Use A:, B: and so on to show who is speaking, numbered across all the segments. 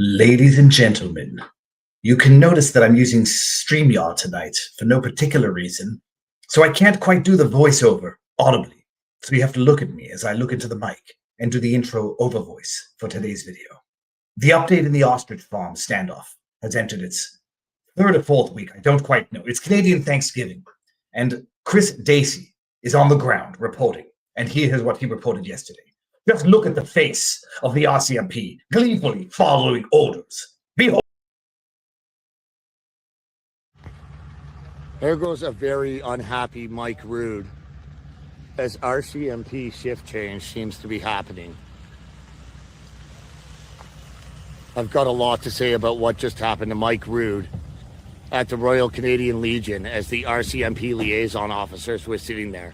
A: Ladies and gentlemen, you can notice that I'm using StreamYard tonight for no particular reason, so I can't quite do the voiceover audibly. So you have to look at me as I look into the mic and do the intro over voice for today's video. The update in the ostrich farm standoff has entered its third or fourth week. I don't quite know. It's Canadian Thanksgiving, and Chris Dacey is on the ground reporting, and here's what he reported yesterday. Just look at the face of the RCMP, gleefully following orders. Behold.
B: There goes a very unhappy Mike Rood as RCMP shift change seems to be happening. I've got a lot to say about what just happened to Mike Rood at the Royal Canadian Legion as the RCMP liaison officers were sitting there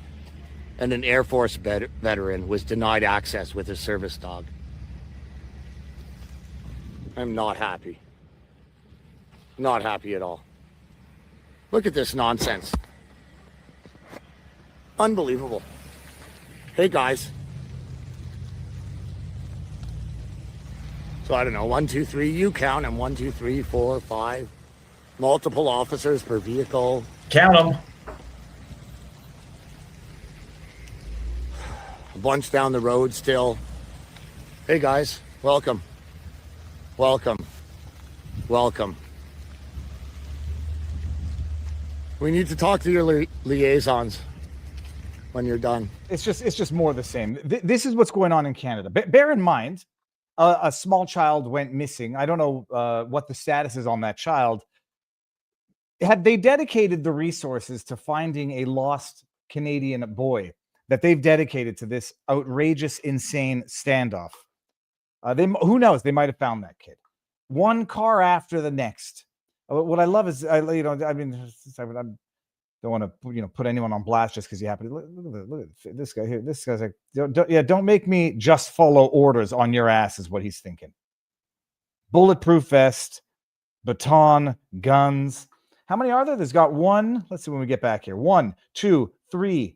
B: and an Air Force veteran was denied access with his service dog. I'm not happy. Not happy at all. Look at this nonsense. Unbelievable. Hey guys. So I don't know, 1, 2, 3, you count them. 1, 2, 3, 4, 5. Multiple officers per vehicle.
A: Count them.
B: A bunch down the road still. Hey guys, welcome. Welcome. Welcome. We need to talk to your liaisons when you're done.
C: It's just more of the same. This is what's going on in Canada. Bear in mind, a small child went missing. I don't know what the status is on that child. Had they dedicated the resources to finding a lost Canadian boy that they've dedicated to this outrageous, insane standoff, who knows? They might have found that kid. One car after the next. What I love is, I don't want to, put anyone on blast just because you happen to look at this guy here. This guy's like, don't make me just follow orders on your ass, is what he's thinking. Bulletproof vest, baton, guns. How many are there? There's got one. Let's see when we get back here. 1, 2, 3,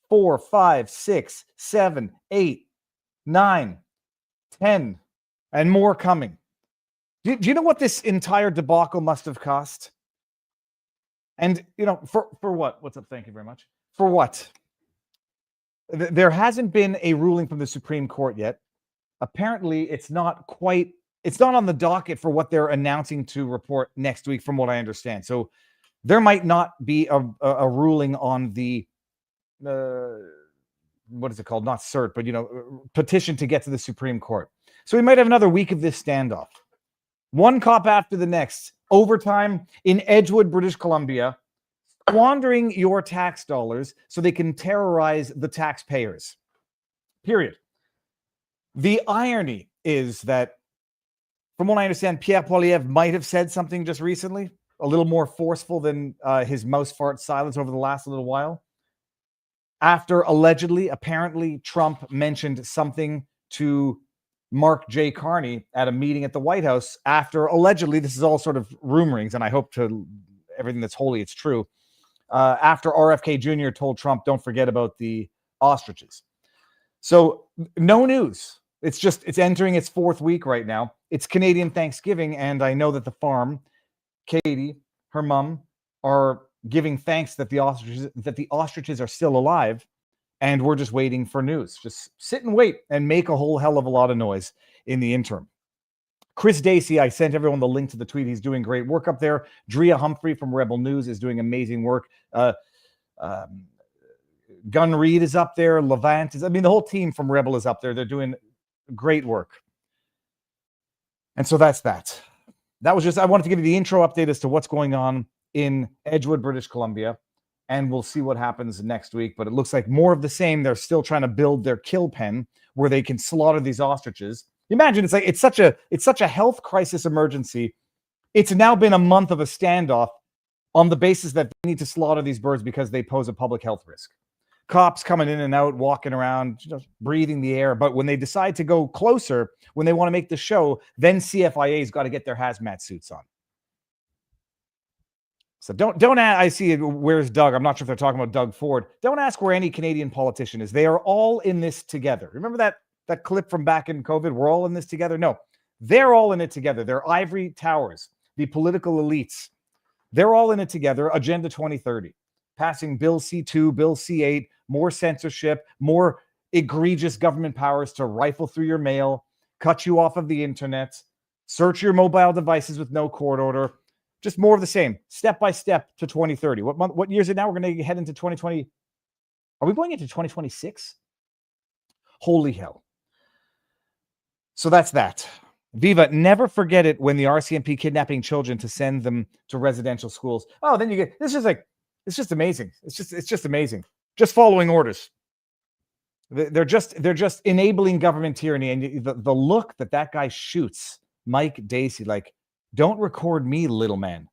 C: 4, 5, 6, 7, 8, 9, 10, and more coming. Do you know what this entire debacle must have cost? And, for what? What's up? Thank you very much. For what? There hasn't been a ruling from the Supreme Court yet. Apparently, it's not on the docket for what they're announcing to report next week, from what I understand. So there might not be a ruling on the, what is it called? Not cert, but, petition to get to the Supreme Court. So we might have another week of this standoff. One cop after the next. Overtime in Edgewood, British Columbia, squandering your tax dollars so they can terrorize the taxpayers. Period. The irony is that, from what I understand, Pierre Poilievre might have said something just recently, a little more forceful than his mouse fart silence over the last little while. After apparently, Trump mentioned something to Mark J. Carney at a meeting at the White House after allegedly, this is all sort of rumorings, and I hope to everything that's holy, it's true. After RFK Jr. told Trump, don't forget about the ostriches. So no news. It's entering its fourth week right now. It's Canadian Thanksgiving, and I know that the farm, Katie, her mom, are giving thanks that the ostriches are still alive. And we're just waiting for news. Just sit and wait and make a whole hell of a lot of noise in the interim. Chris Dacey, I sent everyone the link to the tweet. He's doing great work up there. Drea Humphrey from Rebel News is doing amazing work. Gun Reed is up there. Levant is, the whole team from Rebel is up there. They're doing great work. And so that's that. That was I wanted to give you the intro update as to what's going on in Edgewood, British Columbia. And we'll see what happens next week. But it looks like more of the same. They're still trying to build their kill pen where they can slaughter these ostriches. Imagine it's such a health crisis emergency. It's now been a month of a standoff on the basis that they need to slaughter these birds because they pose a public health risk. Cops coming in and out, walking around, breathing the air. But when they decide to go closer, when they want to make the show, then CFIA's got to get their hazmat suits on. So don't ask, I see, where's Doug? I'm not sure if they're talking about Doug Ford. Don't ask where any Canadian politician is. They are all in this together. Remember that clip from back in COVID? We're all in this together. No, They're all in it together. They're ivory towers, the political elites. They're all in it together. Agenda 2030, passing Bill C2, Bill C8, more censorship, more egregious government powers to rifle through your mail, cut you off of the internet, search your mobile devices with no court order. Just more of the same, step by step to 2030. What year is it now? We're going to head into 2020. Are we going into 2026? Holy hell. So that's that. Viva, never forget it when the RCMP kidnapping children to send them to residential schools. Oh, then you get, it's just amazing. It's just amazing. Just following orders. They're just enabling government tyranny. And the look that guy shoots Mike Dacey, like, don't record me, little man,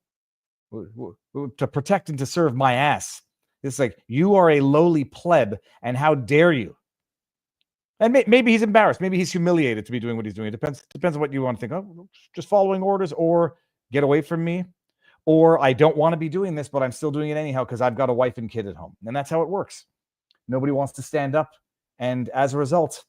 C: to protect and to serve my ass. It's like, you are a lowly pleb, and how dare you? And maybe he's embarrassed. Maybe he's humiliated to be doing what he's doing. It depends on what you want to think. Oh, just following orders, or get away from me, or I don't want to be doing this, but I'm still doing it anyhow because I've got a wife and kid at home. And that's how it works. Nobody wants to stand up. And as a result,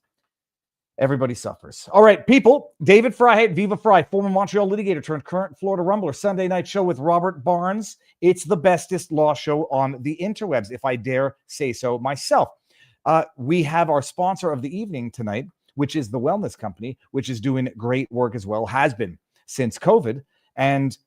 C: everybody suffers. All right, people. David Fry, Viva Fry, former Montreal litigator turned current Florida Rumbler. Sunday night show with Robert Barnes. It's the bestest law show on the interwebs, if I dare say so myself. We have our sponsor of the evening tonight, which is the Wellness Company, which is doing great work as well, has been since COVID. And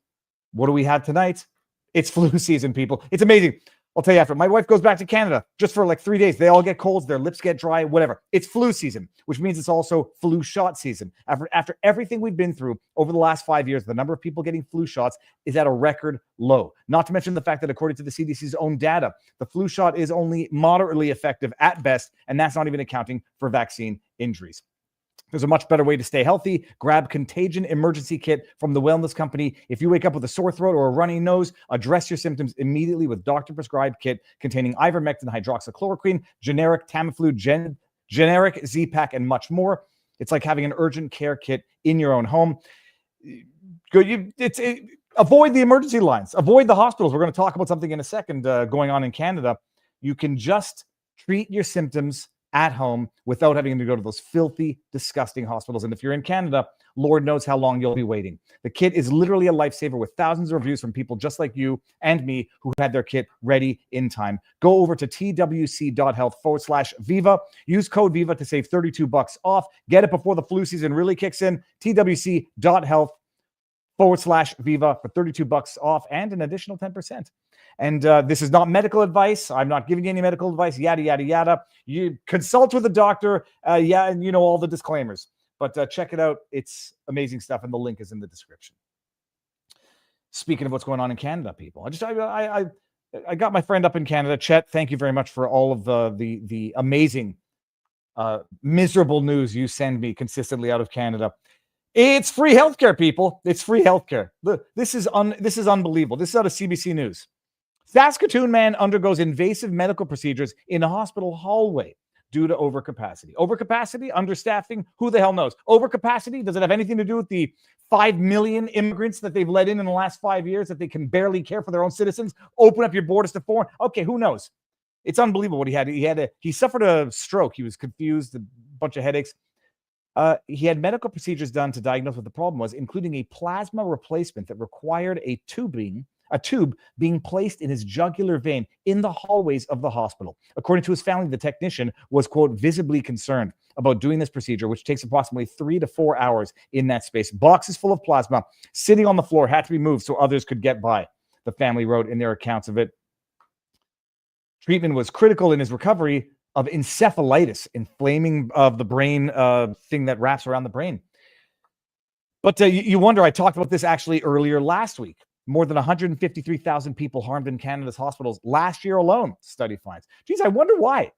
C: what do we have tonight? It's flu season, people. It's amazing. I'll tell you after. My wife goes back to Canada just for like 3 days. They all get colds, their lips get dry, whatever. It's flu season, which means it's also flu shot season. After everything we've been through over the last 5 years, the number of people getting flu shots is at a record low. Not to mention the fact that according to the CDC's own data, the flu shot is only moderately effective at best, and that's not even accounting for vaccine injuries. There's a much better way to stay healthy. Grab Contagion Emergency Kit from the Wellness Company. If you wake up with a sore throat or a runny nose, address your symptoms immediately with doctor-prescribed kit containing ivermectin, hydroxychloroquine, generic Tamiflu, generic Z-Pak, and much more. It's like having an urgent care kit in your own home. Avoid the emergency lines. Avoid the hospitals. We're going to talk about something in a second going on in Canada. You can just treat your symptoms at home without having to go to those filthy, disgusting hospitals. And if you're in Canada, Lord knows how long you'll be waiting. The kit is literally a lifesaver with thousands of reviews from people just like you and me who had their kit ready in time. Go over to twc.health/Viva. Use code Viva to save $32 off. Get it before the flu season really kicks in. twc.health/Viva for $32 off and an additional 10%. And this is not medical advice. I'm not giving you any medical advice, yada, yada, yada. You consult with a doctor, and you know all the disclaimers. But check it out. It's amazing stuff, and the link is in the description. Speaking of what's going on in Canada, people, I got my friend up in Canada, Chet. Thank you very much for all of the amazing, miserable news you send me consistently out of Canada. It's free healthcare, people. It's free healthcare. Look, this is unbelievable. This is out of CBC News. Saskatoon man undergoes invasive medical procedures in a hospital hallway due to overcapacity. Overcapacity, understaffing, who the hell knows? Overcapacity, does it have anything to do with the 5 million immigrants that they've let in the last 5 years that they can barely care for their own citizens? Open up your borders to foreign. Okay, who knows? It's unbelievable what he had. He suffered a stroke. He was confused, a bunch of headaches. He had medical procedures done to diagnose what the problem was, including a plasma replacement that required a tube being placed in his jugular vein in the hallways of the hospital. According to his family, the technician was, quote, visibly concerned about doing this procedure, which takes approximately 3 to 4 hours in that space. Boxes full of plasma sitting on the floor had to be moved so others could get by, the family wrote in their accounts of it. Treatment was critical in his recovery of encephalitis, inflaming of the brain thing that wraps around the brain. But you wonder, I talked about this actually earlier last week. More than 153,000 people harmed in Canada's hospitals last year alone, study finds. Geez, I wonder why.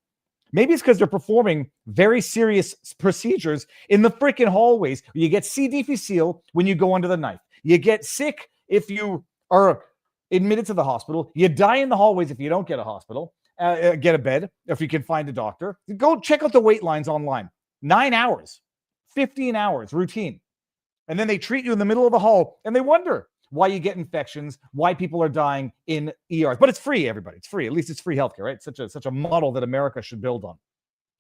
C: Maybe it's because they're performing very serious procedures in the freaking hallways. You get C. difficile when you go under the knife. You get sick if you are admitted to the hospital. You die in the hallways if you don't get a hospital, get a bed, if you can find a doctor. Go check out the wait lines online. 9 hours, 15 hours, routine. And then they treat you in the middle of the hall, and they wonder why you get infections, why people are dying in ERs. But it's free, everybody. It's free. At least it's free healthcare, right? Such a model that America should build on.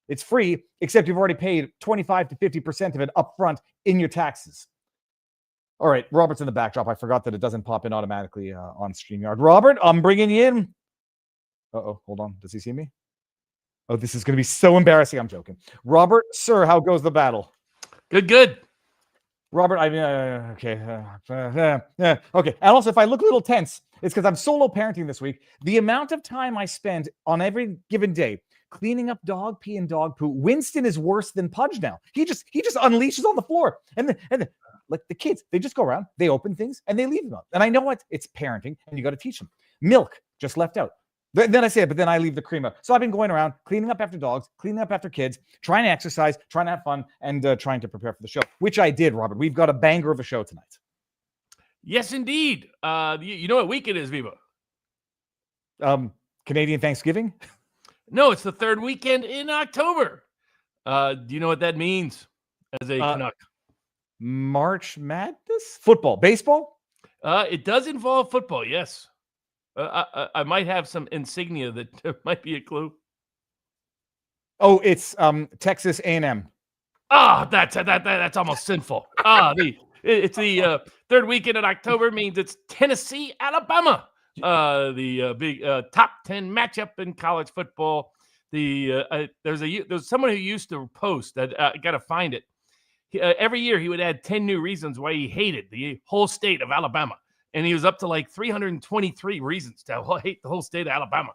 C: It's free, except you've already paid 25 to 50% of it upfront in your taxes. All right, Robert's in the backdrop. I forgot that it doesn't pop in automatically on StreamYard. Robert, I'm bringing you in. Uh-oh, hold on. Does he see me? Oh, this is going to be so embarrassing. I'm joking. Robert, sir, how goes the battle?
D: Good.
C: Robert, I mean, okay. Okay. And also, if I look a little tense, it's because I'm solo parenting this week. The amount of time I spend on every given day cleaning up dog pee and dog poo. Winston is worse than Pudge now. He just unleashes on the floor. And then like the kids, they just go around, they open things, and they leave them up. And I know what? It's parenting, and you got to teach them. Milk just left out. Then I say it, but then I leave the cream out. So I've been going around cleaning up after dogs, cleaning up after kids, trying to exercise, trying to have fun, and trying to prepare for the show, which I did, Robert. We've got a banger of a show tonight.
D: Yes, indeed. You know what week it is, Viva?
C: Canadian Thanksgiving?
D: No, it's the third weekend in October. Do you know what that means as a Canuck?
C: March Madness? Football? Baseball?
D: It does involve football, yes. I might have some insignia that might be a clue.
C: Oh, it's Texas A&M.
D: That's almost sinful. It's the third weekend in October means it's Tennessee, Alabama. The big top 10 matchup in college football. There's someone who used to post that I got to find it. Every year he would add 10 new reasons why he hated the whole state of Alabama. And he was up to like 323 reasons to hate the whole state of Alabama,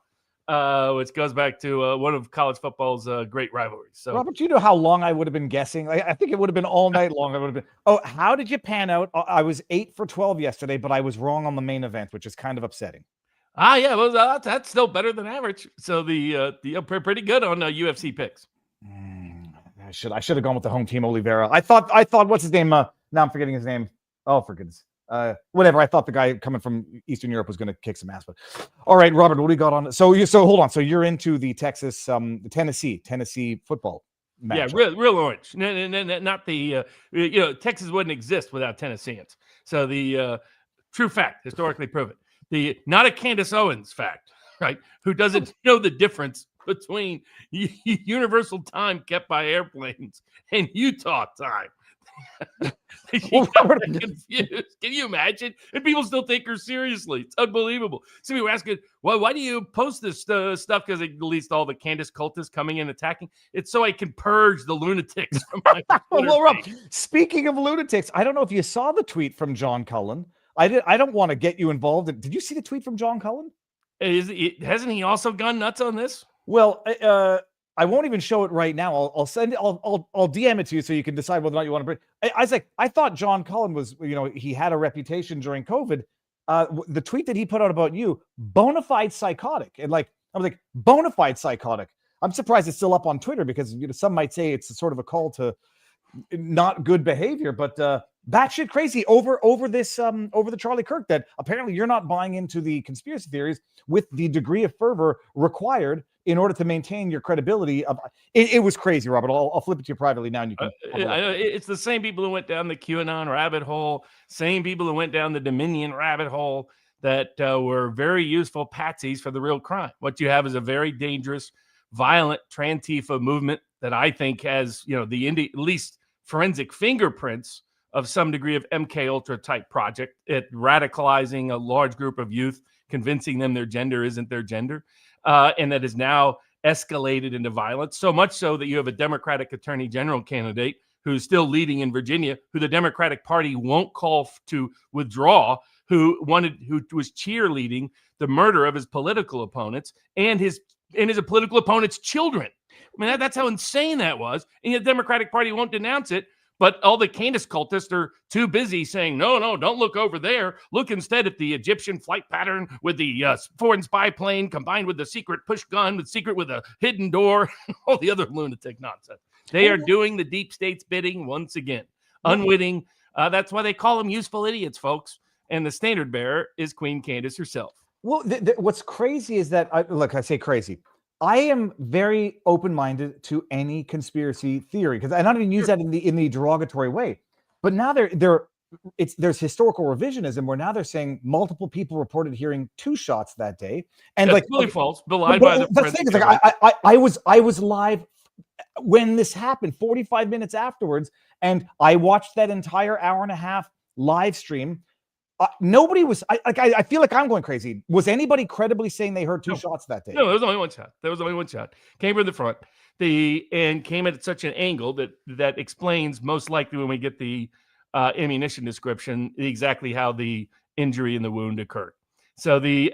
D: which goes back to one of college football's great rivalries. So,
C: Robert, do you know how long I would have been guessing? I think it would have been all night long. I would have been. Oh, how did you pan out? I was 8 for 12 yesterday, but I was wrong on the main event, which is kind of upsetting.
D: Yeah, well, that's still better than average. So the pretty good on UFC picks.
C: I should have gone with the home team, Oliveira. I thought what's his name? Now I'm forgetting his name. Oh, for goodness. Whatever. I thought the guy coming from Eastern Europe was going to kick some ass. But all right, Robert, what do you got on? So hold on. So you're into the the Tennessee football matchup.
D: Yeah, real orange. No, not the Texas wouldn't exist without Tennesseans. So the true fact, historically proven. Not a Candace Owens fact, right? Who doesn't know the difference between universal time kept by airplanes and Utah time. Confused. Can you imagine? And people still take her seriously. It's unbelievable. So we were asking, well, why do you post this stuff? Because it released all the Candace cultists coming and attacking. It's so I can purge the lunatics from my
C: well, Rob, speaking of lunatics, I don't know if you saw the tweet from John Cullen. I don't want to get you involved. Did you see the tweet from John Cullen?
D: Hasn't he also gone nuts on this?
C: Well, I won't even show it right now. I'll send it. I'll DM it to you so you can decide whether or not you want to bring. Isaac, I thought John Cullen was, he had a reputation during COVID. The tweet that he put out about you, bona fide psychotic, and I was like, bona fide psychotic. I'm surprised it's still up on Twitter because some might say it's a sort of a call to not good behavior, but batshit crazy over the Charlie Kirk, that apparently you're not buying into the conspiracy theories with the degree of fervor required in order to maintain your credibility. It was crazy, Robert. I'll flip it to you privately now, and you can.
D: It's the same people who went down the QAnon rabbit hole, same people who went down the Dominion rabbit hole that were very useful patsies for the real crime. What you have is a very dangerous, violent Trantifa movement that I think has, at least forensic fingerprints of some degree of MK Ultra type project at radicalizing a large group of youth, convincing them their gender isn't their gender. And that is now escalated into violence, so much so that you have a Democratic attorney general candidate who's still leading in Virginia, who the Democratic Party won't call to withdraw, who was cheerleading the murder of his political opponents and his political opponents' children. I mean, that's how insane that was. And yet the Democratic Party won't denounce it. But all the Candace cultists are too busy saying, no, don't look over there. Look instead at the Egyptian flight pattern with the foreign spy plane combined with the secret push gun with a hidden door, all the other lunatic nonsense. They are doing the deep state's bidding once again, unwitting. That's why they call them useful idiots, folks. And the standard bearer is Queen Candace herself.
C: Well, what's crazy is that, I say crazy. I am very open-minded to any conspiracy theory because I don't even use that in the derogatory way. But now there's historical revisionism where now they're saying multiple people reported hearing 2 shots that day, and
D: that's really false, belied by the
C: thing is, I was live when this happened, 45 minutes afterwards, and I watched that entire hour and a half live stream. Nobody was. I feel like I'm going crazy. Was anybody credibly saying they heard two shots that day?
D: No, there was only one shot. There was only one shot. Came from the front. And came at such an angle that explains most likely when we get the ammunition description exactly how the injury and the wound occurred. So the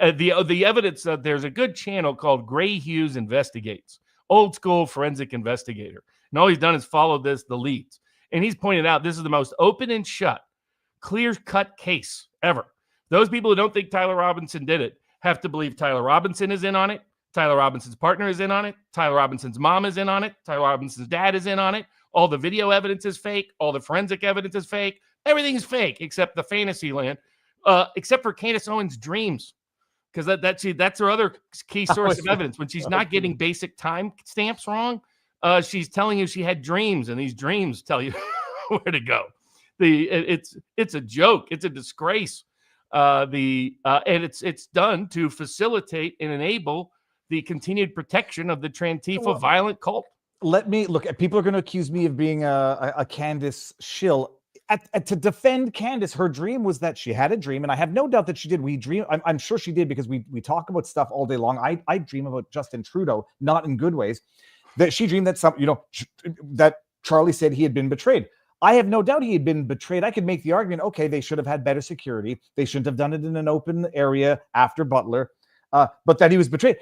D: evidence, there's a good channel called Gray Hughes Investigates, old school forensic investigator, and all he's done is follow the leads, and he's pointed out this is the most open and shut, clear-cut case ever. Those people who don't think Tyler Robinson did it have to believe Tyler Robinson is in on it. Tyler Robinson's partner is in on it. Tyler Robinson's mom is in on it. Tyler Robinson's dad is in on it. All the video evidence is fake. All the forensic evidence is fake. Everything is fake except the fantasy land, except for Candace Owens' dreams, because that's her other key source of evidence. When she's not getting basic time stamps wrong, she's telling you she had dreams, and these dreams tell you where to go. It's a joke. It's a disgrace. And it's done to facilitate and enable the continued protection of the Trantifa violent cult.
C: Let me look. People are going to accuse me of being a Candace shill. To defend Candace, her dream was that she had a dream, and I have no doubt that she did. I'm sure she did, because we talk about stuff all day long. I dream about Justin Trudeau, not in good ways. That she dreamed that that Charlie said he had been betrayed. I have no doubt he had been betrayed. I could make the argument, okay, they should have had better security. They shouldn't have done it in an open area after Butler, but that he was betrayed.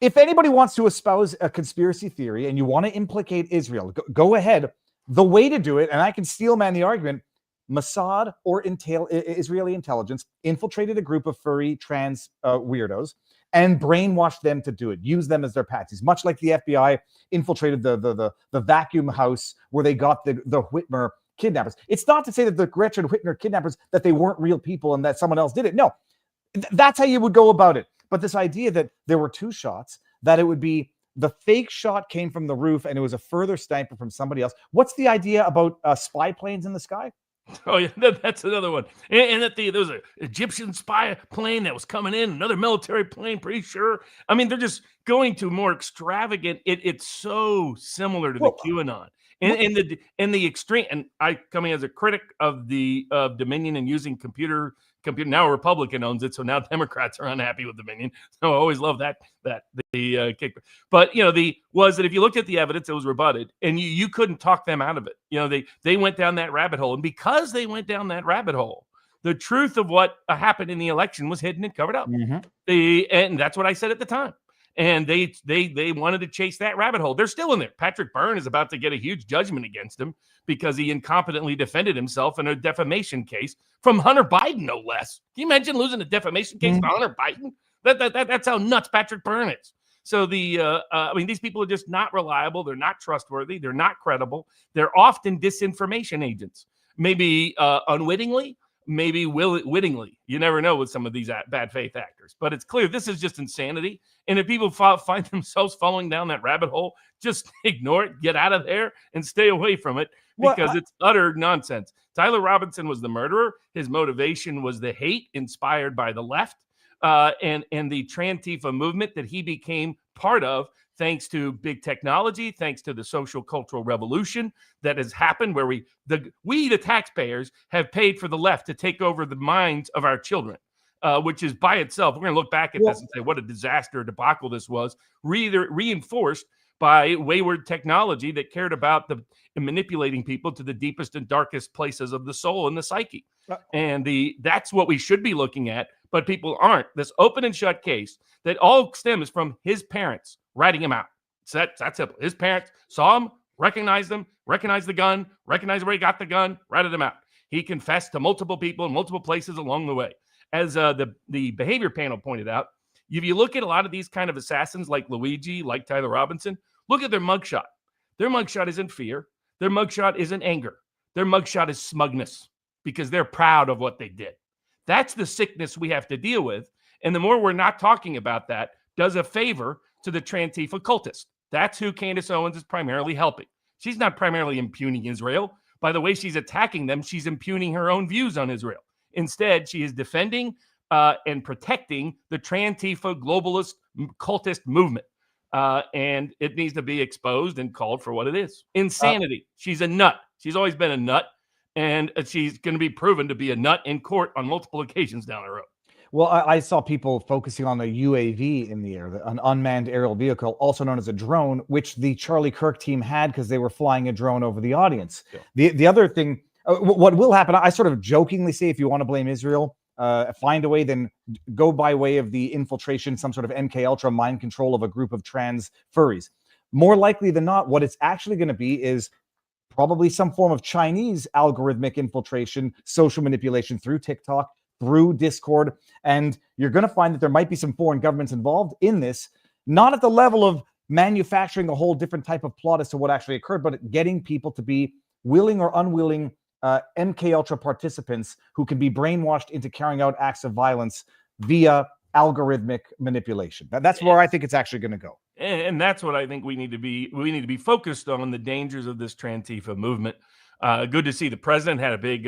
C: If anybody wants to espouse a conspiracy theory and you want to implicate Israel, go ahead. The way to do it, and I can steel man the argument, Mossad or Israeli intelligence infiltrated a group of furry trans weirdos and brainwashed them to do it, use them as their patsies, much like the FBI infiltrated the vacuum house where they got the Whitmer kidnappers. It's not to say that the Gretchen Whitmer kidnappers, that they weren't real people and that someone else did it. No, that's how you would go about it. But this idea that there were two shots, that it would be the fake shot came from the roof and it was a further sniper from somebody else. What's the idea about spy planes in the sky?
D: Oh, yeah, that's another one. And that there was an Egyptian spy plane that was coming in, another military plane, pretty sure. I mean, they're just going to more extravagant. It's so similar to the QAnon. And the extreme, and I coming as a critic of the Dominion and using computer. Now a Republican owns it, so now Democrats are unhappy with Dominion. So I always love that kick. But was that if you looked at the evidence, it was rebutted, and you couldn't talk them out of it. They went down that rabbit hole, and because they went down that rabbit hole, the truth of what happened in the election was hidden and covered up. Mm-hmm. And that's what I said at the time. And they wanted to chase that rabbit hole. They're still in there. Patrick Byrne is about to get a huge judgment against him because he incompetently defended himself in a defamation case from Hunter Biden, no less. Can you imagine losing a defamation case to Hunter Biden? That's how nuts Patrick Byrne is. So these people are just not reliable. They're not trustworthy. They're not credible. They're often disinformation agents, maybe unwittingly, maybe wittingly. You never know with some of these bad faith actors. But it's clear this is just insanity. And if people find themselves falling down that rabbit hole, just ignore it, get out of there, and stay away from it because it's utter nonsense. Tyler Robinson was the murderer. His motivation was the hate inspired by the left and the Trantifa movement that he became part of, thanks to big technology, thanks to the social cultural revolution that has happened, where we the taxpayers have paid for the left to take over the minds of our children, which is by itself, we're going to look back at this and say what a disaster debacle this was, reinforced by wayward technology that cared about manipulating people to the deepest and darkest places of the soul and the psyche. And that's what we should be looking at, but people aren't. This open and shut case that all stems from his parents writing him out. So that's simple. His parents saw him, recognized him, recognized the gun, recognized where he got the gun, ratted him out. He confessed to multiple people in multiple places along the way. As the behavior panel pointed out, if you look at a lot of these kind of assassins like Luigi, like Tyler Robinson, look at their mugshot. Their mugshot isn't fear. Their mugshot isn't anger. Their mugshot is smugness because they're proud of what they did. That's the sickness we have to deal with. And the more we're not talking about that does a favor to the Trantifa cultists. That's who Candace Owens is primarily helping. She's not primarily impugning Israel. By the way she's attacking them, she's impugning her own views on Israel. Instead, she is defending and protecting the Trantifa globalist cultist movement. And it needs to be exposed and called for what it is. Insanity. She's a nut. She's always been a nut. and she's going to be proven to be a nut in court on multiple occasions down the road.
C: Well, I saw people focusing on a UAV in the air, an unmanned aerial vehicle, also known as a drone, which the Charlie Kirk team had because they were flying a drone over the audience. Yeah. The other thing, what will happen, I sort of jokingly say, if you want to blame Israel, find a way, then go by way of the infiltration, some sort of MK Ultra mind control of a group of trans furries. More likely than not, what it's actually going to be is probably some form of Chinese algorithmic infiltration, social manipulation through TikTok, through Discord, and you're going to find that there might be some foreign governments involved in this, not at the level of manufacturing a whole different type of plot as to what actually occurred, but getting people to be willing or unwilling MK Ultra participants who can be brainwashed into carrying out acts of violence via algorithmic manipulation. That's where I think it's actually going to go.
D: And that's what I think we need to be focused on, the dangers of this Trantifa movement. Good to see the president had a big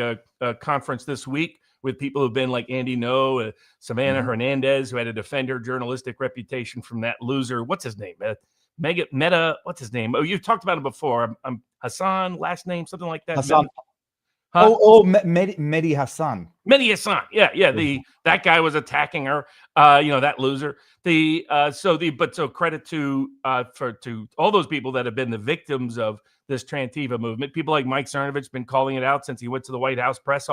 D: conference this week with people who've been like Andy Ngo, Savannah Hernandez, who had to defend her journalistic reputation from that loser. What's his name? Meta. What's his name? Oh, you've talked about him before. I'm Hassan, last name, something like that.
C: Hassan.
D: Huh?
C: Mehdi Hassan.
D: Mehdi Hassan. Yeah. That guy was attacking her. That loser. So credit to all those people that have been the victims of this Trantiva movement. People like Mike Cernovich been calling it out since he went to the White House press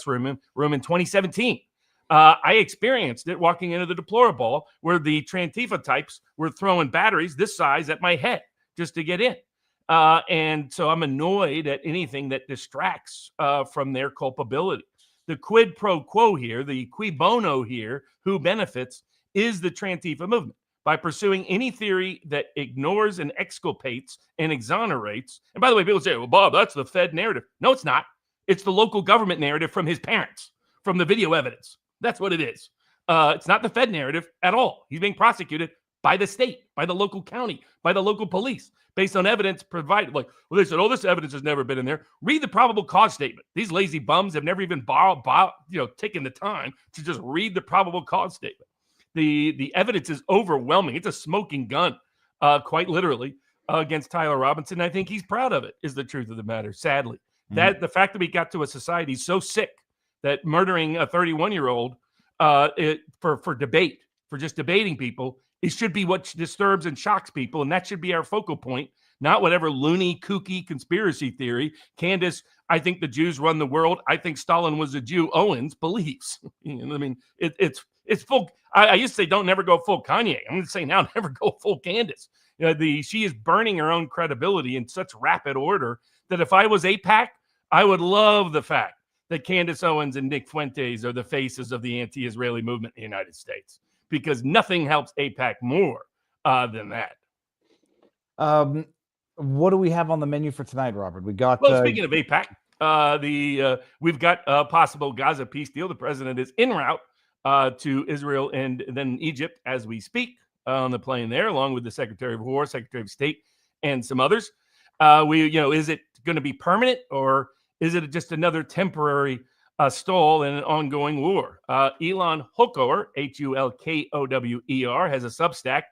D: room in 2017. I experienced it walking into the Deplorable, where the Trantifa types were throwing batteries this size at my head just to get in. And so I'm annoyed at anything that distracts from their culpability. The quid pro quo here, the cui bono here, who benefits, is the Trantifa movement by pursuing any theory that ignores and exculpates and exonerates. And by the way, people say, well, Bob, that's the Fed narrative. No, it's not. It's the local government narrative from his parents, from the video evidence. That's what it is. It's not the Fed narrative at all. He's being prosecuted by the state, by the local county, by the local police, based on evidence provided. Like, well, they said, oh, this evidence has never been in there. Read the probable cause statement. These lazy bums have never even taken the time to just read the probable cause statement. The evidence is overwhelming. It's a smoking gun, quite literally, against Tyler Robinson. I think he's proud of it, is the truth of the matter, sadly. That the fact that we got to a society so sick that murdering a 31-year-old for debate, for just debating people, it should be what disturbs and shocks people, and that should be our focal point, not whatever loony, kooky conspiracy theory Candace, I think the Jews run the world, I think Stalin was a Jew, Owens believes. You know what I mean? It's full. I used to say don't never go full Kanye. I'm going to say now never go full Candace. She is burning her own credibility in such rapid order that if I was AIPAC, I would love the fact that Candace Owens and Nick Fuentes are the faces of the anti-Israeli movement in the United States, because nothing helps AIPAC more than that.
C: What do we have on the menu for tonight, Robert? We got.
D: Well, speaking of AIPAC, we've got a possible Gaza peace deal. The president is en route to Israel and then Egypt as we speak on the plane there, along with the Secretary of War, Secretary of State, and some others. Is it going to be permanent, or is it just another temporary stall in an ongoing war? Elon Hulkower, Hulkower, has a Substack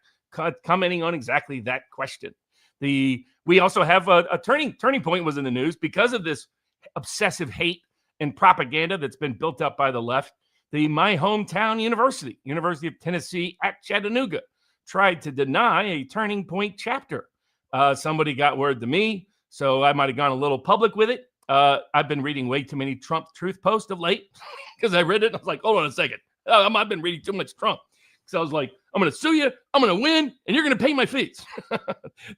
D: commenting on exactly that question. We also have a turning point was in the news because of this obsessive hate and propaganda that's been built up by the left. My hometown University of Tennessee at Chattanooga, tried to deny a Turning Point chapter. Somebody got word to me, so I might have gone a little public with it. I've been reading way too many Trump truth posts of late because I read it. I was like, hold on a second. I've been reading too much Trump. So I was like, I'm going to sue you. I'm going to win, and you're going to pay my fees.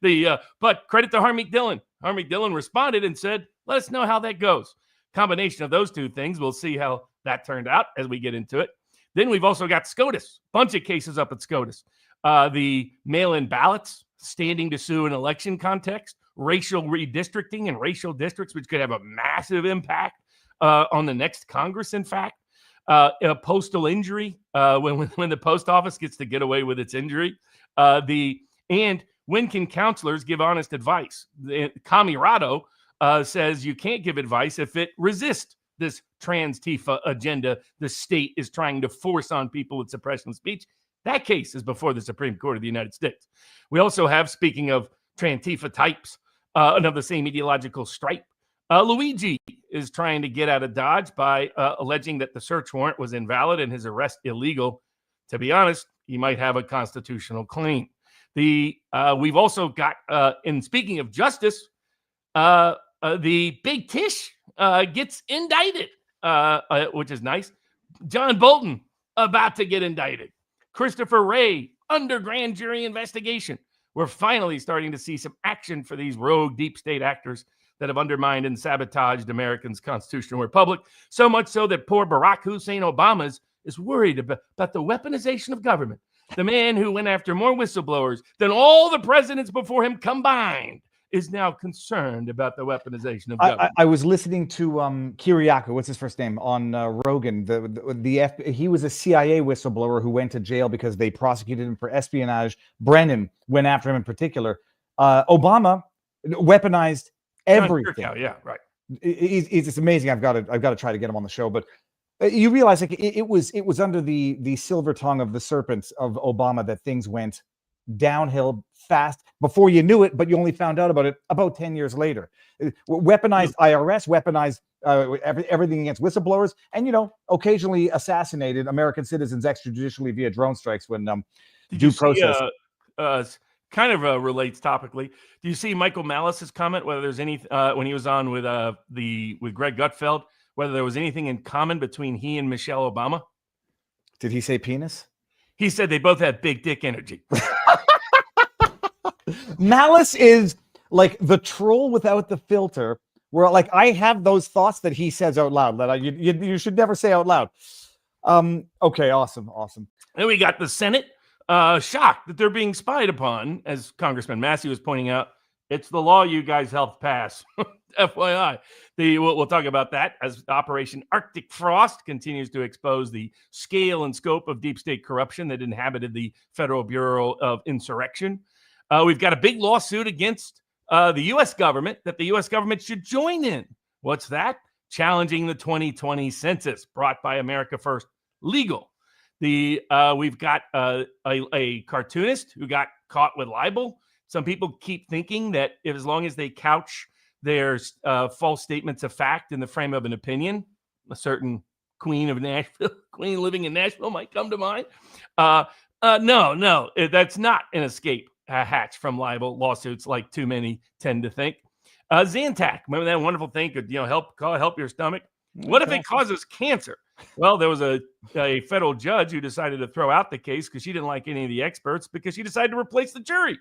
D: But credit to Harmeet Dillon. Harmeet Dillon responded and said, let us know how that goes. Combination of those two things, we'll see how that turned out as we get into it. Then we've also got SCOTUS, bunch of cases up at SCOTUS. The mail-in ballots, standing to sue in election context, racial redistricting and racial districts, which could have a massive impact on the next Congress, in fact. A postal injury, when the post office gets to get away with its injury. And when can counselors give honest advice? Camirado says you can't give advice if it resists this trans-Tifa agenda the state is trying to force on people with suppression of speech. That case is before the Supreme Court of the United States. We also have, speaking of trans-Tifa types, of the same ideological stripe, Luigi is trying to get out of Dodge by alleging that the search warrant was invalid and his arrest illegal. To be honest, he might have a constitutional claim. We've also got, in speaking of justice, the Big Tish gets indicted, which is nice. John Bolton about to get indicted. Christopher Wray under grand jury investigation. We're finally starting to see some action for these rogue deep state actors that have undermined and sabotaged Americans' constitutional republic, so much so that poor Barack Hussein Obama is worried about the weaponization of government. The man who went after more whistleblowers than all the presidents before him combined is now concerned about the weaponization of government.
C: I was listening to Kiriakou, what's his first name, on Rogan. He was a CIA whistleblower who went to jail because they prosecuted him for espionage. Brennan went after him in particular. Obama weaponized everything.
D: Yeah, right.
C: It's amazing. I've got to try to get him on the show, but you realize like it was under the silver tongue of the serpent of Obama that things went downhill fast before you knew it, but you only found out about it about 10 years later. Weaponized IRS, weaponized everything against whistleblowers, and occasionally assassinated American citizens extrajudicially via drone strikes when due process.
D: Kind of relates topically. Do you see Michael Malice's comment whether there's any when he was on with Greg Gutfeld, whether there was anything in common between he and Michelle Obama?
C: Did he say penis?
D: He said they both had big dick energy.
C: Malice is like the troll without the filter, where like I have those thoughts that he says out loud that you should never say out loud. Okay, awesome.
D: Then we got the Senate shocked that they're being spied upon, as Congressman Massey was pointing out. It's the law you guys helped pass. FYI. We'll talk about that as Operation Arctic Frost continues to expose the scale and scope of deep state corruption that inhabited the Federal Bureau of Insurrection. We've got a big lawsuit against the U.S. government that the U.S. government should join in. What's that? Challenging the 2020 census brought by America First Legal. We've got a cartoonist who got caught with libel. Some people keep thinking that as long as they couch their false statements of fact in the frame of an opinion, a certain queen of Nashville, queen living in Nashville might come to mind. No, that's not an escape hatch from libel lawsuits like too many tend to think. Zantac, remember that wonderful thing could help your stomach? What if it causes cancer? Well, there was a federal judge who decided to throw out the case because she didn't like any of the experts because she decided to replace the jury.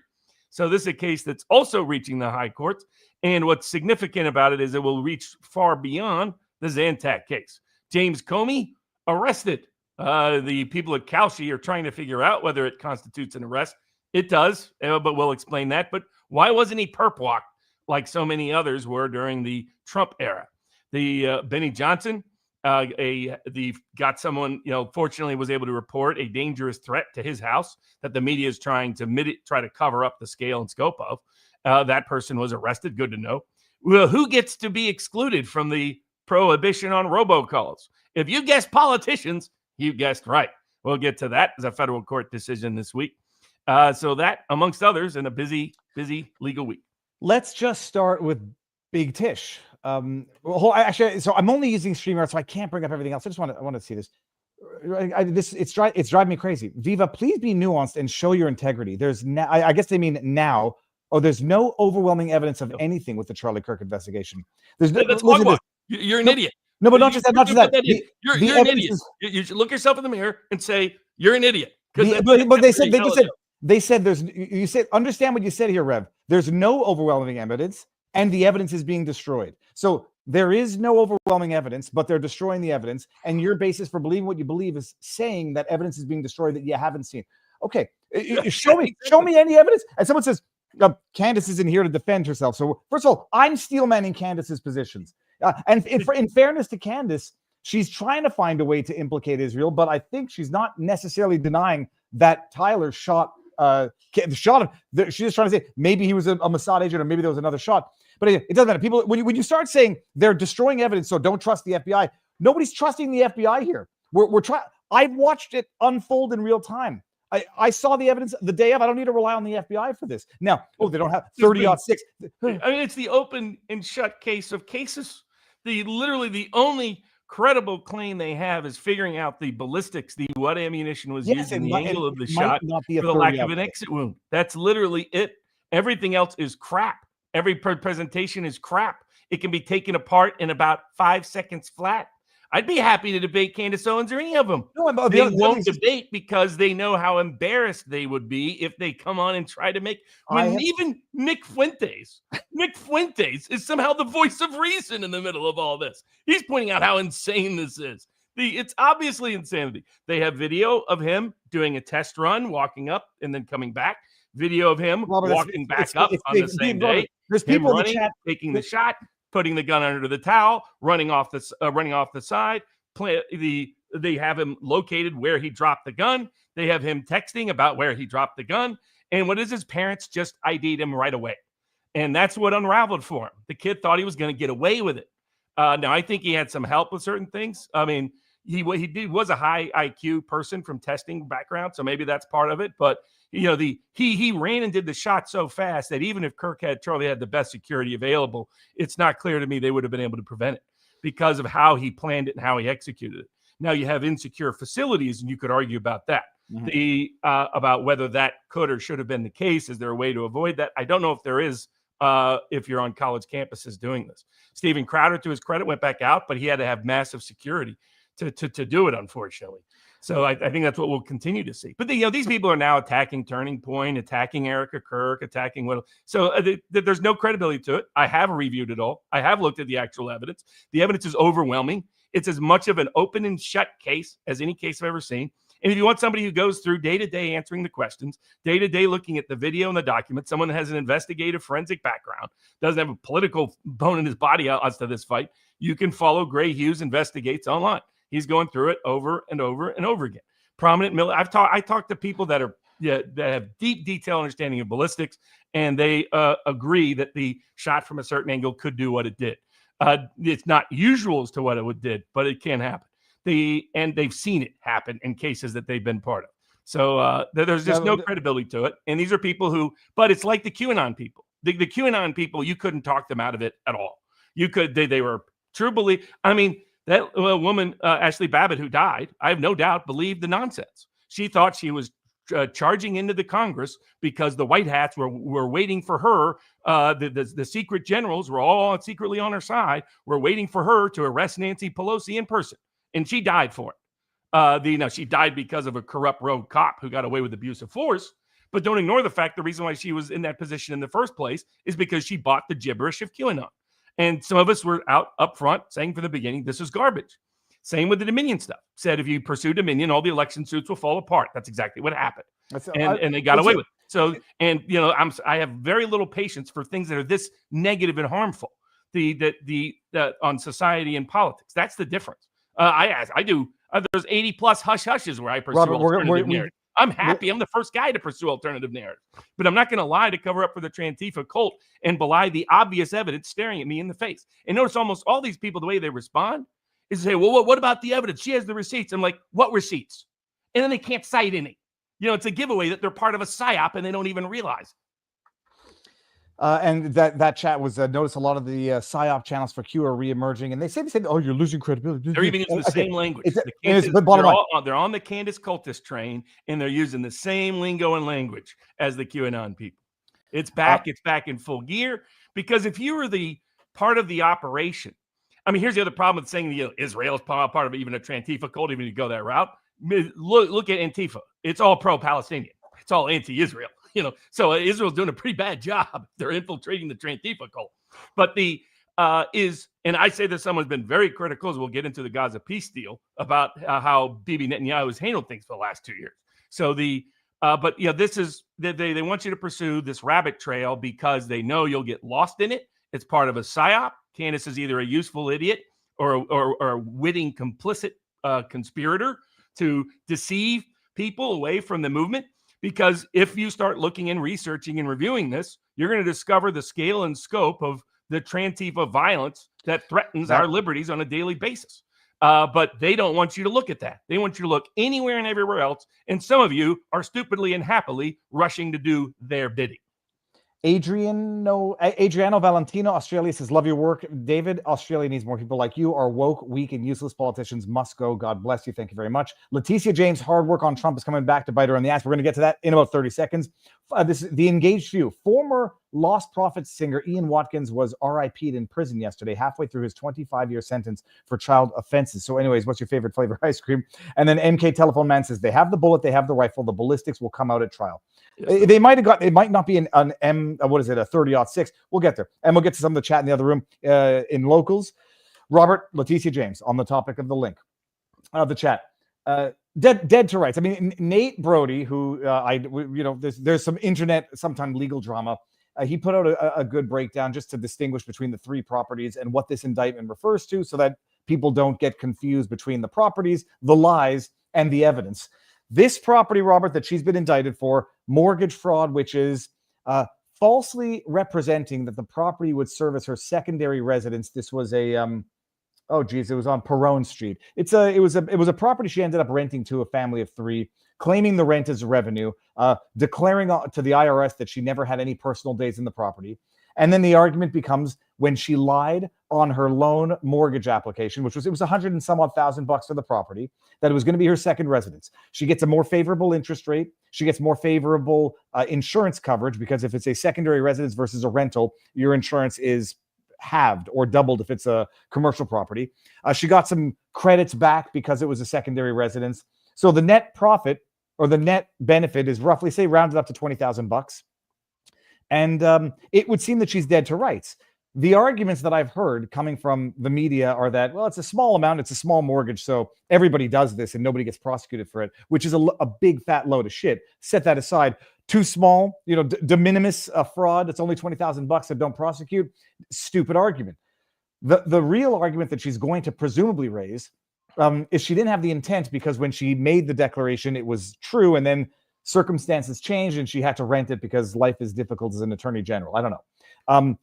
D: So this is a case that's also reaching the high courts. And what's significant about it is it will reach far beyond the Zantac case. James Comey arrested. The people at Cauchy are trying to figure out whether it constitutes an arrest. It does, but we'll explain that. But why wasn't he perp walked like so many others were during the Trump era? The Benny Johnson, got someone, fortunately was able to report a dangerous threat to his house that the media is trying to try to cover up the scale and scope of. That person was arrested. Good to know. Well, who gets to be excluded from the prohibition on robocalls? If you guessed politicians, you guessed right. We'll get to that as a federal court decision this week. So that, amongst others, in a busy legal week.
C: Let's just start with Big Tish. Actually, so I'm only using StreamYard, so I can't bring up everything else. I want to see this. It's driving me crazy. Viva, please be nuanced and show your integrity. I guess they mean now. Oh, there's no overwhelming evidence of anything with the Charlie Kirk investigation.
D: You're an idiot.
C: No, but not just that.
D: You're an idiot. You should look yourself in the mirror and say you're an idiot.
C: But they said there's. You said understand what you said here, Rev. There's no overwhelming evidence, and the evidence is being destroyed. So there is no overwhelming evidence, but they're destroying the evidence, and your basis for believing what you believe is saying that evidence is being destroyed that you haven't seen. Okay, show me any evidence. And someone says Candace isn't here to defend herself. So first of all, I'm steelmanning Candace's positions, and in fairness to Candace, she's trying to find a way to implicate Israel, but I think she's not necessarily denying that Tyler shot him. She's just trying to say maybe he was a Mossad agent or maybe there was another shot. But it doesn't matter. People, when you start saying they're destroying evidence, so don't trust the FBI. Nobody's trusting the FBI here. We're trying. I've watched it unfold in real time. I saw the evidence the day of. I don't need to rely on the FBI for this. Now, they don't have
D: Just
C: 30-06.
D: I mean, it's the open and shut case of cases. Literally the only credible claim they have is figuring out the ballistics, what ammunition was used, and the angle of the shot for the lack of an exit wound. That's literally it. Everything else is crap. Every presentation is crap. It can be taken apart in about 5 seconds flat. I'd be happy to debate Candace Owens or any of them.
C: No,
D: they won't debate because they know how embarrassed they would be if they come on and try to make. Even Nick Fuentes is somehow the voice of reason in the middle of all this. He's pointing out how insane this is. It's obviously insanity. They have video of him doing a test run, walking up and then coming back. Video of him walking back up on the same day.
C: There's people
D: running,
C: in the chat
D: taking the shot, putting the gun under the towel, running off the side. They have him located where he dropped the gun. They have him texting about where he dropped the gun. And what is his parents just ID'd him right away. And that's what unraveled for him. The kid thought he was going to get away with it. Now, I think he had some help with certain things. I mean, he was a high IQ person from testing background, so maybe that's part of it. But he ran and did the shot so fast that even if Charlie had the best security available, it's not clear to me they would have been able to prevent it because of how he planned it and how he executed it. Now you have insecure facilities, and you could argue about that. About whether that could or should have been the case. Is there a way to avoid that? I don't know if there is. If you're on college campuses doing this, Steven Crowder, to his credit, went back out, but he had to have massive security to do it, unfortunately. So I think that's what we'll continue to see. But these people are now attacking Turning Point, attacking Erica Kirk, attacking what. So there's no credibility to it. I have reviewed it all. I have looked at the actual evidence. The evidence is overwhelming. It's as much of an open and shut case as any case I've ever seen. And if you want somebody who goes through day to day answering the questions, day to day looking at the video and the documents, someone that has an investigative forensic background, doesn't have a political bone in his body as to this fight, you can follow Gray Hughes Investigates online. He's going through it over and over and over again. Prominent military. I talked to people that have deep detailed understanding of ballistics, and they agree that the shot from a certain angle could do what it did. It's not usual as to what it did, but it can happen. And they've seen it happen in cases that they've been part of. So there's just no credibility to it. And these are people but it's like the QAnon people. The QAnon people, you couldn't talk them out of it at all. You could, they were true belief. I mean, that woman, Ashley Babbitt, who died, I have no doubt, believed the nonsense. She thought she was charging into the Congress because the White Hats were waiting for her. The secret generals were all secretly on her side, were waiting for her to arrest Nancy Pelosi in person. And she died for it. She died because of a corrupt rogue cop who got away with abuse of force. But don't ignore the fact the reason why she was in that position in the first place is because she bought the gibberish of QAnon. And some of us were out up front saying from the beginning, this is garbage. Same with the Dominion stuff. Said if you pursue Dominion, all the election suits will fall apart. That's exactly what happened. And they got away with it. So, and I have very little patience for things that are this negative and harmful. The on society and politics. That's the difference. I do. There's 80 plus hush hushes where I pursue alternative narrative. I'm happy. I'm the first guy to pursue alternative narrative, but I'm not going to lie to cover up for the Trantifa cult and belie the obvious evidence staring at me in the face. And notice almost all these people, the way they respond is to say, well, what about the evidence? She has the receipts. I'm like, what receipts? And then they can't cite any. It's a giveaway that they're part of a PSYOP and they don't even realize.
C: And that chat was notice a lot of the PSYOP channels for Q are reemerging, and they say, "Oh, you're losing credibility."
D: They're even using the same language. They're on the Candace cultist train, and they're using the same lingo and language as the QAnon people. It's back. It's back in full gear. Because if you were the part of the operation, I mean, here's the other problem with saying Israel is part of even a Trantifa cult, even if you go that route. Look at Antifa. It's all pro-Palestinian. It's all anti-Israel. So Israel's doing a pretty bad job. They're infiltrating the Trantifa cult. But and I say that someone's been very critical, as we'll get into the Gaza peace deal, about how Bibi Netanyahu has handled things for the last 2 years. So this is they want you to pursue this rabbit trail because they know you'll get lost in it. It's part of a PSYOP. Candace is either a useful idiot or a witting complicit conspirator to deceive people away from the movement. Because if you start looking and researching and reviewing this, you're going to discover the scale and scope of the Trantifa violence that threatens our liberties on a daily basis. But they don't want you to look at that. They want you to look anywhere and everywhere else. And some of you are stupidly and happily rushing to do their bidding.
C: Adriano Valentino, Australia says, love your work. David, Australia needs more people like you. Our woke, weak, and useless politicians must go. God bless you. Thank you very much. Letitia James, hard work on Trump is coming back to bite her in the ass. We're going to get to that in about 30 seconds. This is the engaged few. Former Lost Prophets singer Ian Watkins was RIP'd in prison yesterday, halfway through his 25-year sentence for child offenses. So anyways, what's your favorite flavor ice cream? And then MK Telephone Man says, they have the bullet, they have the rifle, the ballistics will come out at trial. Yes. They might have got, it might not be an M, what is it, a 30-06. We'll get there. And we'll get to some of the chat in the other room in locals. Robert, Letitia James, on the topic of the link of the chat. Dead to rights. I mean, Nate Brody, who there's some internet, sometimes legal drama. He put out a good breakdown just to distinguish between the three properties and what this indictment refers to, so that people don't get confused between the properties, the lies, and the evidence. This property, Robert, that she's been indicted for, mortgage fraud, which is falsely representing that the property would serve as her secondary residence. This was a it was on Perone Street. It was a property she ended up renting to a family of three, claiming the rent as revenue, declaring to the IRS that she never had any personal days in the property. And then the argument becomes when she lied on her loan mortgage application, it was $100 and some odd thousand bucks for the property, that it was going to be her second residence. She gets a more favorable interest rate. She gets more favorable insurance coverage, because if it's a secondary residence versus a rental, your insurance is halved or doubled if it's a commercial property. She got some credits back because it was a secondary residence. So the net profit or the net benefit is roughly, say, rounded up to $20,000. And it would seem that she's dead to rights. The arguments that I've heard coming from the media are that, well, it's a small amount, it's a small mortgage, so everybody does this and nobody gets prosecuted for it, which is a big fat load of shit. Set that aside. Too small, de minimis fraud. It's only $20,000 that don't prosecute. Stupid argument. The real argument that she's going to presumably raise is she didn't have the intent, because when she made the declaration, it was true, and then circumstances changed and she had to rent it because life is difficult as an attorney general. I don't know.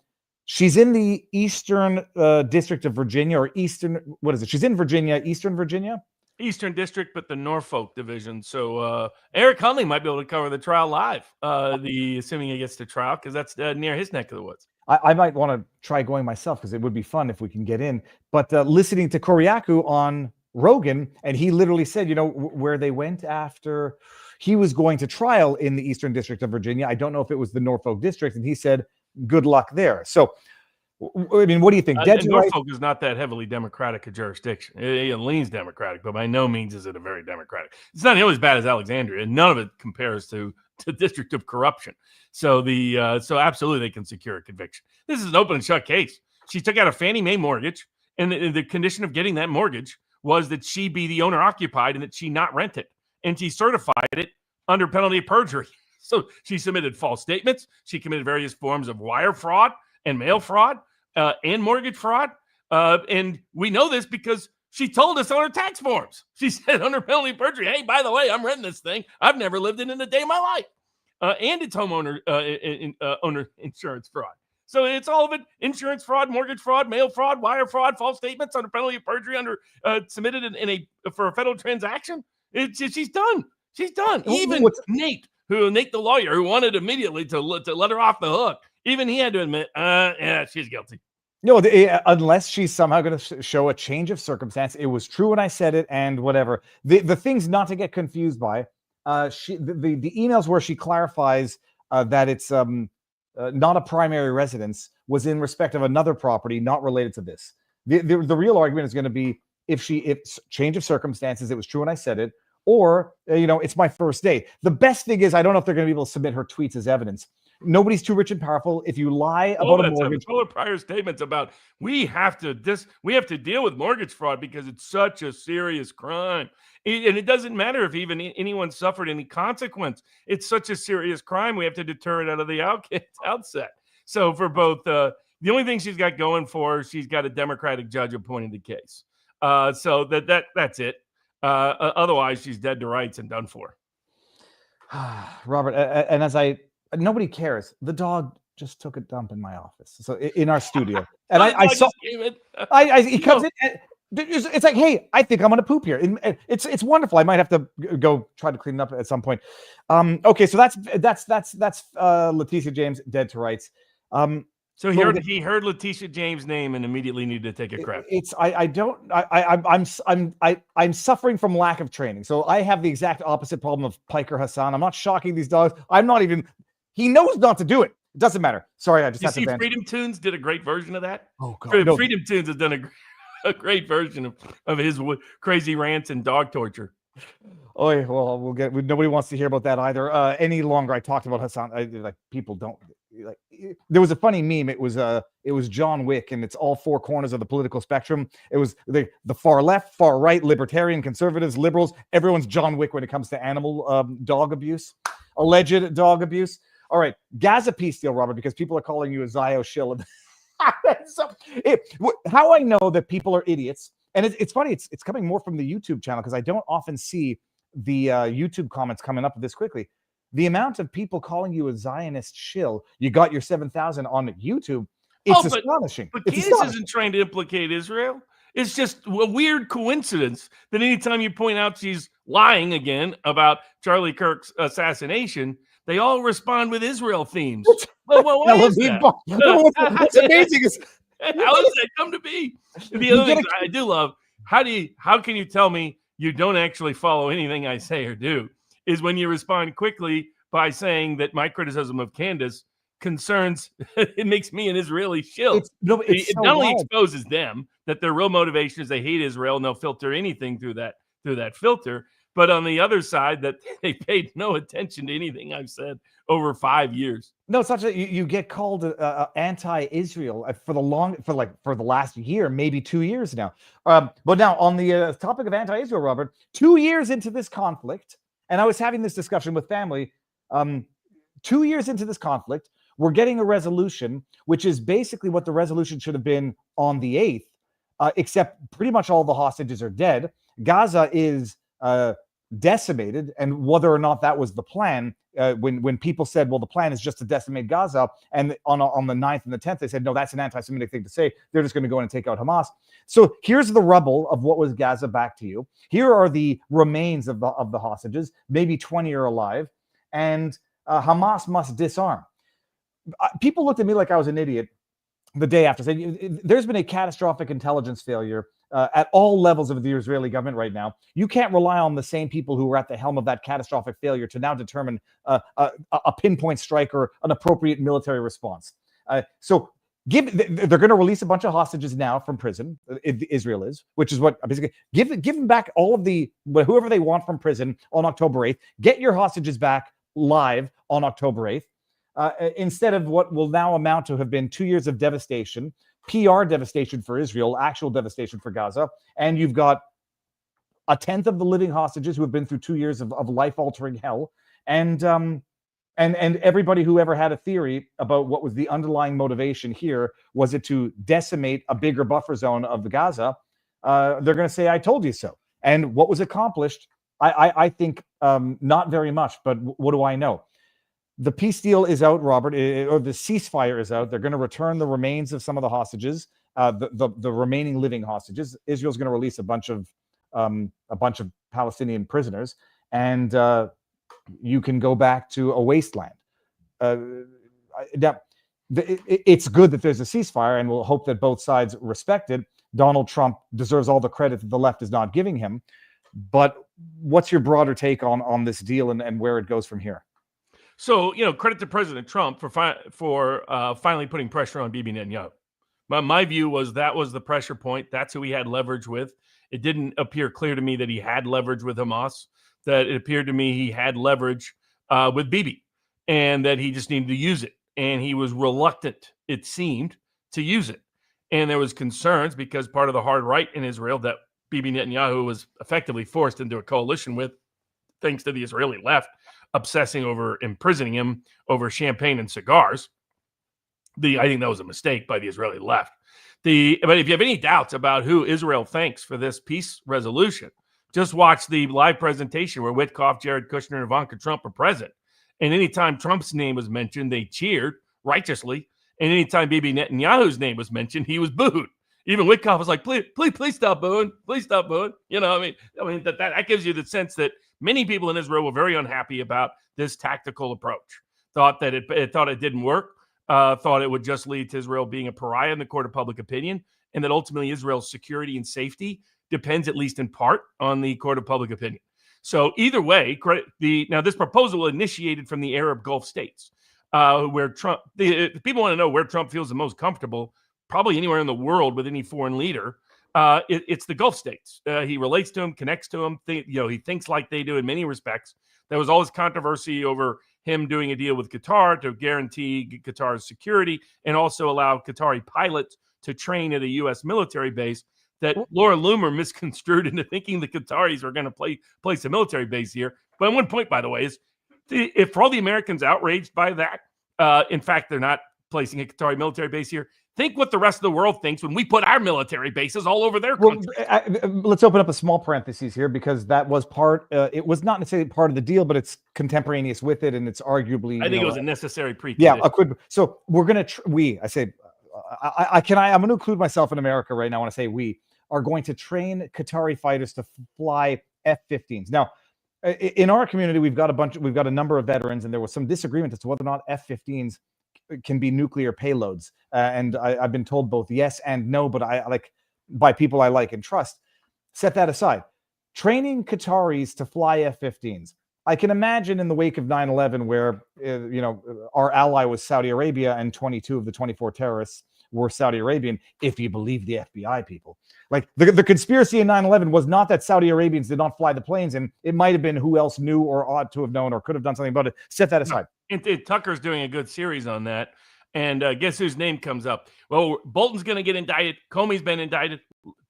C: She's in the Eastern District of Virginia, or Eastern, what is it? She's in Virginia, Eastern Virginia?
D: Eastern District, but the Norfolk Division. So Eric Hunley might be able to cover the trial live, assuming he gets to trial, because that's near his neck of the woods.
C: I might want to try going myself, because it would be fun if we can get in. But listening to Koriakou on Rogan, and he literally said, where they went after he was going to trial in the Eastern District of Virginia. I don't know if it was the Norfolk District, and he said, good luck there. So, I mean, what do you think?
D: Norfolk is not that heavily Democratic a jurisdiction. It leans Democratic, but by no means is it a very Democratic. It's not nearly as bad as Alexandria, and none of it compares to the District of Corruption. So so absolutely they can secure a conviction. This is an open and shut case. She took out a Fannie Mae mortgage, and the condition of getting that mortgage was that she be the owner occupied and that she not rent it. And she certified it under penalty of perjury. So she submitted false statements. She committed various forms of wire fraud and mail fraud and mortgage fraud. And we know this because she told us on her tax forms. She said under penalty of perjury, hey, by the way, I'm renting this thing. I've never lived in it a day of my life. And it's homeowner owner insurance fraud. So it's all of it: insurance fraud, mortgage fraud, mail fraud, wire fraud, false statements under penalty of perjury submitted for a federal transaction. She's done. She's done. Even Nate the lawyer, who wanted immediately to let her off the hook, even he had to admit, yeah, she's guilty.
C: No, unless she's somehow going to show a change of circumstance. It was true when I said it, and whatever. The things not to get confused by, the emails where she clarifies that it's not a primary residence was in respect of another property not related to this. The real argument is going to be if change of circumstances, it was true when I said it, or, it's my first day. The best thing is, I don't know if they're going to be able to submit her tweets as evidence. Nobody's too rich and powerful. If you lie about a mortgage,
D: prior statements about we have to deal with mortgage fraud because it's such a serious crime, and it doesn't matter if even anyone suffered any consequence. It's such a serious crime. We have to deter it out of the outset. So for both, the only thing she's got going for her, she's got a Democratic judge appointing the case. So that's it. Otherwise, she's dead to rights and done for.
C: Robert, and nobody cares. The dog just took a dump in my office, so in our studio, and I saw he comes in. It's like, hey, I think I'm going to poop here. It's wonderful. I might have to go try to clean it up at some point. Okay, so that's Letitia James dead to rights.
D: So he heard Letitia James' name and immediately needed to take a crap.
C: I'm suffering from lack of training. So I have the exact opposite problem of Piker Hassan. I'm not shocking these dogs. He knows not to do it. It doesn't matter. Sorry, I just have to vent.
D: Freedom Tunes did a great version of that.
C: Oh God, no.
D: Freedom Tunes has done a great version of his crazy rants and dog torture.
C: Oh, well, nobody wants to hear about that either. Any longer. I talked about Hassan. People don't like. There was a funny meme. It was John Wick, and it's all four corners of the political spectrum. It was the far left, far right, libertarian, conservatives, liberals. Everyone's John Wick when it comes to animal dog abuse, alleged dog abuse. All right, Gaza peace deal, Robert, because people are calling you a Zio shill. How I know that people are idiots, and it's funny. It's coming more from the YouTube channel because I don't often see the YouTube comments coming up this quickly. The amount of people calling you a Zionist shill, you got your 7,000 on YouTube. It's astonishing.
D: But Candace isn't trying to implicate Israel. It's just a weird coincidence that anytime you point out she's lying again about Charlie Kirk's assassination, they all respond with Israel themes. Well, what is that?
C: What's amazing is
D: how does that come to be? The other thing I do love, how can you tell me you don't actually follow anything I say or do, is when you respond quickly by saying that my criticism of Candace concerns, it makes me an Israeli shill. It so not only exposes them that their real motivation is they hate Israel and they'll filter anything through that filter, but on the other side, that they paid no attention to anything I've said over 5 years.
C: No, it's not that you get called anti-Israel for the last year, maybe 2 years now. But now on the topic of anti-Israel, Robert, 2 years into this conflict, and I was having this discussion with family. 2 years into this conflict, we're getting a resolution, which is basically what the resolution should have been on the 8th, except pretty much all the hostages are dead. Gaza is decimated, and whether or not that was the plan, when people said, well, the plan is just to decimate Gaza, and on the 9th and the 10th, they said, no, that's an anti-Semitic thing to say. They're just going to go in and take out Hamas. So here's the rubble of what was Gaza back to you. Here are the remains of the hostages. Maybe 20 are alive, and Hamas must disarm. People looked at me like I was an idiot the day after, saying there's been a catastrophic intelligence failure at all levels of the Israeli government right now. You can't rely on the same people who were at the helm of that catastrophic failure to now determine a pinpoint strike or an appropriate military response. So they're going to release a bunch of hostages now from prison. Israel is, which is what basically give them back all of whoever they want from prison on October 8th. Get your hostages back live on October 8th. Instead of what will now amount to have been 2 years of devastation, PR devastation for Israel, actual devastation for Gaza, and you've got a tenth of the living hostages who have been through 2 years of life-altering hell, and everybody who ever had a theory about what was the underlying motivation here, was it to decimate a bigger buffer zone of the Gaza? They're going to say, "I told you so." And what was accomplished? I think not very much, but what do I know? The peace deal is out, Robert, or the ceasefire is out. They're going to return the remains of some of the hostages, the remaining living hostages. Israel's going to release a bunch of Palestinian prisoners, and you can go back to a wasteland. It's good that there's a ceasefire, and we'll hope that both sides respect it. Donald Trump deserves all the credit that the left is not giving him. But what's your broader take on this deal and where it goes from here?
D: So, credit to President Trump for finally putting pressure on Bibi Netanyahu. My view was that was the pressure point. That's who he had leverage with. It didn't appear clear to me that he had leverage with Hamas, that it appeared to me he had leverage with Bibi, and that he just needed to use it. And he was reluctant, it seemed, to use it. And there was concerns because part of the hard right in Israel that Bibi Netanyahu was effectively forced into a coalition with, thanks to the Israeli left, obsessing over imprisoning him over champagne and cigars. I think that was a mistake by the Israeli left. But if you have any doubts about who Israel thanks for this peace resolution, just watch the live presentation where Witkoff, Jared Kushner, and Ivanka Trump are present. And anytime Trump's name was mentioned, they cheered righteously. And anytime Bibi Netanyahu's name was mentioned, he was booed. Even Witkoff was like, please stop booing. Please stop booing. You know, I mean that gives you the sense that many people in Israel were very unhappy about this tactical approach. Thought that it didn't work. Thought it would just lead to Israel being a pariah in the court of public opinion, and that ultimately Israel's security and safety depends, at least in part, on the court of public opinion. So either way, now this proposal initiated from the Arab Gulf states, where Trump. People want to know where Trump feels the most comfortable. Probably anywhere in the world with any foreign leader. It's the Gulf states. He relates to them, connects to them. He thinks like they do in many respects. There was always controversy over him doing a deal with Qatar to guarantee Qatar's security and also allow Qatari pilots to train at a U.S. military base that Laura Loomer misconstrued into thinking the Qataris were going to place a military base here. But one point, by the way, is if for all the Americans outraged by that, in fact, they're not placing a Qatari military base here, think what the rest of the world thinks when we put our military bases all over their country.
C: Let's open up a small parenthesis here, because that was part. It was not necessarily part of the deal, but it's contemporaneous with it, and it's arguably.
D: I think it was a necessary precondition.
C: Yeah, so we're gonna. I'm going to include myself in America right now when I say we are going to train Qatari fighters to fly F-15s. Now, in our community, we've got a number of veterans, and there was some disagreement as to whether or not F-15s can be nuclear payloads, and I've been told both yes and no, but I like by people I like and trust. Set that aside. Training Qataris to fly F-15s. I can imagine in the wake of 9/11, where our ally was Saudi Arabia, and 22 of the 24 terrorists were Saudi Arabian. If you believe the FBI people, like the conspiracy in 9/11 was not that Saudi Arabians did not fly the planes, and it might have been who else knew or ought to have known or could have done something about it. Set that aside.
D: Tucker's doing a good series on that. And guess whose name comes up? Well, Bolton's going to get indicted. Comey's been indicted.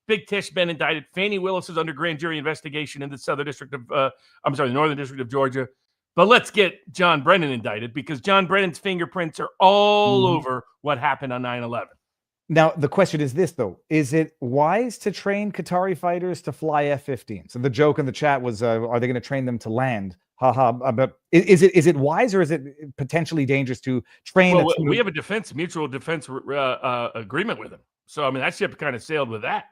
D: Big Tish been indicted. Fannie Willis is under grand jury investigation in the Northern District of Georgia. But let's get John Brennan indicted, because John Brennan's fingerprints are all over what happened on 9/11.
C: Now, the question is this, though. Is it wise to train Qatari fighters to fly F-15s? So the joke in the chat was, are they going to train them to land? But is it wise, or is it potentially dangerous to train?
D: Well, we have a mutual defense agreement with them. So, I mean, that ship kind of sailed with that.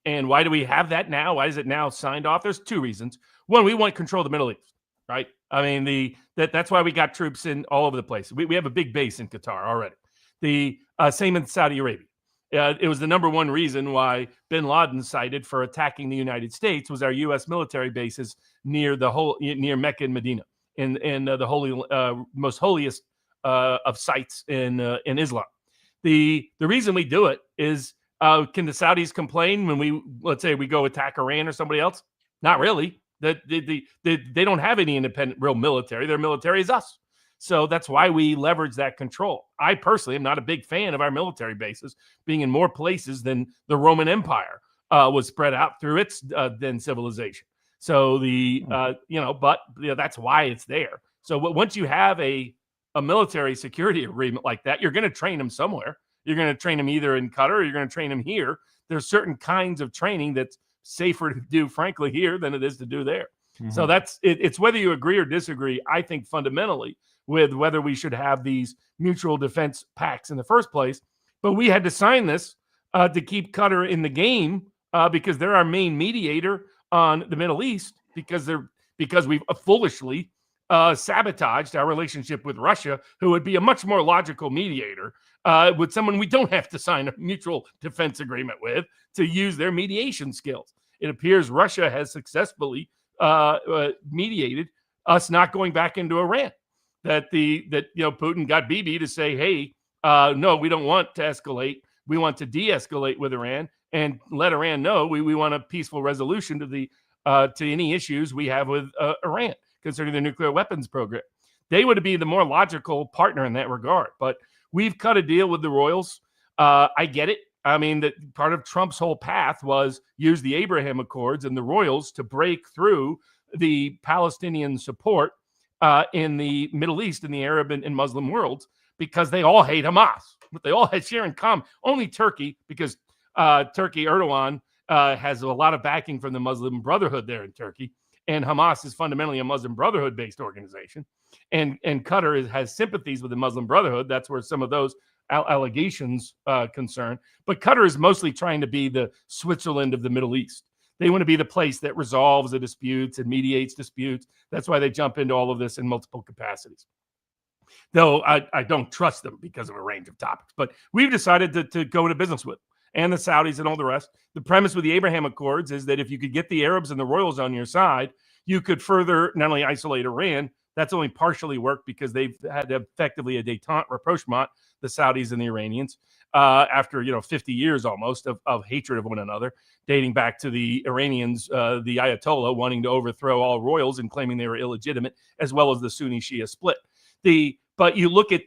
D: And why do we have that now? Why is it now signed off? There's two reasons. One, we want control of the Middle East, right? I mean, that's why we got troops in all over the place. We have a big base in Qatar already. The same in Saudi Arabia. It was the number one reason why bin Laden cited for attacking the United States was our U.S. military bases near Mecca and Medina, in the most holiest of sites in Islam. The reason we do it is, can the Saudis complain when let's say we go attack Iran or somebody else? Not really. They don't have any independent real military. Their military is us. So that's why we leverage that control. I personally am not a big fan of our military bases being in more places than the Roman Empire was spread out through its then civilization. So that's why it's there. So once you have a military security agreement like that, you're going to train them somewhere. You're going to train them either in Qatar or you're going to train them here. There's certain kinds of training that's safer to do, frankly, here than it is to do there. Mm-hmm. So it's whether you agree or disagree, I think, fundamentally, with whether we should have these mutual defense pacts in the first place. But we had to sign this to keep Qatar in the game because they're our main mediator on the Middle East, because we've foolishly sabotaged our relationship with Russia, who would be a much more logical mediator with someone we don't have to sign a mutual defense agreement with to use their mediation skills. It appears Russia has successfully mediated us not going back into Iran. That Putin got Bibi to say, hey, no, we don't want to escalate. We want to de-escalate with Iran and let Iran know we want a peaceful resolution to any issues we have with Iran concerning their nuclear weapons program. They would be the more logical partner in that regard. But we've cut a deal with the Royals. I get it. I mean, that part of Trump's whole path was use the Abraham Accords and the Royals to break through the Palestinian support in the Middle East, in the Arab and Muslim worlds, because they all hate Hamas. But they all had share in common. Only Turkey, because Turkey, Erdogan, has a lot of backing from the Muslim Brotherhood there in Turkey. And Hamas is fundamentally a Muslim Brotherhood-based organization. And Qatar has sympathies with the Muslim Brotherhood. That's where some of those allegations concern. But Qatar is mostly trying to be the Switzerland of the Middle East. They want to be the place that resolves the disputes and mediates disputes. That's why they jump into all of this in multiple capacities. Though I don't trust them because of a range of topics. But we've decided to go into business with them, and the Saudis and all the rest. The premise with the Abraham Accords is that if you could get the Arabs and the royals on your side, you could further not only isolate Iran. That's only partially worked because they've had effectively a détente rapprochement, the Saudis and the Iranians, after 50 years almost of hatred of one another, dating back to the Iranians, the Ayatollah wanting to overthrow all royals and claiming they were illegitimate, as well as the Sunni-Shia split. But you look at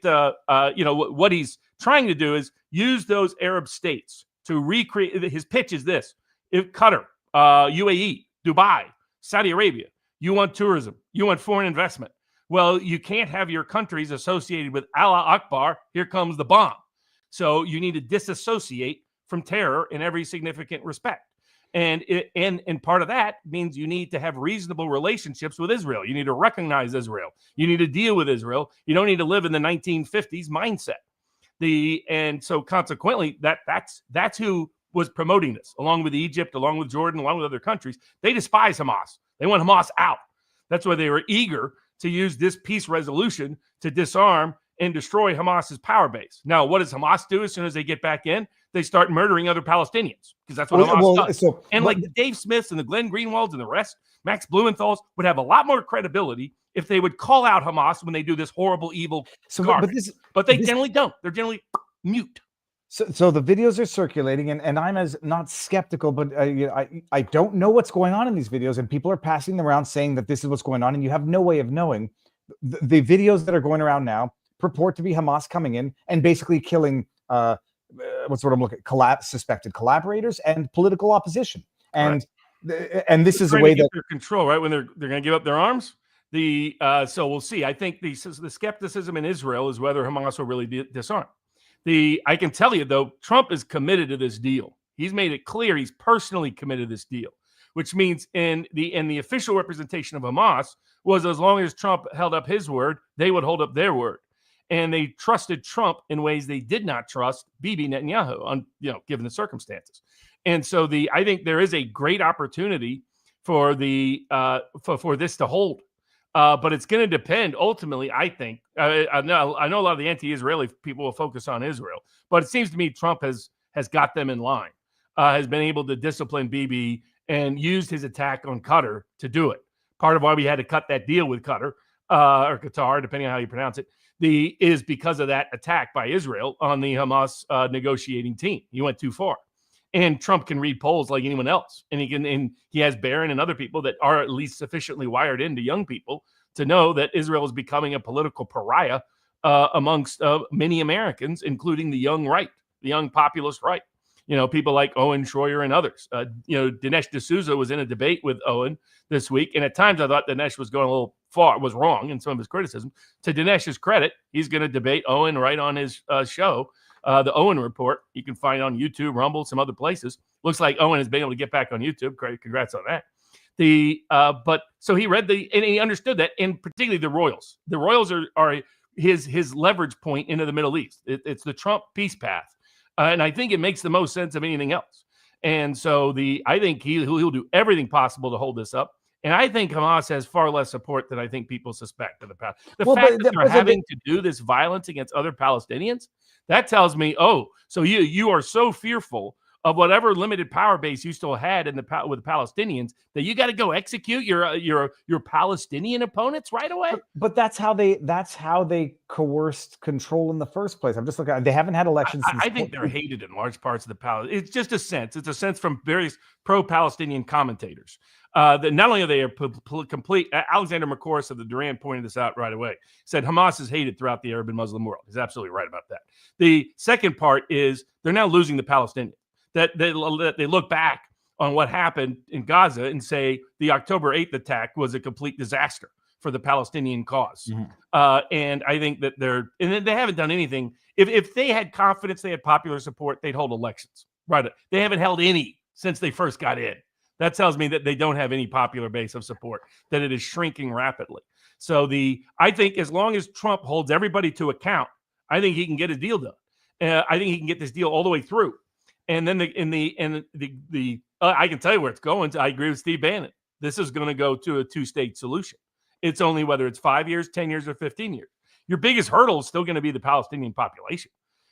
D: what he's trying to do is use those Arab states to recreate. His pitch is this: if Qatar, UAE, Dubai, Saudi Arabia, you want tourism, you want foreign investment. Well, you can't have your countries associated with Allah Akbar. Here comes the bomb. So you need to disassociate from terror in every significant respect. And part of that means you need to have reasonable relationships with Israel. You need to recognize Israel. You need to deal with Israel. You don't need to live in the 1950s mindset. And so consequently, that's who was promoting this, along with Egypt, along with Jordan, along with other countries. They despise Hamas. They want Hamas out. That's why they were eager to use this peace resolution to disarm and destroy Hamas's power base. Now, what does Hamas do as soon as they get back in? They start murdering other Palestinians because that's what Hamas does. Like the Dave Smiths and the Glenn Greenwalds and the rest, Max Blumenthal's would have a lot more credibility if they would call out Hamas when they do this horrible, evil garbage. But they generally don't. They're generally mute.
C: So the videos are circulating, and I'm as not skeptical, but I don't know what's going on in these videos, and people are passing them around saying that this is what's going on, and you have no way of knowing. The videos that are going around now purport to be Hamas coming in and basically killing what's what I'm looking at, suspected collaborators and political opposition, and this is a way that
D: their control, right? When they're going to give up their arms. So we'll see. I think the skepticism in Israel is whether Hamas will really disarm. I can tell you, though, Trump is committed to this deal. He's made it clear he's personally committed to this deal, which means in the official representation of Hamas was as long as Trump held up his word, they would hold up their word. And they trusted Trump in ways they did not trust Bibi Netanyahu, given the circumstances. And so I think there is a great opportunity for for this to hold. But it's going to depend ultimately, I think. I know a lot of the anti-Israeli people will focus on Israel, but it seems to me Trump has got them in line, has been able to discipline Bibi and used his attack on Qatar to do it. Part of why we had to cut that deal with Qatar, or Qatar, depending on how you pronounce it, is because of that attack by Israel on the Hamas negotiating team. He went too far. And Trump can read polls like anyone else. And he has Barron and other people that are at least sufficiently wired into young people to know that Israel is becoming a political pariah amongst many Americans, including the young right, the young populist right. People like Owen Schroyer and others. Dinesh D'Souza was in a debate with Owen this week. And at times I thought Dinesh was going a little far, was wrong in some of his criticism. To Dinesh's credit, he's going to debate Owen right on his show. The Owen Report, you can find on YouTube, Rumble, some other places. Looks like Owen has been able to get back on YouTube. Great, congrats on that. But so he read and he understood that, and particularly the Royals. The Royals are his leverage point into the Middle East. It's the Trump peace path, and I think it makes the most sense of anything else. And so I think he'll do everything possible to hold this up. And I think Hamas has far less support than I think people suspect in the past. The fact that they're having to do this violence against other Palestinians, that tells me, so you are so fearful of whatever limited power base you still had with the Palestinians that you got to go execute your Palestinian opponents right away.
C: But that's how they coerced control in the first place. I'm just looking. They haven't had elections.
D: I think they're hated in large parts of the Palestinians. It's just a sense. It's a sense from various pro-Palestinian commentators. That not only are they complete. Alexander McCorris of the Duran pointed this out right away. Said Hamas is hated throughout the Arab and Muslim world. He's absolutely right about that. The second part is they're now losing the Palestinians. That they look back on what happened in Gaza and say the October 8th attack was a complete disaster for the Palestinian cause. Mm-hmm. And I think that they haven't done anything. If they had confidence, they had popular support, they'd hold elections. Right? They haven't held any since they first got in. That tells me that they don't have any popular base of support, that it is shrinking rapidly. So I think as long as Trump holds everybody to account, I think he can get a deal done. I think he can get this deal all the way through. And then I can tell you where it's going. I agree with Steve Bannon. This is going to go to a two-state solution. It's only whether it's 5 years, 10 years, or 15 years. Your biggest hurdle is still going to be the Palestinian population,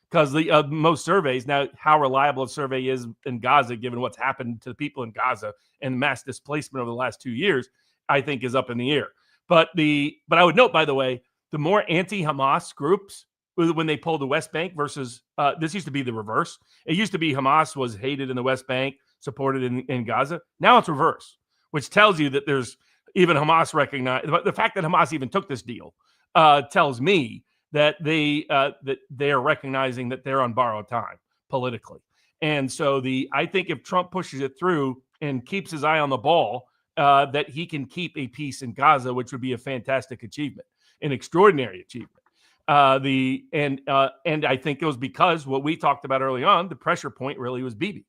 D: because the most surveys now, how reliable a survey is in Gaza, given what's happened to the people in Gaza and mass displacement over the last 2 years, I think is up in the air. But I would note, by the way, the more anti-Hamas groups, when they pulled the West Bank versus this used to be the reverse. It used to be Hamas was hated in the West Bank, supported in Gaza. Now it's reverse, which tells you that there's even Hamas recognize the fact that Hamas even took this deal tells me that they are recognizing that they're on borrowed time politically. And so I think if Trump pushes it through and keeps his eye on the ball, that he can keep a peace in Gaza, which would be a fantastic achievement, an extraordinary achievement. And I think it was because what we talked about early on, the pressure point really was Bibi.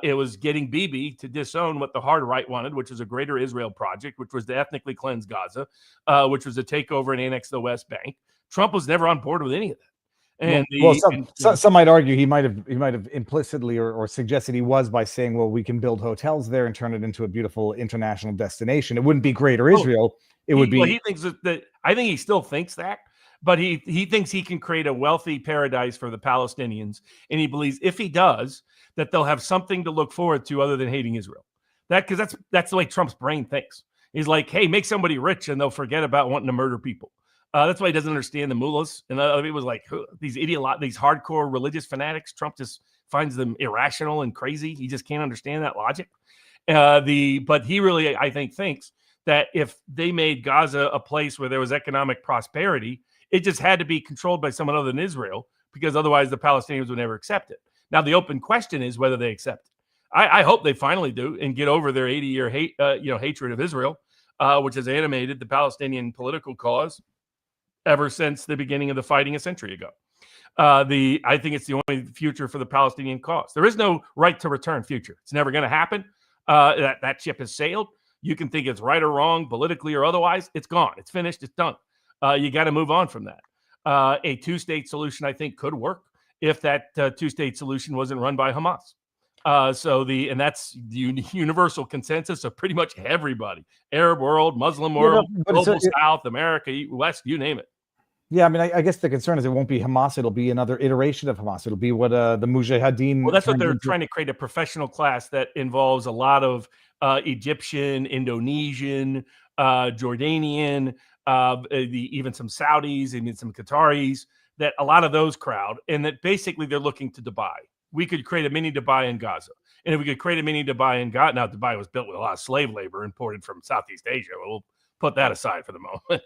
D: It was getting Bibi to disown what the hard right wanted, which was a greater Israel project, which was to ethnically cleanse Gaza, which was to take over and annex the West Bank. Trump was never on board with any of that. And
C: some might argue he might have implicitly or suggested he was by saying, well, we can build hotels there and turn it into a beautiful international destination. It wouldn't be greater Israel. It would be.
D: Well, he thinks that I think he still thinks that. But he thinks he can create a wealthy paradise for the Palestinians. And he believes if he does, that they'll have something to look forward to other than hating Israel. Because that's the way Trump's brain thinks. He's like, hey, make somebody rich and they'll forget about wanting to murder people. That's why he doesn't understand the mullahs. And it was like these hardcore religious fanatics. Trump just finds them irrational and crazy. He just can't understand that logic. But he really, I think, thinks that if they made Gaza a place where there was economic prosperity, it just had to be controlled by someone other than Israel, because otherwise the Palestinians would never accept it. Now, the open question is whether they accept it. I hope they finally do and get over their 80-year hatred of Israel, which has animated the Palestinian political cause ever since the beginning of the fighting a century ago. I think it's the only future for the Palestinian cause. There is no right to return future. It's never going to happen. That ship has sailed. You can think it's right or wrong, politically or otherwise. It's gone. It's finished. It's done. You got to move on from that. A two-state solution, I think, could work if that two-state solution wasn't run by Hamas. And that's the universal consensus of pretty much everybody: Arab world, Muslim world, global South, America, West, you name it.
C: Yeah, I mean, I guess the concern is it won't be Hamas. It'll be another iteration of Hamas. It'll be what the Mujahideen.
D: Well, that's what they're trying to create, a professional class that involves a lot of Egyptian, Indonesian, Jordanian, even some Saudis and some Qataris, that a lot of those crowd, and that basically they're looking to Dubai. We could create a mini Dubai in Gaza. And if we could create a mini Dubai in Gaza, now Dubai was built with a lot of slave labor imported from Southeast Asia. We'll put that aside for the moment.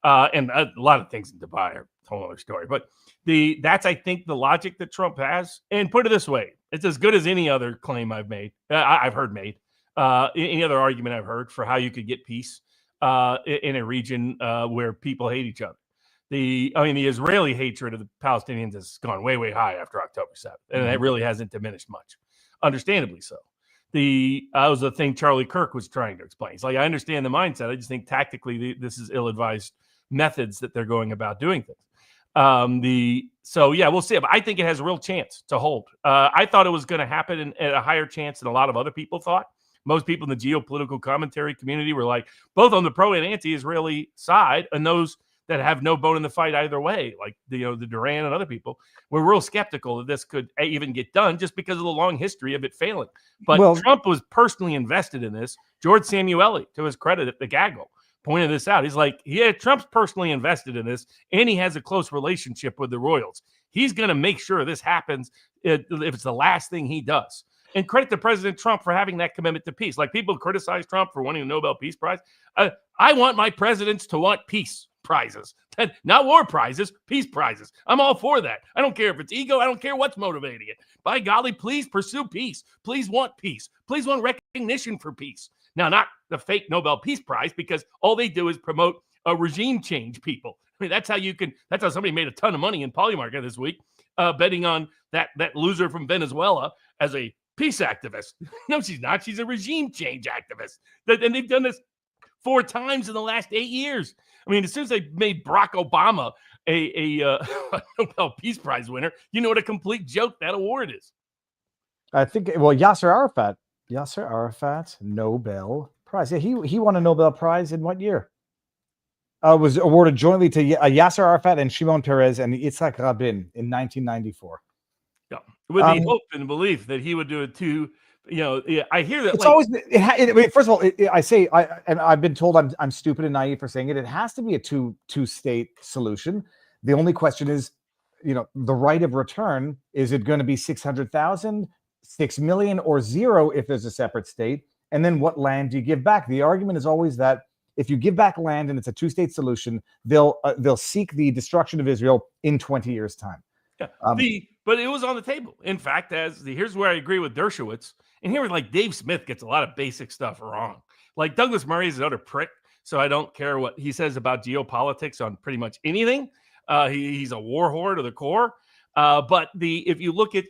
D: And a lot of things in Dubai are a whole other story. But that's, I think, the logic that Trump has. And put it this way, it's as good as any other claim I've heard made, any other argument I've heard for how you could get peace in a region where people hate each other. The Israeli hatred of the Palestinians has gone way, way high after October 7th, and it really hasn't diminished much, understandably so. That was the thing Charlie Kirk was trying to explain. It's like, I understand the mindset. I just think tactically this is ill-advised methods that they're going about doing things. So yeah, we'll see. But I think it has a real chance to hold. I thought it was going to happen at a higher chance than a lot of other people thought. Most people in the geopolitical commentary community were like, both on the pro and anti-Israeli side, and those that have no bone in the fight either way, like the Duran and other people, were real skeptical that this could even get done, just because of the long history of it failing. But Trump was personally invested in this. George Samueli, to his credit at the Gaggle, pointed this out. He's like, yeah, Trump's personally invested in this, and he has a close relationship with the royals. He's going to make sure this happens if it's the last thing he does. And credit to President Trump for having that commitment to peace. Like, people criticize Trump for winning the Nobel Peace Prize. I want my presidents to want peace prizes, not war prizes, peace prizes. I'm all for that. I don't care if it's ego. I don't care what's motivating it. By golly, please pursue peace. Please want peace. Please want recognition for peace. Now, not the fake Nobel Peace Prize, because all they do is promote a regime change people. I mean, that's how somebody made a ton of money in Polymarket this week, betting on that loser from Venezuela as a peace activist. No, she's not. She's a regime change activist. And they've done this 4 times in the last 8 years. I mean, as soon as they made Barack Obama a Nobel Peace Prize winner, you know what a complete joke that award is.
C: I think, well, Yasser Arafat, Nobel Prize. Yeah, he won a Nobel Prize in what year? Was awarded jointly to Yasser Arafat and Shimon Peres and Yitzhak Rabin in 1994.
D: Yeah. With the hope and belief that he would do it too. You know, I hear that.
C: It's always. First of all, I've been told I'm stupid and naive for saying it. It has to be a two-state solution. The only question is, the right of return. Is it going to be 600,000, 6 million, or zero if there's a separate state? And then what land do you give back? The argument is always that if you give back land and it's a two-state solution, they'll seek the destruction of Israel in 20 years' time.
D: Yeah. But it was on the table. In fact, here's where I agree with Dershowitz. And here, like, Dave Smith gets a lot of basic stuff wrong. Like, Douglas Murray is another prick, so I don't care what he says about geopolitics on pretty much anything. He's a war whore to the core. But if you look at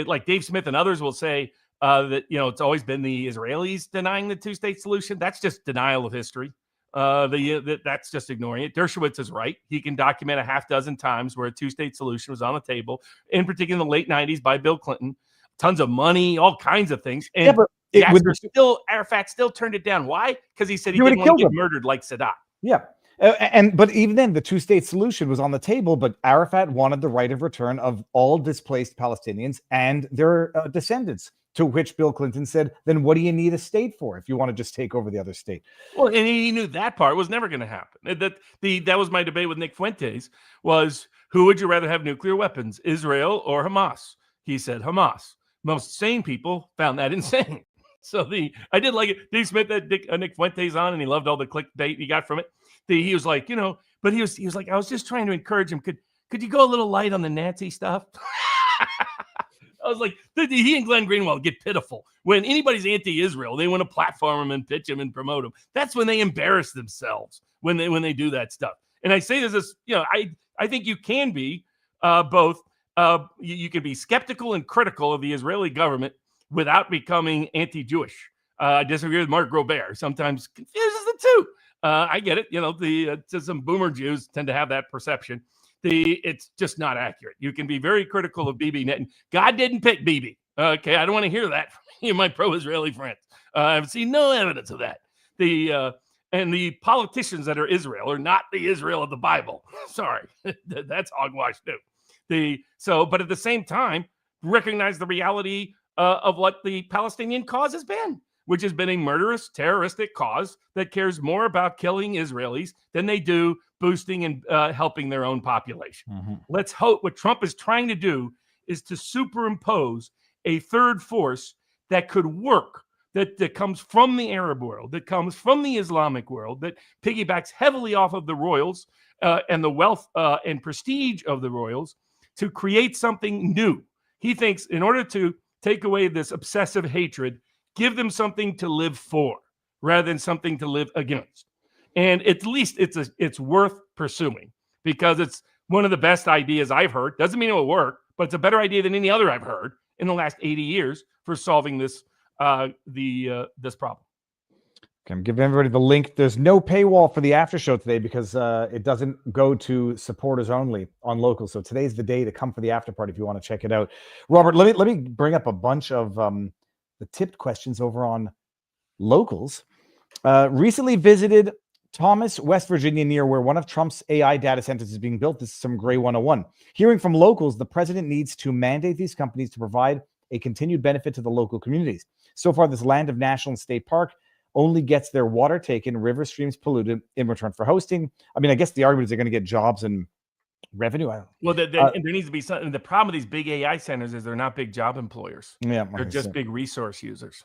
D: like Dave Smith and others will say that it's always been the Israelis denying the two-state solution. That's just denial of history. That's just ignoring it. Dershowitz is right. He can document a half dozen times where a two-state solution was on the table, in particular in the late 90s by Bill Clinton. Tons of money, all kinds of things. And Arafat still turned it down. Why? Because he said he didn't want to get murdered like Saddam.
C: Yeah. But even then, the two-state solution was on the table, but Arafat wanted the right of return of all displaced Palestinians and their descendants, to which Bill Clinton said, then what do you need a state for if you want to just take over the other state?
D: Well, and he knew that part was never going to happen. That was my debate with Nick Fuentes, was who would you rather have nuclear weapons, Israel or Hamas? He said Hamas. Most sane people found that insane. So I did like it. Dave Smith had Nick Fuentes on, and he loved all the clickbait he got from it. He was like, but he was like, I was just trying to encourage him. Could you go a little light on the Nazi stuff? I was like, he and Glenn Greenwald get pitiful. When anybody's anti-Israel, they want to platform him and pitch him and promote him. That's when they embarrass themselves, when they do that stuff. And I say this as, I think you can be both. You can be skeptical and critical of the Israeli government without becoming anti-Jewish. I disagree with Mark Robert. Sometimes confuses the two. I get it. Some boomer Jews tend to have that perception. It's just not accurate. You can be very critical of Bibi Netanyahu. God didn't pick Bibi. Okay, I don't want to hear that from you, my pro-Israeli friends. I've seen no evidence of that. And the politicians that are Israel are not the Israel of the Bible. Sorry, that's hogwash too. But at the same time, recognize the reality of what the Palestinian cause has been, which has been a murderous, terroristic cause that cares more about killing Israelis than they do boosting and helping their own population. Mm-hmm. Let's hope what Trump is trying to do is to superimpose a third force that could work, that comes from the Arab world, that comes from the Islamic world, that piggybacks heavily off of the royals and the wealth and prestige of the royals to create something new. He thinks in order to take away this obsessive hatred, give them something to live for rather than something to live against. And at least it's worth pursuing because it's one of the best ideas I've heard. Doesn't mean it will work, but it's a better idea than any other I've heard in the last 80 years for solving this this problem.
C: Okay, I'm giving everybody the link. There's no paywall for the after show today because it doesn't go to supporters only on local. So today's the day to come for the after party if you want to check it out. Robert, let me bring up a bunch of the tipped questions over on locals. Recently visited Thomas, West Virginia, near where one of Trump's AI data centers is being built. This is some Gray 101. Hearing from locals, the president needs to mandate these companies to provide a continued benefit to the local communities. So far, this land of national and state park only gets their water taken, river streams polluted in return for hosting. I mean, I guess the argument is they're going to get jobs and revenue.
D: Well, there needs to be something. The problem with these big AI centers is they're not big job employers.
C: Yeah,
D: they're just big resource users.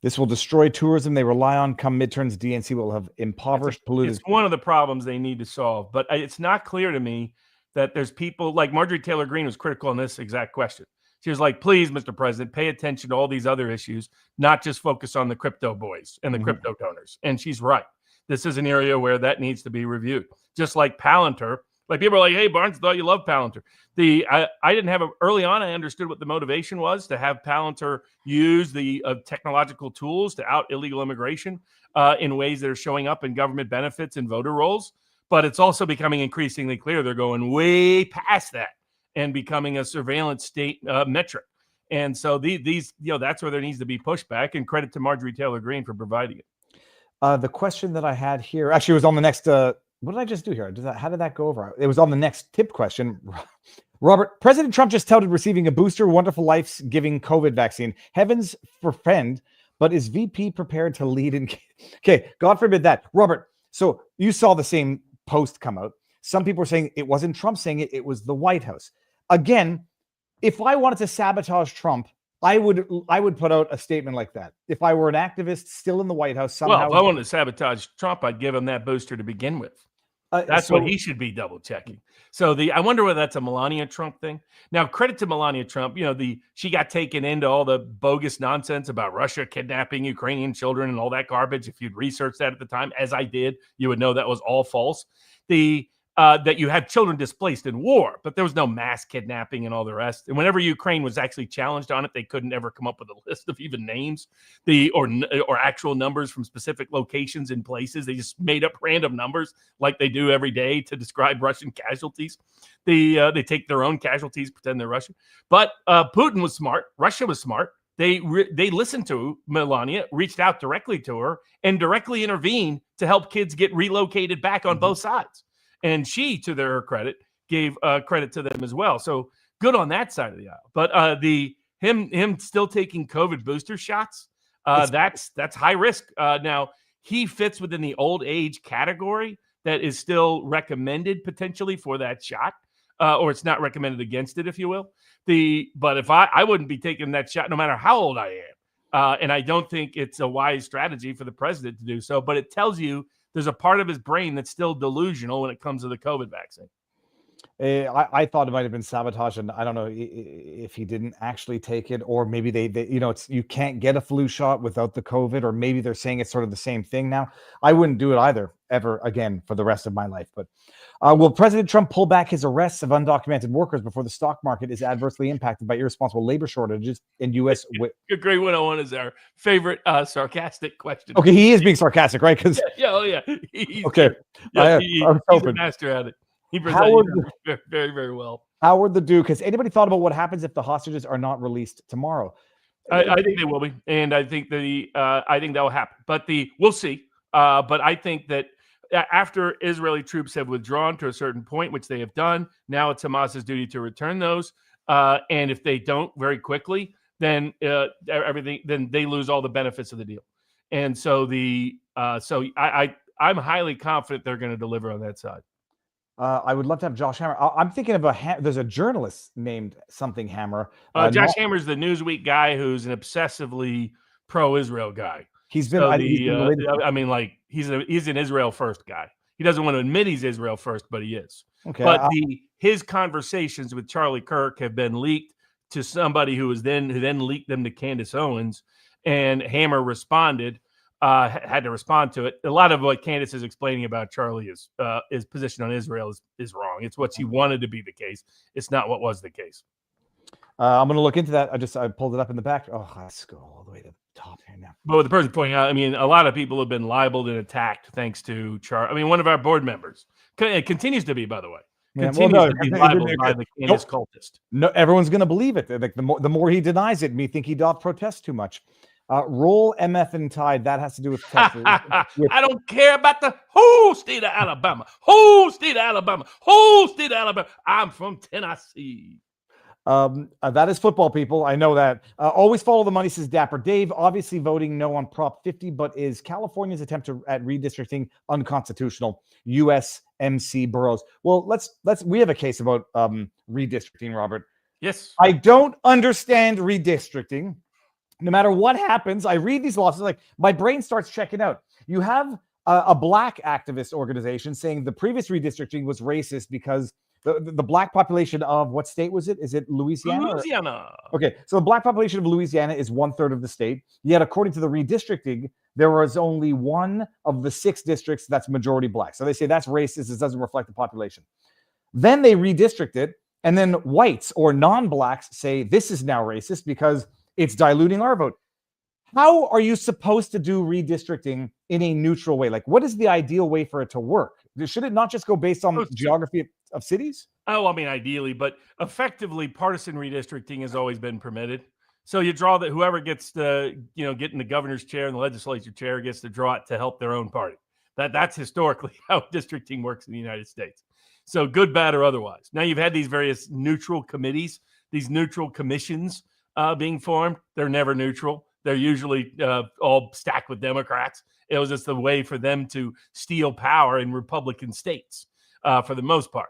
C: This will destroy tourism they rely on. Come midterms, DNC will have impoverished, polluted.
D: It's one of the problems they need to solve. But it's not clear to me that there's people like Marjorie Taylor Greene was critical on this exact question. She was like, please, Mr. President, pay attention to all these other issues, not just focus on the crypto boys and the crypto donors. And she's right. This is an area where that needs to be reviewed. Just like Palantir. Like people are like, hey, Barnes, thought you loved Palantir. I didn't have early on, I understood what the motivation was to have Palantir use the technological tools to out illegal immigration in ways that are showing up in government benefits and voter rolls. But it's also becoming increasingly clear they're going way past that and becoming a surveillance state metric. And so these, that's where there needs to be pushback. And credit to Marjorie Taylor Greene for providing it.
C: The question that I had here actually was on the next. What did I just do here? How did that go over? It was on the next tip question. Robert, President Trump just touted receiving a booster, wonderful life-giving COVID vaccine. Heavens forfend, but is VP prepared to lead in? Okay, God forbid that. Robert, so you saw the same post come out. Some people were saying it wasn't Trump saying it, it was the White House. Again, if I wanted to sabotage Trump, I would put out a statement like that. If I were an activist still in the White House, somehow.
D: Well, if I wanted to sabotage Trump, I'd give him that booster to begin with. That's what he should be double checking. So I wonder whether that's a Melania Trump thing. Now, credit to Melania Trump. She got taken into all the bogus nonsense about Russia kidnapping Ukrainian children and all that garbage. If you'd researched that at the time, as I did, you would know that was all false. That you had children displaced in war, but there was no mass kidnapping and all the rest. And whenever Ukraine was actually challenged on it, they couldn't ever come up with a list of even names, or actual numbers from specific locations and places. They just made up random numbers like they do every day to describe Russian casualties. They take their own casualties, pretend they're Russian. But Putin was smart. Russia was smart. They listened to Melania, reached out directly to her, and directly intervened to help kids get relocated back on both sides. And she, to their credit, gave credit to them as well. So good on that side of the aisle. But him still taking COVID booster shots, that's high risk. Now he fits within the old age category that is still recommended potentially for that shot, or it's not recommended against it, if you will. But if I wouldn't be taking that shot no matter how old I am, and I don't think it's a wise strategy for the president to do so. But it tells you there's a part of his brain that's still delusional when it comes to the COVID vaccine.
C: I thought it might have been sabotage, and I don't know if he didn't actually take it, or maybe they you can't get a flu shot without the COVID, or maybe they're saying it's sort of the same thing now. I wouldn't do it either, ever again for the rest of my life. But will President Trump pull back his arrests of undocumented workers before the stock market is adversely impacted by irresponsible labor shortages in U.S.
D: Good grade 101 is our favorite sarcastic question.
C: Okay, he is being sarcastic, right? Because
D: He's,
C: okay,
D: he's a master at it. He presented very, very, very well.
C: Howard the Duke, has anybody thought about what happens if the hostages are not released tomorrow?
D: I think they will be, and I think that will happen. But we'll see. But I think that after Israeli troops have withdrawn to a certain point, which they have done, now it's Hamas's duty to return those. And if they don't very quickly, then then they lose all the benefits of the deal. And so I'm highly confident they're going to deliver on that side.
C: I would love to have Josh Hammer. I'm thinking of there's a journalist named something Hammer.
D: Josh Hammer's the Newsweek guy who's an obsessively pro-Israel guy.
C: He's been,
D: he's an Israel first guy. He doesn't want to admit he's Israel first, but he is.
C: Okay.
D: But his conversations with Charlie Kirk have been leaked to somebody who then leaked them to Candace Owens, and Hammer had to respond to it. A lot of what Candace is explaining about Charlie is his position on Israel is wrong. It's what she wanted to be the case. It's not what was the case.
C: I'm going to look into that. I pulled it up in the back. Oh, let's go all the way to the top here now.
D: But with the person pointing out, a lot of people have been libeled and attacked thanks to Charlie. One of our board members continues to be, by the way. Continues to be libeled by the Candace cultist.
C: No, everyone's going to believe it. Like the more he denies it, me think he doth protest too much. Roll MF and Tide. That has to do with Texas.
D: I don't care about the whole state of Alabama. Whole state of Alabama. Whole state of Alabama. I'm from Tennessee.
C: That is football, people. I know that. Always follow the money, says Dapper Dave. Obviously voting no on Prop 50, but is California's attempt at redistricting unconstitutional? USMC boroughs. Well, we have a case about redistricting, Robert.
D: Yes.
C: I don't understand redistricting. No matter what happens, I read these laws, like my brain starts checking out. You have a black activist organization saying the previous redistricting was racist because the black population of what state was it? Is it Louisiana?
D: Louisiana.
C: Okay, so the black population of Louisiana is 1/3 of the state. Yet, according to the redistricting, there was only one of the 6 districts that's majority black. So they say that's racist. It doesn't reflect the population. Then they redistrict it, and then whites or non-blacks say this is now racist because it's diluting our vote. How are you supposed to do redistricting in a neutral way? Like, what is the ideal way for it to work? Should it not just go based on geography of cities?
D: Oh, I mean, ideally, but effectively, partisan redistricting has always been permitted. So you draw that whoever gets the, get in the governor's chair and the legislature chair gets to draw it to help their own party. That's historically how districting works in the United States. So good, bad, or otherwise. Now you've had these various neutral committees, these neutral commissions being formed. They're never neutral. They're usually all stacked with Democrats. It was just the way for them to steal power in Republican states for the most part.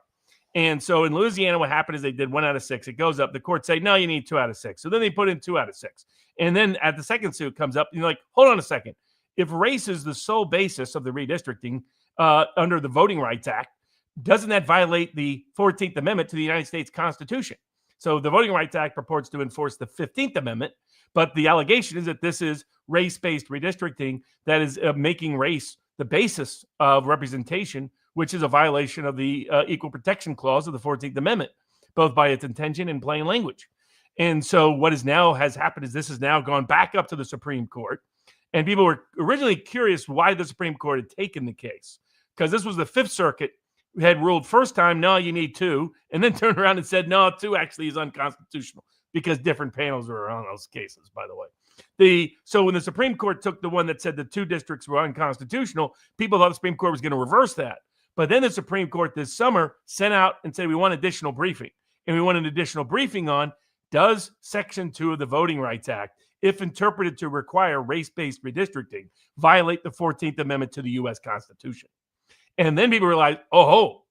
D: And so in Louisiana, what happened is they did 1 out of 6. It goes up. The courts say, no, you need 2 out of 6. So then they put in 2 out of 6. And then at the second suit comes up, and you're like, hold on a second. If race is the sole basis of the redistricting under the Voting Rights Act, doesn't that violate the 14th Amendment to the United States Constitution? So the Voting Rights Act purports to enforce the 15th Amendment, but the allegation is that this is race-based redistricting that is making race the basis of representation, which is a violation of the Equal Protection Clause of the 14th Amendment, both by its intention and plain language. And so what has happened is this has now gone back up to the Supreme Court. And people were originally curious why the Supreme Court had taken the case, because this was the Fifth Circuit who had ruled first time, no, you need 2, and then turned around and said, no, 2 actually is unconstitutional, because different panels were on those cases, by the way. So when the Supreme Court took the one that said the 2 districts were unconstitutional, people thought the Supreme Court was going to reverse that. But then the Supreme Court this summer sent out and said, we want additional briefing. And we want an additional briefing on, does Section 2 of the Voting Rights Act, if interpreted to require race-based redistricting, violate the 14th Amendment to the U.S. Constitution? And then people realized,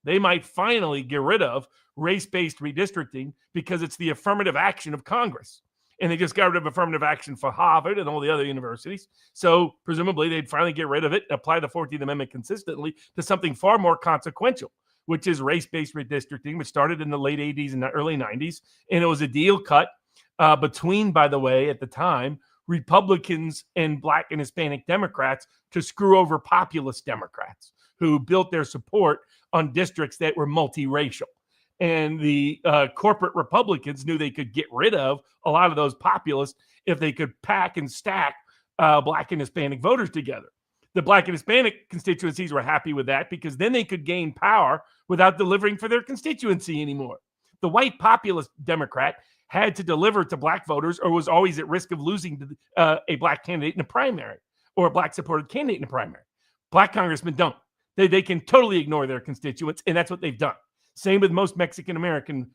D: they might finally get rid of race-based redistricting because it's the affirmative action of Congress. And they just got rid of affirmative action for Harvard and all the other universities. So presumably they'd finally get rid of it and apply the 14th Amendment consistently to something far more consequential, which is race-based redistricting, which started in the late 80s and the early 90s. And it was a deal cut between, by the way, at the time, Republicans and Black and Hispanic Democrats to screw over populist Democrats who built their support on districts that were multiracial. And the corporate Republicans knew they could get rid of a lot of those populists if they could pack and stack Black and Hispanic voters together. The Black and Hispanic constituencies were happy with that because then they could gain power without delivering for their constituency anymore. The white populist Democrat had to deliver to Black voters or was always at risk of losing to a Black candidate in a primary or a Black supported candidate in a primary. Black congressmen don't. They can totally ignore their constituents, and that's what they've done. Same with most Mexican-American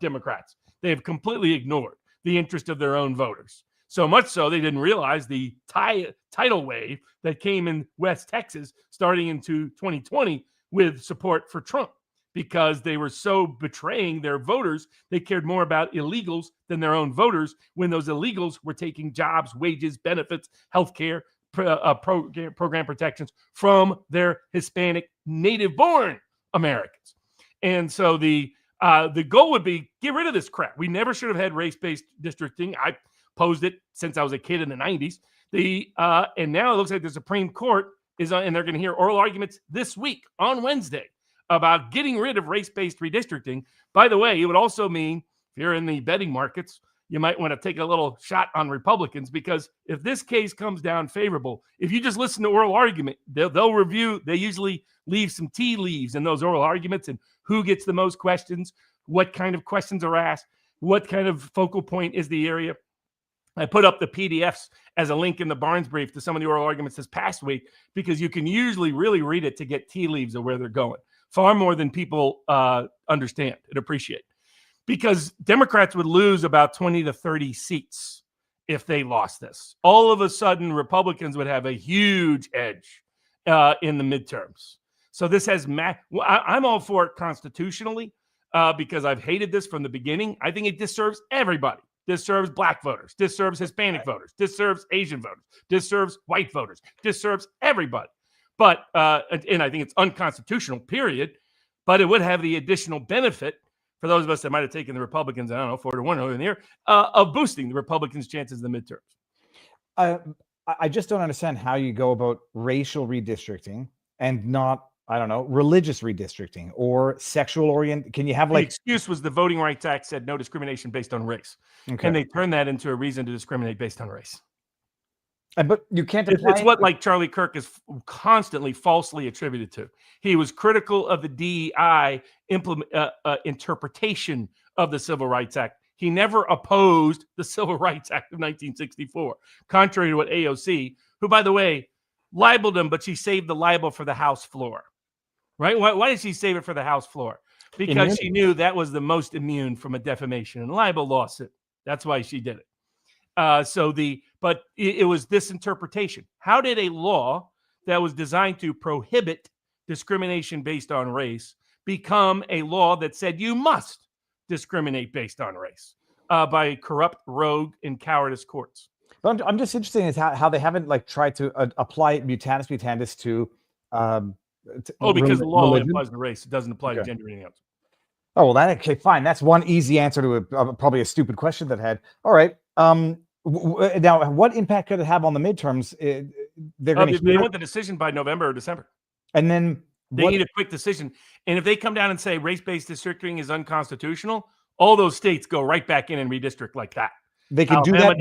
D: Democrats. They have completely ignored the interest of their own voters. So much so they didn't realize the tidal wave that came in West Texas starting into 2020 with support for Trump, because they were so betraying their voters. They cared more about illegals than their own voters when those illegals were taking jobs, wages, benefits, healthcare, program protections from their Hispanic native-born Americans. And so the goal would be get rid of this crap. We never should have had race-based districting. I posed it since I was a kid in the 90s. And now it looks like the Supreme Court is on, and they're going to hear oral arguments this week on Wednesday about getting rid of race-based redistricting. By the way, it would also mean if you're in the betting markets, you might want to take a little shot on Republicans, because if this case comes down favorable, if you just listen to oral argument, they'll review. They usually leave some tea leaves in those oral arguments and who gets the most questions, what kind of questions are asked, what kind of focal point is the area. I put up the PDFs as a link in the Barnes brief to some of the oral arguments this past week, because you can usually really read it to get tea leaves of where they're going, far more than people understand and appreciate. Because Democrats would lose about 20 to 30 seats if they lost this. All of a sudden, Republicans would have a huge edge in the midterms. So this has I'm all for it constitutionally because I've hated this from the beginning. I think it disserves everybody. Disserves Black voters, disserves Hispanic voters, disserves Asian voters, disserves white voters, disserves everybody. But and I think it's unconstitutional, period. But it would have the additional benefit for those of us that might have taken the Republicans, 4-1 over the year, of boosting the Republicans' chances in the midterms.
C: I just don't understand how you go about racial redistricting and not, religious redistricting or sexual orient. Can you have
D: the excuse was the Voting Rights Act said no discrimination based on race. Okay. And they turned that into a reason to discriminate based on race.
C: But you can't
D: It's
C: apply
D: what like Charlie Kirk is constantly falsely attributed to. He was critical of the DEI interpretation of the Civil Rights Act. He never opposed the Civil Rights Act of 1964, contrary to what AOC, who, by the way, libeled him, but she saved the libel for the House floor. Right? Why did she save it for the House floor? Because she knew that was the most immune from a defamation and libel lawsuit. That's why she did it. But it was this interpretation. How did a law that was designed to prohibit discrimination based on race become a law that said you must discriminate based on race by corrupt, rogue, and cowardice courts?
C: But I'm just interested in how they haven't like tried to apply mutatis mutandis to.
D: Because the law applies to race, it doesn't apply to gender or anything else.
C: Oh well, okay, fine. That's one easy answer to probably a stupid question that had. All right. Now, what impact could it have on the midterms? They
D: want the decision by November or December,
C: and then
D: they need a quick decision. And if they come down and say race-based districting is unconstitutional, all those states go right back in and redistrict like that.
C: They can do that.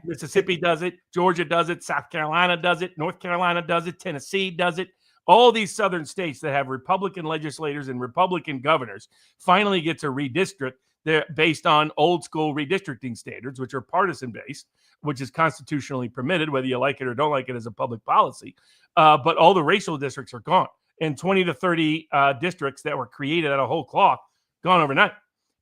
D: Mississippi does it. Georgia does it. South Carolina does it. North Carolina does it. Tennessee does it. All these southern states that have Republican legislators and Republican governors finally get to redistrict. They're based on old school redistricting standards, which are partisan based, which is constitutionally permitted, whether you like it or don't like it as a public policy. But all the racial districts are gone. And 20 to 30 districts that were created out of whole cloth, gone overnight.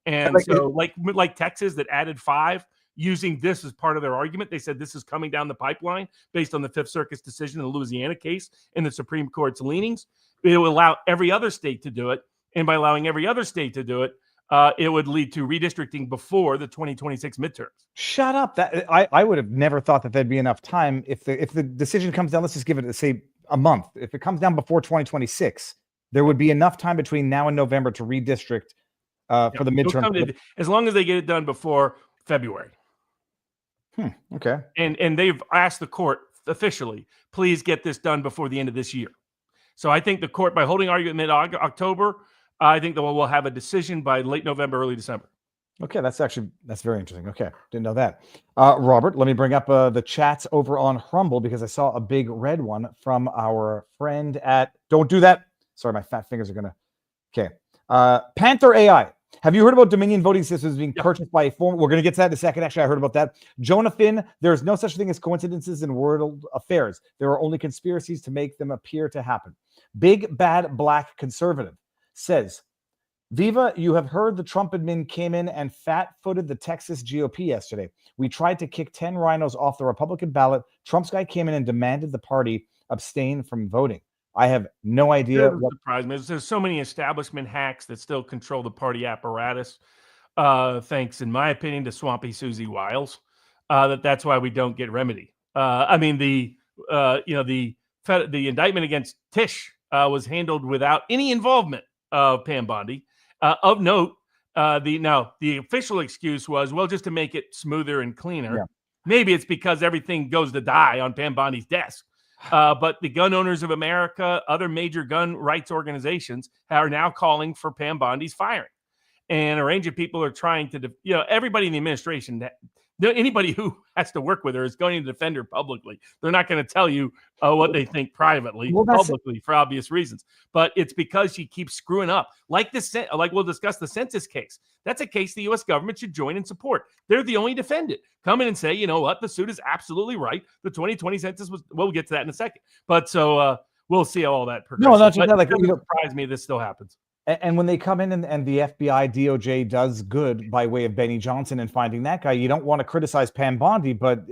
D: And like Texas that added 5, using this as part of their argument. They said this is coming down the pipeline based on the Fifth Circuit's decision in the Louisiana case and the Supreme Court's leanings. It will allow every other state to do it. And by allowing every other state to do it, it would lead to redistricting before the 2026 midterms.
C: Shut up! That I would have never thought that there'd be enough time if the decision comes down. Let's just give it say a month. If it comes down before 2026, there would be enough time between now and November to redistrict for the midterm.
D: As long as they get it done before February.
C: Okay.
D: And they've asked the court officially, please get this done before the end of this year. So I think the court, by holding argument mid-October, I think that we'll have a decision by late November, early December.
C: Okay, that's very interesting. Okay, didn't know that. Robert, let me bring up the chats over on Rumble because I saw a big red one from our friend at. Don't do that. Sorry, my fat fingers are gonna. Okay. Panther AI. Have you heard about Dominion voting systems being purchased by a former? We're going to get to that in a second. Actually, I heard about that. Jonah Finn, there is no such thing as coincidences in world affairs. There are only conspiracies to make them appear to happen. Big Bad Black Conservative says, Viva, you have heard the Trump admin came in and fat-footed the Texas GOP yesterday. We tried to kick 10 rhinos off the Republican ballot. Trump's guy came in and demanded the party abstain from voting. I have no idea.
D: What surprised me. There's so many establishment hacks that still control the party apparatus. Thanks, in my opinion, to Swampy Susie Wiles. That's why we don't get remedy. The indictment against Tish was handled without any involvement of Pam Bondi. Of note, the official excuse was, well, just to make it smoother and cleaner. Yeah. Maybe it's because everything goes to die on Pam Bondi's desk. But the Gun Owners of America, other major gun rights organizations are now calling for Pam Bondi's firing. And a range of people are trying to, everybody in the administration, anybody who has to work with her is going to defend her publicly. They're not going to tell you what they think privately, publicly, for obvious reasons. But it's because she keeps screwing up. Like we'll discuss the census case. That's a case the U.S. government should join and support. They're the only defendant. Come in and say, you know what, the suit is absolutely right. The 2020 census was. We'll get to that in a second. But so we'll see how all that progresses. No, not just that. Like, it doesn't surprise me this still happens.
C: And when they come in and the FBI, DOJ does good by way of Benny Johnson and finding that guy, you don't want to criticize Pam Bondi, but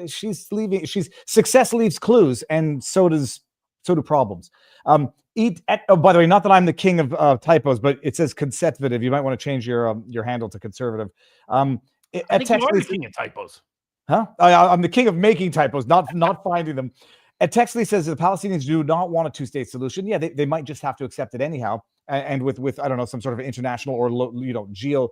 C: she's leaving. Success leaves clues, and so do problems. By the way, not that I'm the king of typos, but it says conservative. You might want to change your handle to conservative.
D: I think you are the king of typos.
C: Huh? I'm the king of making typos, not finding them. Texley says the Palestinians do not want a two-state solution. Yeah, they might just have to accept it anyhow. And with I don't know, some sort of international or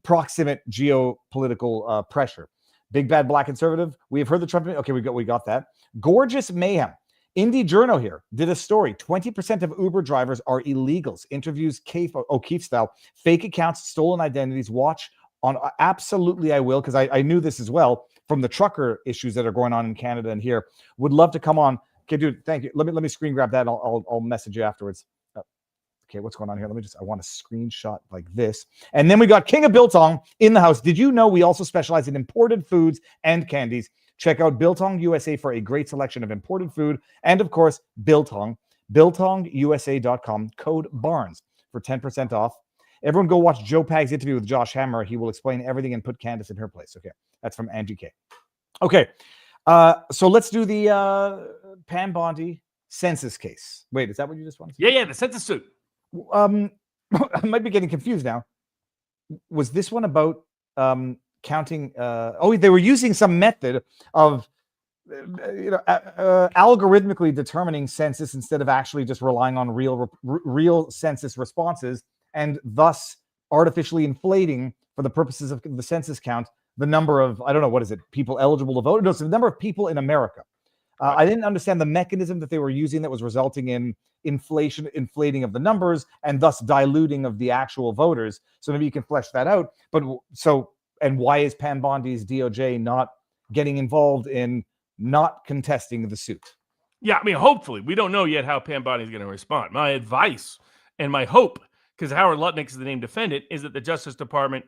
C: proximate geopolitical pressure. Big Bad Black Conservative. We have heard the Trump. Okay, we got that. Gorgeous Mayhem. Indie Journal here did a story. 20% of Uber drivers are illegals. Interviews O'Keefe style. Fake accounts, stolen identities. Watch on. Absolutely, I will, because I knew this as well. from the trucker issues that are going on in Canada and here. Would love to come on. Okay, dude, thank you. Let me screen grab that. I'll message you afterwards. Okay, what's going on here? I want a screenshot like this. And then we got King of Biltong in the house. Did you know we also specialize in imported foods and candies? Check out Biltong USA for a great selection of imported food. And of course, Biltong, BiltongUSA.com, code BARNES for 10% off. Everyone go watch Joe Pag's interview with Josh Hammer. He will explain everything and put Candace in her place. Okay, that's from Angie K. Okay, so let's do the Pam Bondi census case. Wait, is that what you just wanted to say?
D: Yeah, the census suit.
C: I might be getting confused now. Was this one about counting? They were using some method of algorithmically determining census instead of actually just relying on real census responses, and thus artificially inflating, for the purposes of the census count, the number of, I don't know, what is it, people eligible to vote? No, it's the number of people in America. I didn't understand the mechanism that they were using that was resulting in inflating of the numbers and thus diluting of the actual voters. So maybe you can flesh that out. But and why is Pam Bondi's DOJ not getting involved in not contesting the suit?
D: Yeah, I mean, hopefully. We don't know yet how Pam Bondi is going to respond. My advice and my hope, because Howard Lutnick is the named defendant, is that the Justice Department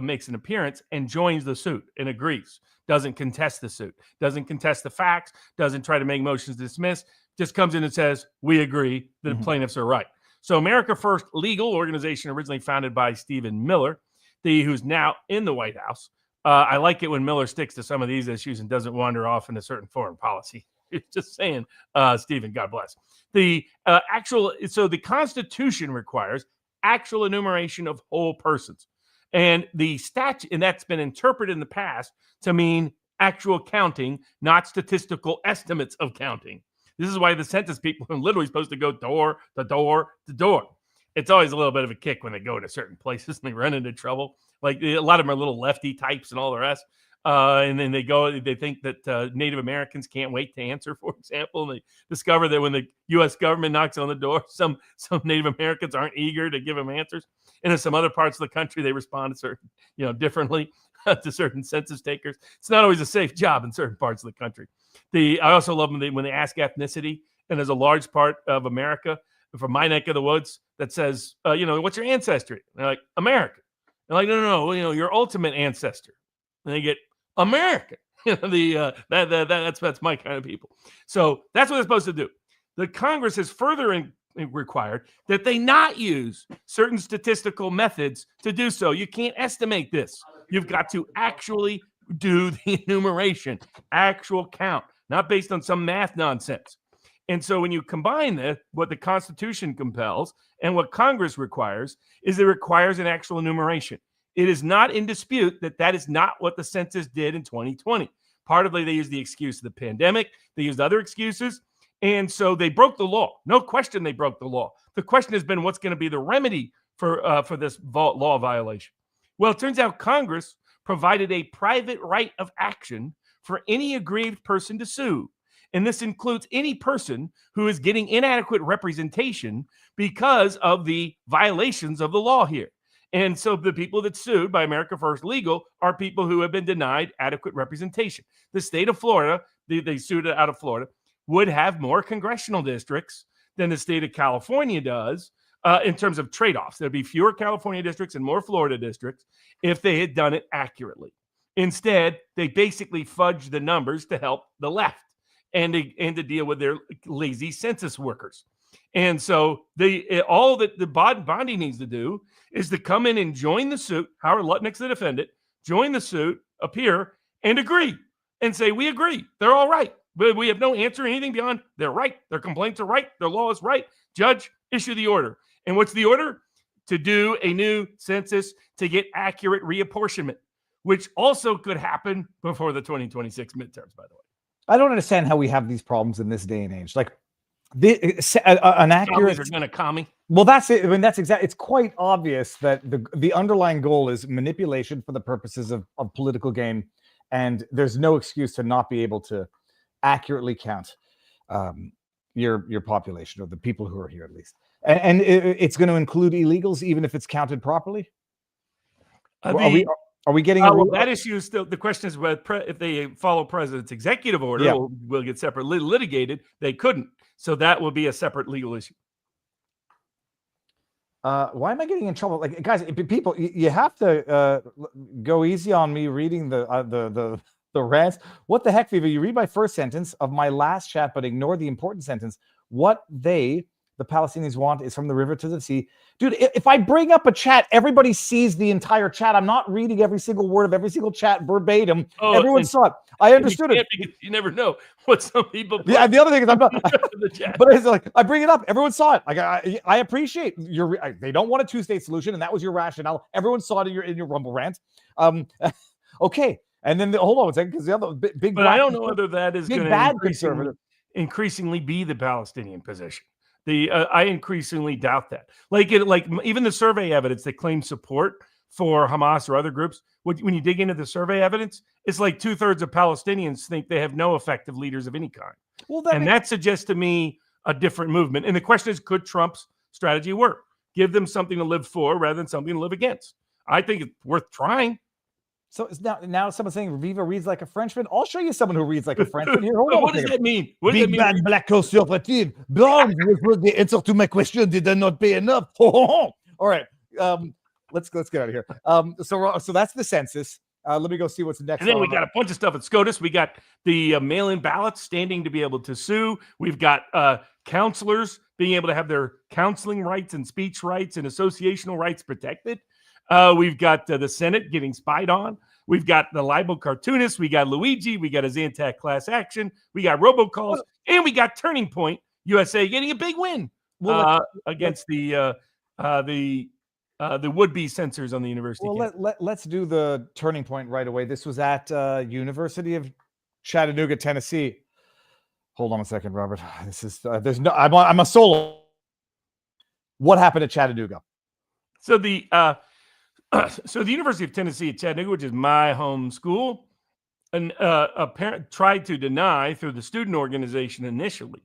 D: makes an appearance and joins the suit and agrees. Doesn't contest the suit, doesn't contest the facts, doesn't try to make motions to dismiss, just comes in and says, we agree that the plaintiffs are right. So America First Legal Organization, originally founded by Stephen Miller, who's now in the White House. I like it when Miller sticks to some of these issues and doesn't wander off into certain foreign policy. Just saying, Stephen, God bless. The Constitution requires actual enumeration of whole persons. And the statute, and that's been interpreted in the past to mean actual counting, not statistical estimates of counting. This is why the census people are literally supposed to go door to door to door. It's always a little bit of a kick when they go to certain places and they run into trouble. Like a lot of them are little lefty types and all the rest. And then they think that Native Americans can't wait to answer, for example. And they discover that when the U.S. government knocks on the door, some Native Americans aren't eager to give them answers. And in some other parts of the country, they respond to certain, differently to certain census takers. It's not always a safe job in certain parts of the country. I also love when they ask ethnicity, and there's a large part of America from my neck of the woods that says, what's your ancestry? And they're like, American. They're like, no, your ultimate ancestor. And they get American. That's my kind of people. So that's what they're supposed to do. The Congress has further required that they not use certain statistical methods to do so. You can't estimate this. You've got to actually do the enumeration, actual count, not based on some math nonsense. And so when you combine what the Constitution compels and what Congress requires, is it requires an actual enumeration. It is not in dispute that is not what the census did in 2020. Partly they used the excuse of the pandemic. They used other excuses. And so they broke the law. No question they broke the law. The question has been, what's going to be the remedy for this law violation? Well, it turns out Congress provided a private right of action for any aggrieved person to sue. And this includes any person who is getting inadequate representation because of the violations of the law here. And so the people that sued by America First Legal are people who have been denied adequate representation. The state of Florida, they sued out of Florida, would have more congressional districts than the state of California does in terms of trade-offs. There'd be fewer California districts and more Florida districts if they had done it accurately. Instead, they basically fudged the numbers to help the left and to deal with their lazy census workers. And so all that the Bondi needs to do is to come in and join the suit. Howard Lutnick's the defendant. Join the suit, appear, and agree. And say, we agree. They're all right. But we have no answer, anything beyond they're right. Their complaints are right. Their law is right. Judge, issue the order. And what's the order? To do a new census to get accurate reapportionment, which also could happen before the 2026 midterms, by the way.
C: I don't understand how we have these problems in this day and age. Like an accurate
D: are going to commie.
C: Well, that's it. I mean, that's exactly. It's quite obvious that the underlying goal is manipulation for the purposes of political gain, and there's no excuse to not be able to accurately count your population, or the people who are here at least. And it's going to include illegals, even if it's counted properly. Are we getting
D: well, that issue is still, the question is whether if they follow president's executive order,
C: Yeah.
D: will get separately litigated. They couldn't. So that will be a separate legal issue.
C: Why am I getting in trouble? Like, guys, people, you have to go easy on me reading the rants. What the heck, Viva? You read my first sentence of my last chat, but ignore the important sentence. What the Palestinians want is from the river to the sea. Dude, if I bring up a chat, everybody sees the entire chat. I'm not reading every single word of every single chat verbatim. Everyone saw it. I understood it.
D: You never know what some people put.
C: Yeah, the other thing is I'm not.
D: The chat.
C: But it's like I bring it up. Everyone saw it. Like I appreciate they don't want a two-state solution, and that was your rationale. Everyone saw it in your Rumble rant. Okay, and then hold on a second, because the other big.
D: But I don't know whether that is going
C: to
D: increasingly be the Palestinian position. I increasingly doubt that. Like even the survey evidence that claims support for Hamas or other groups, when you dig into the survey evidence, it's like 2/3 of Palestinians think they have no effective leaders of any kind. Well, that suggests to me a different movement. And the question is, could Trump's strategy work? Give them something to live for rather than something to live against. I think it's worth trying.
C: So now someone's saying Viva reads like a Frenchman. I'll show you someone who reads like a Frenchman. Here, hold on.
D: What does that mean? What
C: Big bad black conservative. Blonde was the answer to my question. Did I not pay enough? All right. Let's get out of here. So that's the census. Let me go see what's next.
D: And then we got a bunch of stuff at SCOTUS. We got the mail-in ballots standing to be able to sue. We've got counselors being able to have their counseling rights and speech rights and associational rights protected. We've got the Senate getting spied on. We've got the libel cartoonist. We got Luigi. We got a Zantac class action. We got robocalls. And we got Turning Point USA getting a big win against the would-be censors on the university.
C: Well, let's do the Turning Point right away. This was at University of Chattanooga, Tennessee. Hold on a second, Robert. This is I'm a solo. What happened at Chattanooga?
D: So the University of Tennessee at Chattanooga, which is my home school, and a parent tried to deny through the student organization initially,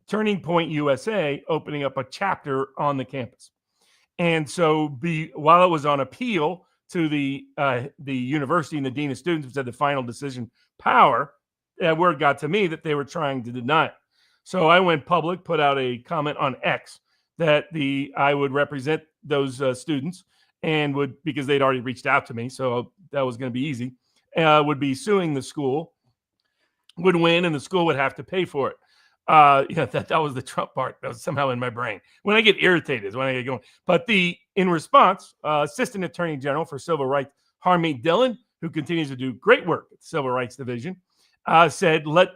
D: Turning Point USA opening up a chapter on the campus. And so while it was on appeal to the university and the dean of students, who said the final decision power, word got to me that they were trying to deny it. So I went public, put out a comment on X that I would represent those students and because they'd already reached out to me, so that was going to be easy, would be suing the school, would win, and the school would have to pay for it. That was the Trump part. That was somehow in my brain. When I get irritated is when I get going. But in response, Assistant Attorney General for Civil Rights, Harmeet Dillon, who continues to do great work at the Civil Rights Division, said, let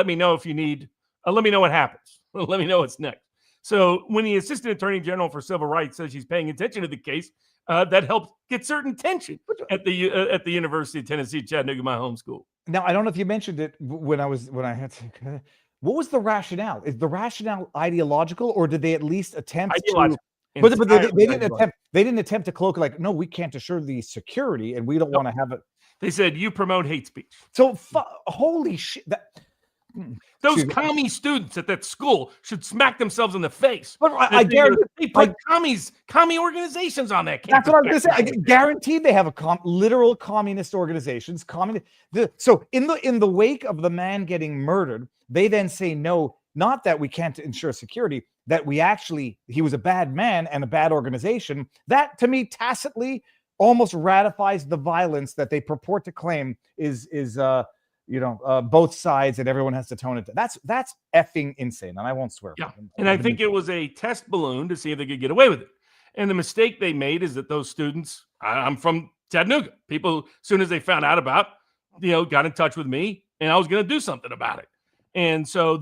D: me know if you need, let me know what happens. Let me know what's next. So when the Assistant Attorney General for Civil Rights says she's paying attention to the case, that helped get certain tension at the University of Tennessee, Chattanooga, my home school.
C: Now, I don't know if you mentioned it when I had to. What was the rationale? Is the rationale ideological, or did they at least attempt to? But they didn't attempt to cloak like, no, we can't assure the security, and we don't want to have it.
D: They said you promote hate speech.
C: So holy shit!
D: Those commie students at that school should smack themselves in the face.
C: But I guarantee
D: they put commie organizations on that campus.
C: That's what I was going to say. I guarantee they have literal communist organizations. So in the wake of the man getting murdered, they then say no, not that we can't ensure security, that he was a bad man and a bad organization. That to me tacitly almost ratifies the violence that they purport to claim is both sides, and everyone has to tone it. That's effing insane, and I won't swear.
D: Yeah, and I think it was a test balloon to see if they could get away with it. And the mistake they made is that those students, I'm from Chattanooga, people, as soon as they found out about, got in touch with me, and I was going to do something about it. And so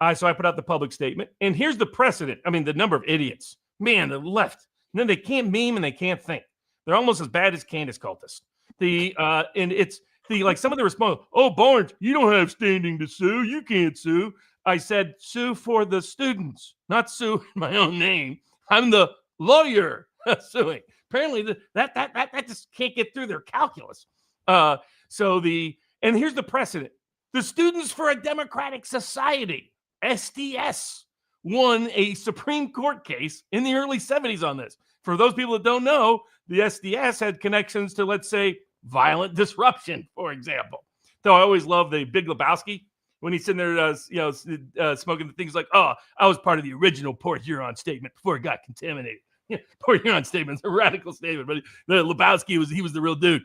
D: I put out the public statement. And here's the precedent. I mean, the number of idiots, man, the left. And then they can't meme and they can't think. They're almost as bad as Candace cultists. Like some of the response, oh, Barnes, you don't have standing to sue. You can't sue. I said, sue for the students, not sue in my own name. I'm the lawyer suing. Apparently that just can't get through their calculus. And here's the precedent. The Students for a Democratic Society, SDS, won a Supreme Court case in the early 70s on this. For those people that don't know, the SDS had connections to, let's say, violent disruption, for example. So I always love the Big Lebowski when he's sitting there, smoking the things like, "Oh, I was part of the original Port Huron statement before it got contaminated." Yeah, Port Huron statement's a radical statement, but the Lebowski was the real dude.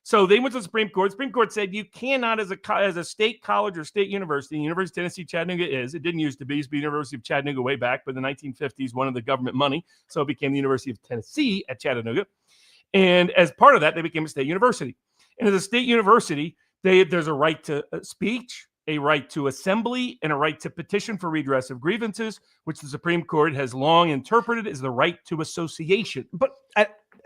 D: So they went to the Supreme Court. The Supreme Court said you cannot, as a state college or state university, University of Tennessee Chattanooga it didn't used to be, it used to be University of Chattanooga way back, but in the 1950s, one of the government money, so it became the University of Tennessee at Chattanooga. And as part of that, they became a state university. And as a state university, there's a right to speech, a right to assembly, and a right to petition for redress of grievances, which the Supreme Court has long interpreted as the right to association.
C: But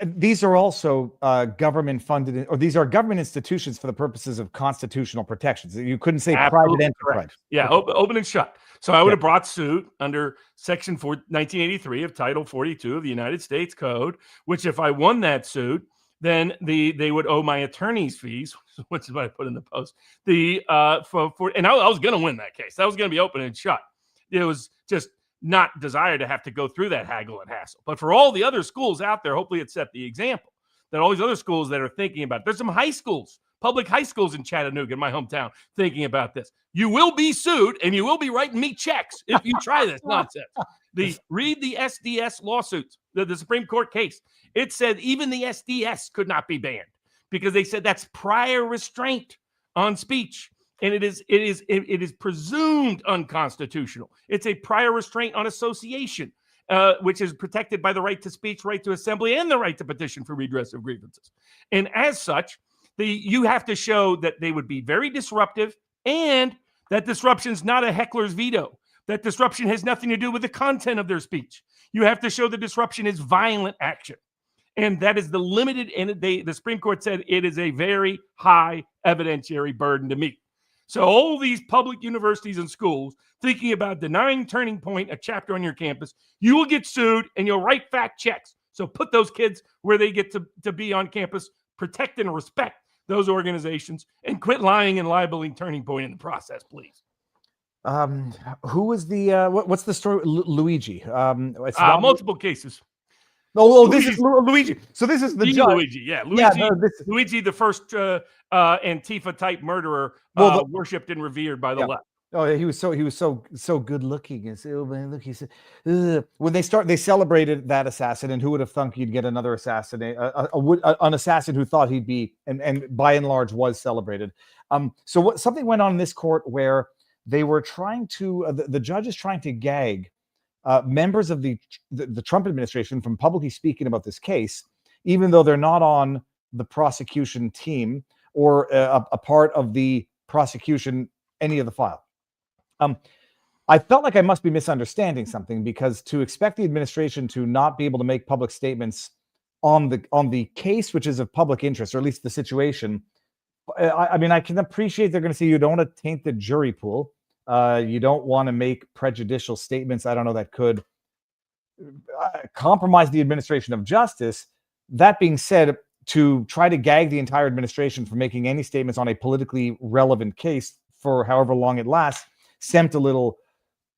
C: these are also government funded, or these are government institutions for the purposes of constitutional protections. You couldn't say
D: Absolutely
C: private enterprise.
D: correct. Yeah, open and shut. So I would have brought suit under Section 1983 of Title 42 of the United States Code, which if I won that suit, then they would owe my attorney's fees, which is what I put in the post. And I was going to win that case. That was going to be open and shut. It was just not desire to have to go through that haggle and hassle. But for all the other schools out there, hopefully it set the example that all these other schools that are thinking about it. There's some high schools, public high schools in Chattanooga, in my hometown, thinking about this. You will be sued and you will be writing me checks if you try this nonsense. Read the SDS lawsuits, the Supreme Court case. It said even the SDS could not be banned because they said that's prior restraint on speech. And it is presumed unconstitutional. It's a prior restraint on association, which is protected by the right to speech, right to assembly, and the right to petition for redress of grievances. And as such, you have to show that they would be very disruptive and that disruption is not a heckler's veto. That disruption has nothing to do with the content of their speech. You have to show the disruption is violent action. And that is the limited, and the Supreme Court said it is a very high evidentiary burden to meet. So all these public universities and schools thinking about denying Turning Point a chapter on your campus, you will get sued and you'll write fact checks. So put those kids where they get to be on campus, protect and respect those organizations, and quit lying and libeling Turning Point in the process, please.
C: Who was the what's the story? Luigi. It's
D: multiple cases.
C: This is Luigi. So this is the judge.
D: Luigi, yeah. Luigi, the first Antifa type murderer, worshipped and revered by the left.
C: Oh, he was so good looking. And oh man, look, he said, when they celebrated that assassin, and who would have thunk you'd get another assassin, an assassin who thought he'd be, and by and large was celebrated. So something went on in this court where they were trying to, the judge is trying to gag members of the Trump administration from publicly speaking about this case, even though they're not on the prosecution team or a part of the prosecution, any of the file. I felt like I must be misunderstanding something, because to expect the administration to not be able to make public statements on the case, which is of public interest, or at least the situation, I mean, I can appreciate they're going to say you don't want to taint the jury pool. You don't want to make prejudicial statements, I don't know, that could compromise the administration of justice. That being said, to try to gag the entire administration from making any statements on a politically relevant case for however long it lasts seemed a little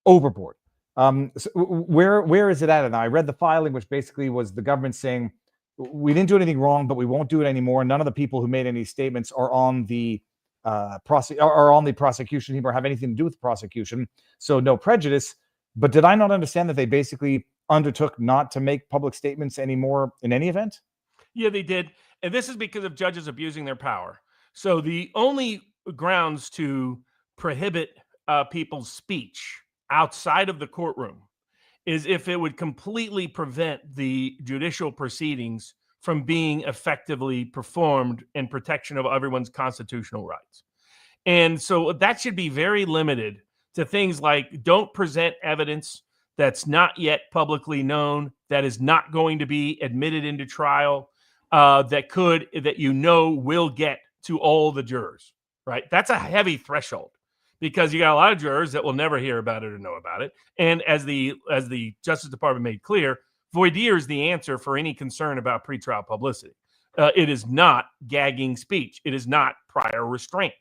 C: overboard. So where is it at? And I read the filing, which basically was the government saying, we didn't do anything wrong, but we won't do it anymore. None of the people who made any statements are on the prosecution team or have anything to do with the prosecution, so no prejudice. But did I not understand that they basically undertook not to make public statements anymore in any event?
D: Yeah, they did. And this is because of judges abusing their power. So the only grounds to prohibit people's speech outside of the courtroom is if it would completely prevent the judicial proceedings from being effectively performed in protection of everyone's constitutional rights. And so that should be very limited to things like don't present evidence that's not yet publicly known, that is not going to be admitted into trial, that will get to all the jurors, right? That's a heavy threshold, because you got a lot of jurors that will never hear about it or know about it. And as the Justice Department made clear, voir dire is the answer for any concern about pretrial publicity. It is not gagging speech. It is not prior restraint.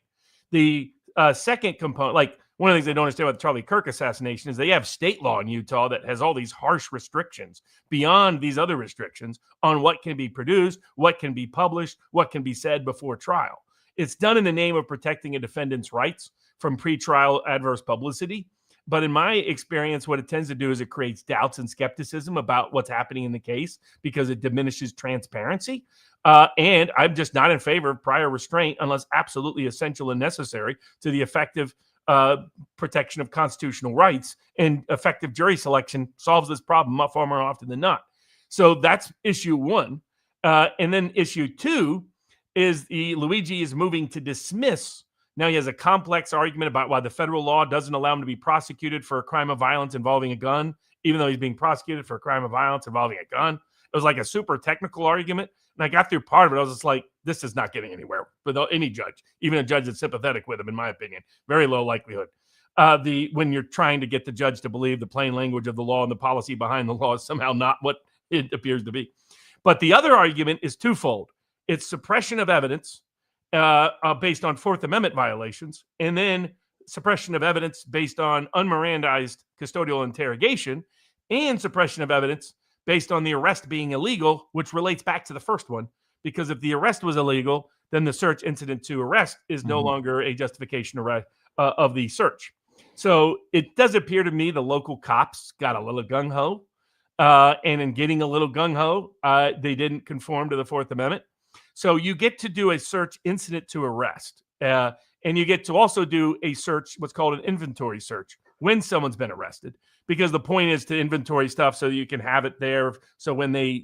D: The second component, like one of the things I don't understand about the Charlie Kirk assassination is they have state law in Utah that has all these harsh restrictions beyond these other restrictions on what can be produced, what can be published, what can be said before trial. It's done in the name of protecting a defendant's rights from pretrial adverse publicity. But in my experience, what it tends to do is it creates doubts and skepticism about what's happening in the case because it diminishes transparency. And I'm just not in favor of prior restraint unless absolutely essential and necessary to the effective protection of constitutional rights, and effective jury selection solves this problem far more often than not. So that's issue one. And then issue two is Luigi is moving to dismiss. Now he has a complex argument about why the federal law doesn't allow him to be prosecuted for a crime of violence involving a gun, even though he's being prosecuted for a crime of violence involving a gun. It was like a super technical argument. And I got through part of it. I was just like, this is not getting anywhere with any judge, even a judge that's sympathetic with him, in my opinion. Very low likelihood. When you're trying to get the judge to believe the plain language of the law and the policy behind the law is somehow not what it appears to be. But the other argument is twofold. It's suppression of evidence based on Fourth Amendment violations, and then suppression of evidence based on unmirandized custodial interrogation, and suppression of evidence based on the arrest being illegal, which relates back to the first one, because if the arrest was illegal, then the search incident to arrest is no longer a justification of the search. So it does appear to me the local cops got a little gung-ho, and in getting a little gung-ho, they didn't conform to the Fourth Amendment. So you get to do a search incident to arrest, and you get to also do a search, what's called an inventory search, when someone's been arrested, because the point is to inventory stuff so you can have it there. So when they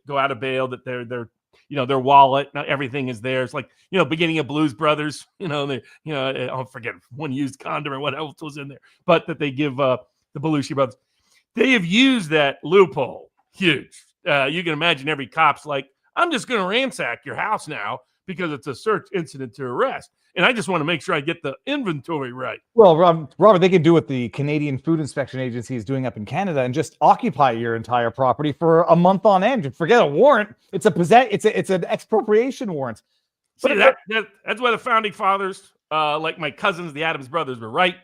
D: go out of bail, that their wallet, not everything is there. It's like, beginning of Blues Brothers, I'll forget one used condom or what else was in there, but that they give the Belushi brothers. They have used that loophole. Huge. You can imagine every cop's like, I'm just going to ransack your house now because it's a search incident to arrest. And I just want to make sure I get the inventory right.
C: Well, Robert, they can do what the Canadian Food Inspection Agency is doing up in Canada and just occupy your entire property for a month on end. Forget a warrant. It's an expropriation warrant.
D: See, that's why the founding fathers, like my cousins, the Adams brothers, were right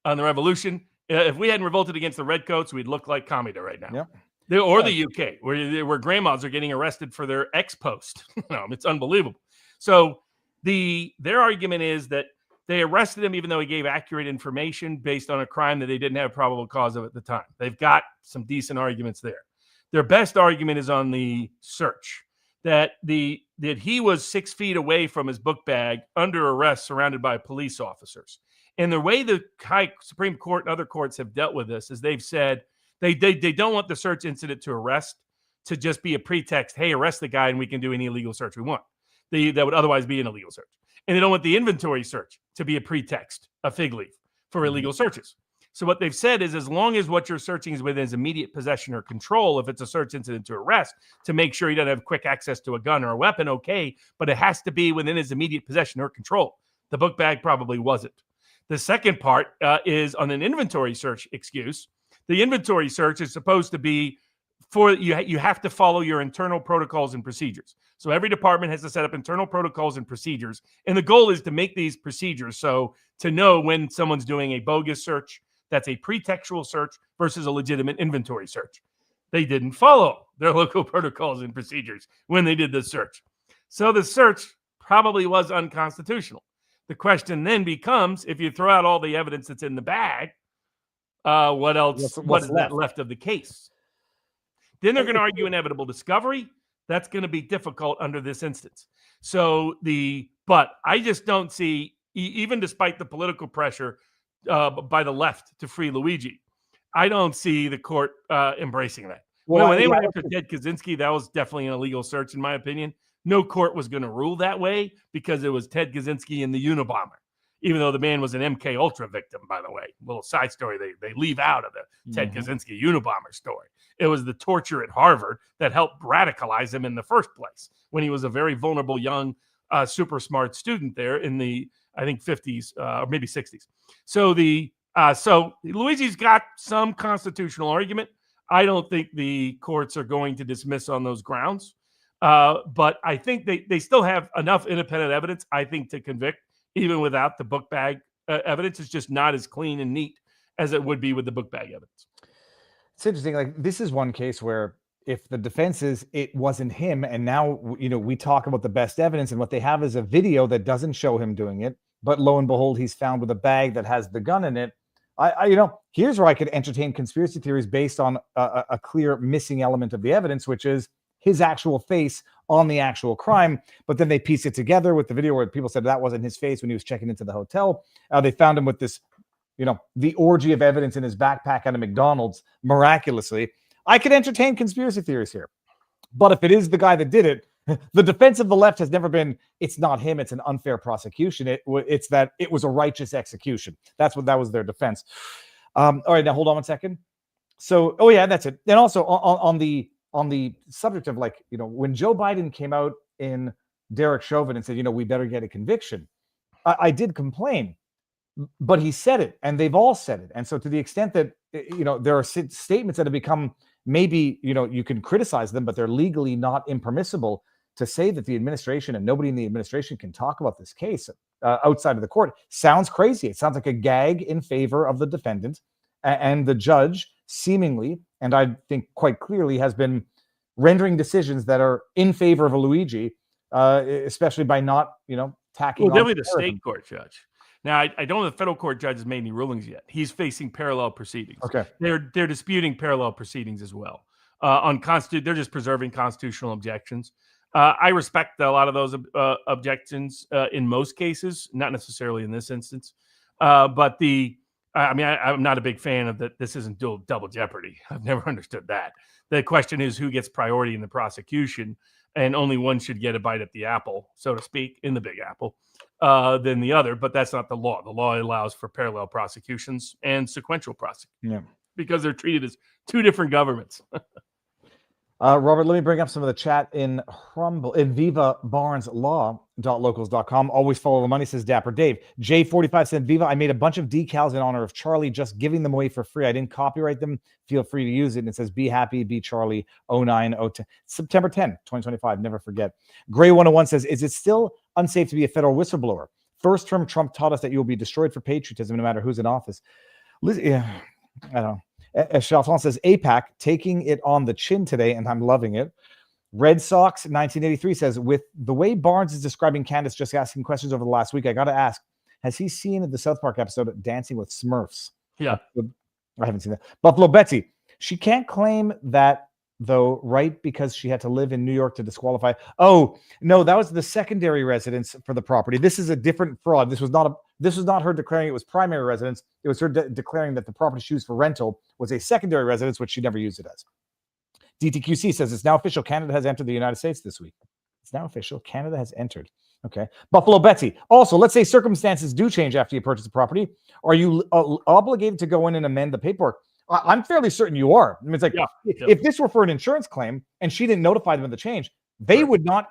D: on the revolution. If we hadn't revolted against the redcoats, we'd look like Comida right now.
C: Yep.
D: The UK, where grandmas are getting arrested for their ex-post. It's unbelievable. So their argument is that they arrested him even though he gave accurate information based on a crime that they didn't have probable cause of at the time. They've got some decent arguments there. Their best argument is on the search, that he was 6 feet away from his book bag under arrest, surrounded by police officers. And the way the Supreme Court and other courts have dealt with this is they've said they don't want the search incident to arrest to just be a pretext. Hey, arrest the guy and we can do any illegal search we want. That would otherwise be an illegal search. And they don't want the inventory search to be a pretext, a fig leaf for illegal searches. So what they've said is, as long as what you're searching is within his immediate possession or control, if it's a search incident to arrest, to make sure he doesn't have quick access to a gun or a weapon, okay, but it has to be within his immediate possession or control. The book bag probably wasn't. The second part is on an inventory search excuse. The inventory search is supposed to be for you have to follow your internal protocols and procedures. So every department has to set up internal protocols and procedures. And the goal is to make these procedures so to know when someone's doing a bogus search, that's a pretextual search versus a legitimate inventory search. They didn't follow their local protocols and procedures when they did the search. So the search probably was unconstitutional. The question then becomes, if you throw out all the evidence that's in the bag, what else? What is left of the case? Then they're going to argue inevitable discovery. That's going to be difficult under this instance. But I just don't see, even despite the political pressure by the left to free Luigi, I don't see the court embracing that. When they went after Ted Kaczynski, that was definitely an illegal search, in my opinion. No court was going to rule that way because it was Ted Kaczynski and the Unabomber, even though the man was an MK Ultra victim, by the way. Little side story they leave out of the Ted Kaczynski Unabomber story. It was the torture at Harvard that helped radicalize him in the first place when he was a very vulnerable young, super smart student there in the, I think, 50s or maybe 60s. So Luigi's got some constitutional argument. I don't think the courts are going to dismiss on those grounds. But I think they still have enough independent evidence, I think, to convict, even without the book bag evidence. It's just not as clean and neat as it would be with the book bag evidence.
C: It's interesting. Like, this is one case where if the defense is it wasn't him, and now we talk about the best evidence, and what they have is a video that doesn't show him doing it, but lo and behold, he's found with a bag that has the gun in it. Here's where I could entertain conspiracy theories based on a clear missing element of the evidence, which is his actual face on the actual crime. But then they piece it together with the video where people said that wasn't his face when he was checking into the hotel. They found him with this, the orgy of evidence in his backpack at a McDonald's, miraculously. I could entertain conspiracy theories here. But if it is the guy that did it, the defense of the left has never been, it's not him, it's an unfair prosecution. It's that it was a righteous execution. That was their defense. All right, now hold on one second. So, that's it. And also on the subject of, like, when Joe Biden came out in Derek Chauvin and said, we better get a conviction, I did complain, but he said it, and they've all said it. And so to the extent that, there are statements that have become, maybe, you can criticize them, but they're legally not impermissible, to say that the administration and nobody in the administration can talk about this case outside of the court sounds crazy. It sounds like a gag in favor of the defendant, and the judge seemingly, and I think quite clearly, has been rendering decisions that are in favor of a Luigi, especially by not, tacking.
D: Well, definitely the state court judge. Now, I don't know if the federal court judge has made any rulings yet. He's facing parallel proceedings. Okay, they're disputing parallel proceedings as well. They're just preserving constitutional objections. I respect a lot of those objections in most cases, not necessarily in this instance. But I'm not a big fan of that. This isn't double jeopardy. I've never understood that. The question is who gets priority in the prosecution, and only one should get a bite at the apple, so to speak, in the Big Apple, than the other. But that's not the law. The law allows for parallel prosecutions and sequential prosecution because they're treated as two different governments.
C: Robert, let me bring up some of the chat in Viva Barnes Law.locals.com. Always follow the money, says Dapper Dave. J45 said, Viva, I made a bunch of decals in honor of Charlie, just giving them away for free. I didn't copyright them. Feel free to use it. And it says, be happy, be Charlie, 0910. September 10, 2025. Never forget. Gray 101 says, is it still unsafe to be a federal whistleblower? First term, Trump taught us that you will be destroyed for patriotism no matter who's in office. I don't know. Charlton says, APAC taking it on the chin today, and I'm loving it. Red Sox 1983 says, with the way Barnes is describing Candace just asking questions over the last week, I got to ask, has he seen the South Park episode Dancing with Smurfs?
D: Yeah.
C: I haven't seen that. Buffalo Betsy, she can't claim that, though, right? Because she had to live in New York to disqualify. Oh, no, that was the secondary residence for the property. This is a different fraud. This was not her declaring it was primary residence. It was her declaring that the property she used for rental was a secondary residence, which she never used it as. DTQC says it's now official. Canada has entered the United States this week. It's now official. Canada has entered. Okay. Buffalo Betsy. Also, let's say circumstances do change after you purchase the property. Are you obligated to go in and amend the paperwork? I'm fairly certain you are. I mean, it's like, if this were for an insurance claim and she didn't notify them of the change, they would not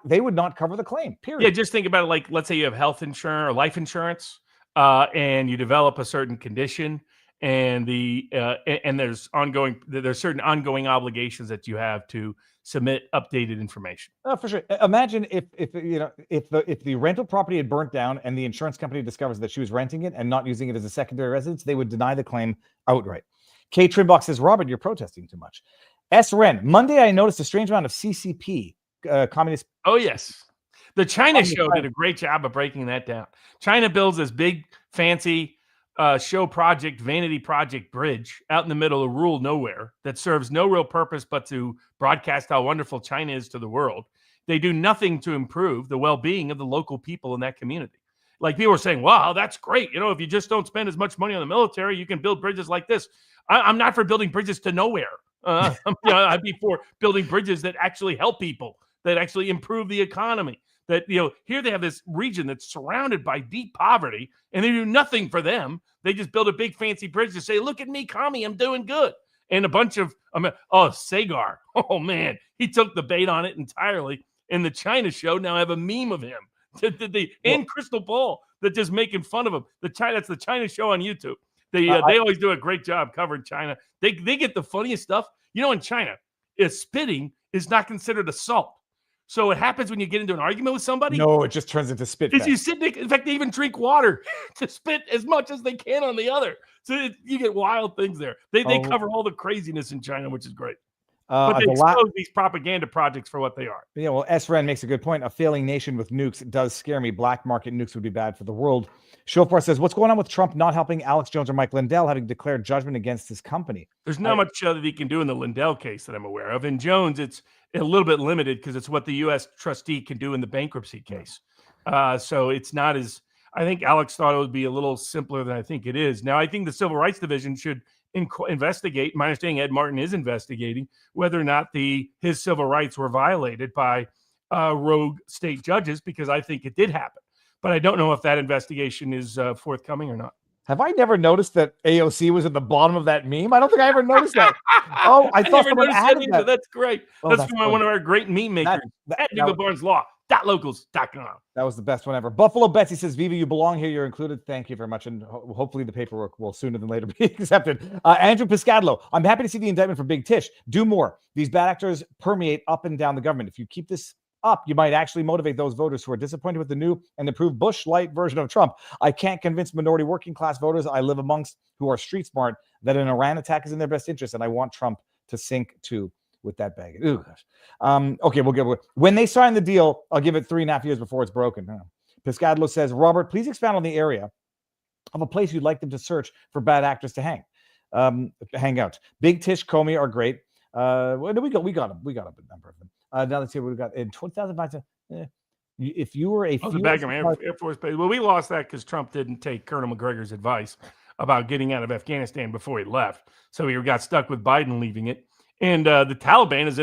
C: cover the claim, period.
D: Yeah, just think about it like, let's say you have health insurance or life insurance, and you develop a certain condition, and there's certain ongoing obligations that you have to submit updated information.
C: Oh, for sure. Imagine if the rental property had burnt down and the insurance company discovers that she was renting it and not using it as a secondary residence, they would deny the claim outright. K Trimbox says, Robert, you're protesting too much. S. Wren, Monday I noticed a strange amount of CCP, communist.
D: Oh, yes. The China show did a great job of breaking that down. China builds this big, fancy vanity project bridge out in the middle of rural nowhere that serves no real purpose but to broadcast how wonderful China is to the world. They do nothing to improve the well-being of the local people in that community. Like, people are saying, wow, that's great. If you just don't spend as much money on the military, you can build bridges like this. I'm not for building bridges to nowhere. I'd be for building bridges that actually help people, that actually improve the economy. That, here they have this region that's surrounded by deep poverty, and they do nothing for them. They just build a big fancy bridge to say, look at me, commie, I'm doing good. And a bunch of, Sagar, oh man, he took the bait on it entirely. And the China show now have a meme of him. And Crystal Ball that just making fun of him. That's the China show on YouTube. They always do a great job covering China. They get the funniest stuff. In China, spitting is not considered assault. So it happens when you get into an argument with somebody.
C: No, it just turns into spit
D: Because you
C: fest.
D: sit there, in fact, they even drink water to spit as much as they can on the other. So you get wild things there. They cover all the craziness in China, which is great. But they expose these propaganda projects for what they are.
C: Yeah, well, SRN makes a good point. A failing nation with nukes does scare me. Black market nukes would be bad for the world. Shofar says, what's going on with Trump not helping Alex Jones or Mike Lindell having declared judgment against his company?
D: There's not much that he can do in the Lindell case that I'm aware of. In Jones, it's a little bit limited because it's what the U.S. trustee can do in the bankruptcy case. So it's not as, I think Alex thought it would be a little simpler than I think it is. Now, I think the Civil Rights Division should investigate. My understanding, Ed Martin is investigating whether or not his civil rights were violated by rogue state judges, because I think it did happen. But I don't know if that investigation is forthcoming or not.
C: Have I never noticed that AOC was at the bottom of that meme? I don't think I ever noticed that. Oh, I thought someone added that.
D: That's great.
C: Oh,
D: that's from one of our great meme makers at DivaBarnesLaw.locals.com.
C: That was the best one ever. Buffalo Betsy says, Viva, you belong here. You're included. Thank you very much. And hopefully the paperwork will sooner than later be accepted. Andrew Piscadlo, I'm happy to see the indictment for Big Tish. Do more. These bad actors permeate up and down the government. If you keep this up, you might actually motivate those voters who are disappointed with the new and improved Bush light version of Trump. I can't convince minority working class voters I live amongst who are street smart that an Iran attack is in their best interest, and I want Trump to sink too with that baggage. Ooh, gosh. Okay, we'll get when they sign the deal. I'll give it 3.5 years before it's broken. Piscadlo says, Robert, please expound on the area of a place you'd like them to search for bad actors to hang out. Big Tish, Comey are great. We got a number of them. Now let's see what we got in 2005. If you were a
D: Air Force base, well, we lost that because Trump didn't take Colonel McGregor's advice about getting out of Afghanistan before he left, so he got stuck with Biden leaving it. And the Taliban is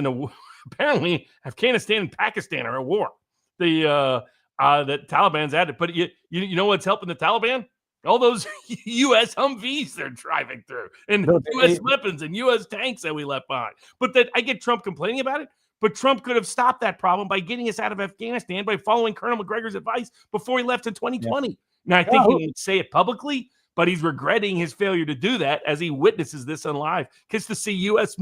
D: apparently Afghanistan and Pakistan are at war. The Taliban's at it, but you know what's helping the Taliban? All those U.S. Humvees they're driving through, and U.S. weapons and U.S. tanks that we left behind. But that I get Trump complaining about it. But Trump could have stopped that problem by getting us out of Afghanistan by following Colonel McGregor's advice before he left in 2020. Yeah. Now, I think he won't say it publicly, but he's regretting his failure to do that as he witnesses this on live. Because to see U.S.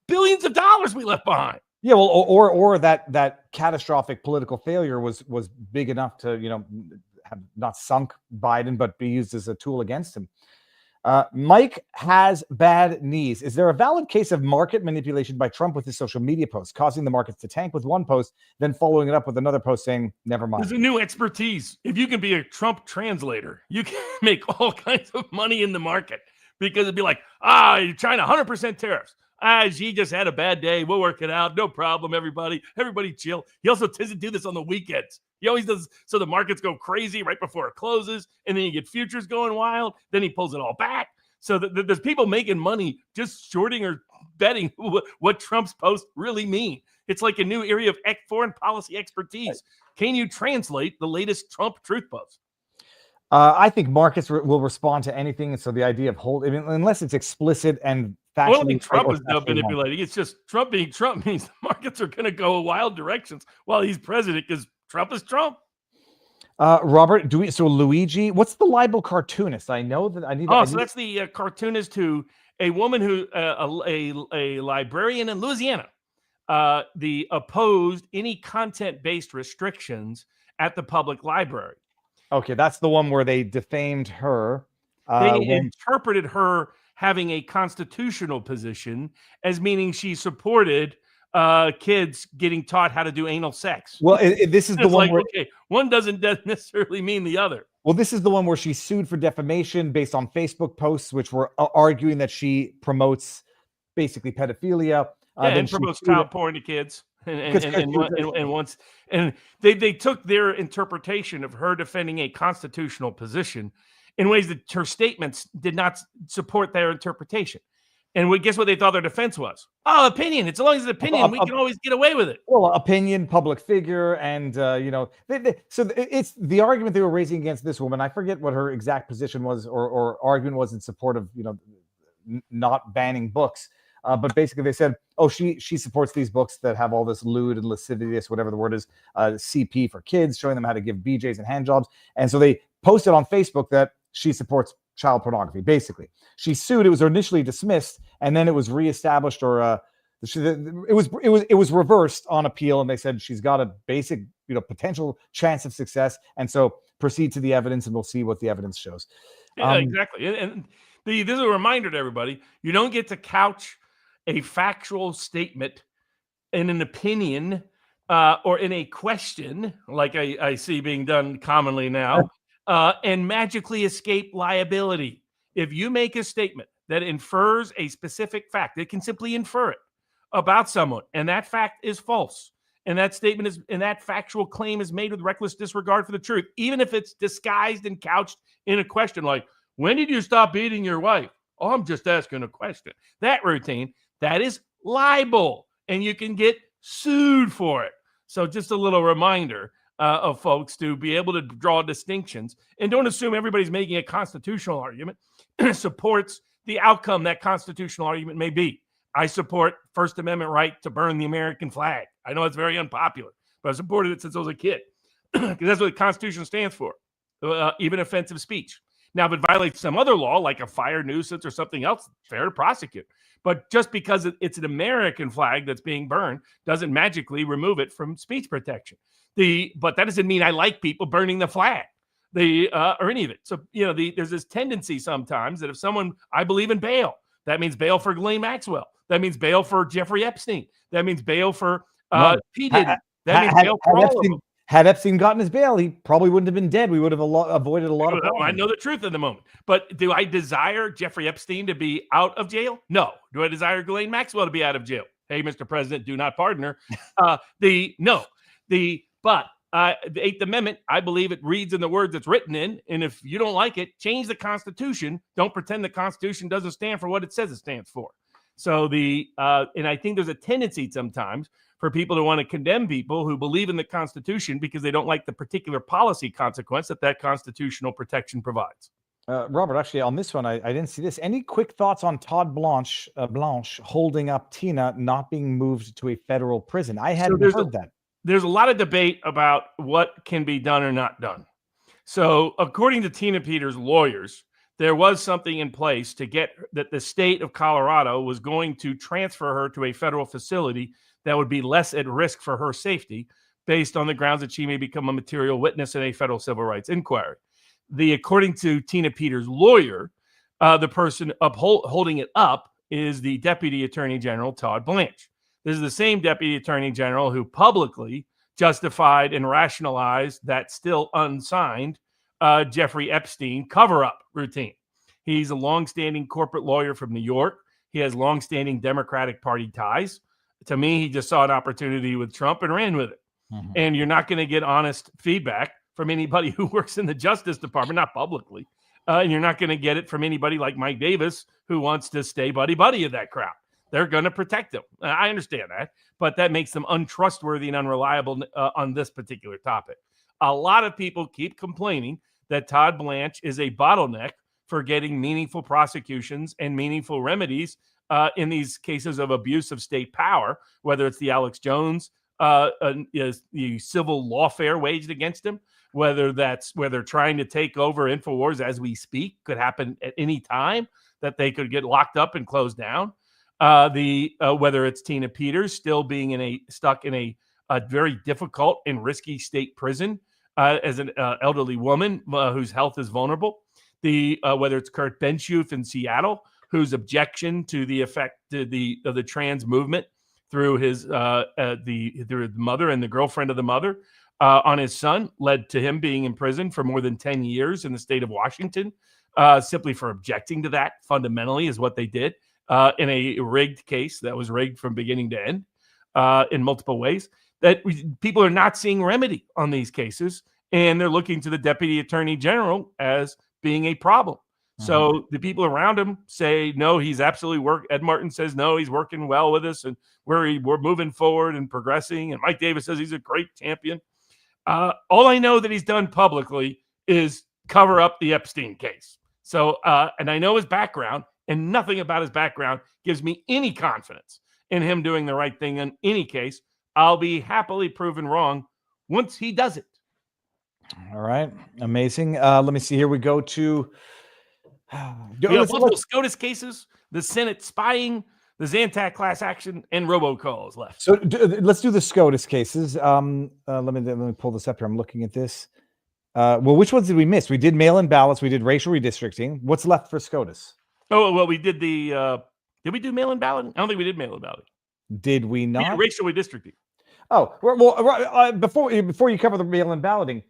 D: billions of dollars we left behind.
C: Yeah, well, or that catastrophic political failure was big enough to, have not sunk Biden, but be used as a tool against him. Mike has bad knees. Is there a valid case of market manipulation by Trump with his social media posts, causing the markets to tank with one post, then following it up with another post saying, never mind?
D: There's a new expertise. If you can be a Trump translator, you can make all kinds of money in the market, because it'd be like, you're China, 100% tariffs. He just had a bad day. We'll work it out. No problem, everybody. Everybody chill. He also doesn't do this on the weekends. He always does, so the markets go crazy right before it closes, and then you get futures going wild. Then he pulls it all back. So there's people making money just shorting or betting what Trump's posts really mean. It's like a new area of foreign policy expertise. Can you translate the latest Trump truth posts?
C: I think markets will respond to anything. And so the idea of unless it's explicit and factually.
D: I don't think Trump is manipulating. It's just Trump being Trump means the markets are going to go wild directions while he's president, because Trump is Trump.
C: Robert, Luigi, what's the libel cartoonist? I know that I need.
D: So that's the cartoonist who, a woman who, a librarian in Louisiana, opposed any content-based restrictions at the public library.
C: Okay, that's the one where they defamed her.
D: They interpreted her having a constitutional position as meaning she supported kids getting taught how to do anal sex.
C: Well, this is the one where
D: one doesn't necessarily mean the other.
C: Well, this is the one where she sued for defamation based on Facebook posts, which were arguing that she promotes basically pedophilia.
D: And promotes child porn to kids. And they took their interpretation of her defending a constitutional position in ways that her statements did not support their interpretation. And guess what they thought their defense was? Oh, opinion. As long as it's opinion, we can always get away with it.
C: Well, opinion, public figure, and so it's the argument they were raising against this woman. I forget what her exact position was or argument was in support of not banning books. But basically, they said, she supports these books that have all this lewd and lascivious, whatever the word is, CP for kids, showing them how to give BJs and handjobs. And so they posted on Facebook that she supports child pornography. Basically, she sued. It was initially dismissed, and then it was reestablished or It was reversed on appeal, and they said she's got a basic, potential chance of success, and so proceed to the evidence, and we'll see what the evidence shows.
D: Yeah, exactly. And this is a reminder to everybody: you don't get to couch a factual statement in an opinion or in a question, like I see being done commonly now, and magically escape liability. If you make a statement that infers a specific fact, it can simply infer it about someone, and that fact is false, and that statement is, and that factual claim is made with reckless disregard for the truth, even if it's disguised and couched in a question like, when did you stop beating your wife? Oh, I'm just asking a question. That routine, that is libel, and you can get sued for it. So just a little reminder of folks to be able to draw distinctions, and don't assume everybody's making a constitutional argument supports the outcome that constitutional argument may be. I support First Amendment right to burn the American flag. I know it's very unpopular, but I've supported it since I was a kid because that's what the Constitution stands for, even offensive speech. Now, if it violates some other law, like a fire nuisance or something else, fair to prosecute. But just because it's an American flag that's being burned doesn't magically remove it from speech protection. But that doesn't mean I like people burning the flag or any of it. So, there's this tendency sometimes that if someone, I believe in bail, that means bail for Ghislaine Maxwell. That means bail for Jeffrey Epstein. That means bail for P. Diddy. That means bail for all of them.
C: Had Epstein gotten his bail, he probably wouldn't have been dead. We would have avoided a lot of problems.
D: I know the truth in the moment. But do I desire Jeffrey Epstein to be out of jail? No. Do I desire Ghislaine Maxwell to be out of jail? Hey, Mr. President, do not pardon her. The 8th Amendment, I believe it reads in the words it's written in. And if you don't like it, change the Constitution. Don't pretend the Constitution doesn't stand for what it says it stands for. So and I think there's a tendency sometimes for people to want to condemn people who believe in the Constitution because they don't like the particular policy consequence that constitutional protection provides.
C: Robert, actually, on this one, I didn't see this. Any quick thoughts on Todd Blanche holding up Tina not being moved to a federal prison? I hadn't heard that.
D: There's a lot of debate about what can be done or not done. So according to Tina Peters' lawyers, there was something in place to get that the state of Colorado was going to transfer her to a federal facility that would be less at risk for her safety based on the grounds that she may become a material witness in a federal civil rights inquiry. According to Tina Peters' lawyer, the person holding it up is the Deputy Attorney General, Todd Blanche. This is the same Deputy Attorney General who publicly justified and rationalized that still unsigned Jeffrey Epstein cover-up routine. He's a longstanding corporate lawyer from New York. He has longstanding Democratic Party ties. To me, he just saw an opportunity with Trump and ran with it. Mm-hmm. And you're not going to get honest feedback from anybody who works in the Justice Department, not publicly. And you're not going to get it from anybody like Mike Davis, who wants to stay buddy-buddy of that crowd. They're going to protect him. I understand that, but that makes them untrustworthy and unreliable on this particular topic. A lot of people keep complaining that Todd Blanche is a bottleneck for getting meaningful prosecutions and meaningful remedies in these cases of abuse of state power, whether it's the Alex Jones the civil lawfare waged against him, whether they're trying to take over InfoWars as we speak, could happen at any time, that they could get locked up and closed down. Whether it's Tina Peters still being stuck in a very difficult and risky state prison as an elderly woman whose health is vulnerable. Whether it's Kurt Benschuf in Seattle, whose objection to the effect of the trans movement through through the mother and the girlfriend of the mother on his son led to him being in prison for more than 10 years in the state of Washington, simply for objecting to that. Fundamentally is what they did in a rigged case that was rigged from beginning to end in multiple ways. That people are not seeing remedy on these cases, and they're looking to the Deputy Attorney General as being a problem. Mm-hmm. So the people around him say, no, he's absolutely Ed Martin says, no, he's working well with us, and we're moving forward and progressing. And Mike Davis says he's a great champion. All I know that he's done publicly is cover up the Epstein case. So, and I know his background, and nothing about his background gives me any confidence in him doing the right thing in any case. I'll be happily proven wrong once he does it.
C: All right. Amazing. Let me see. Here we go to
D: both SCOTUS cases, the Senate spying the Zantac class action, and robocalls left.
C: So let's do the SCOTUS cases. Let me pull this up here. I'm looking at this. Well, which ones did we miss? We did mail-in ballots. We did racial redistricting. What's left for SCOTUS?
D: Oh, well, we did the, did we do mail-in balloting? I don't think we did mail-in balloting.
C: Did we
D: We did
C: not?
D: racial redistricting.
C: Oh, well, before you cover the mail-in balloting,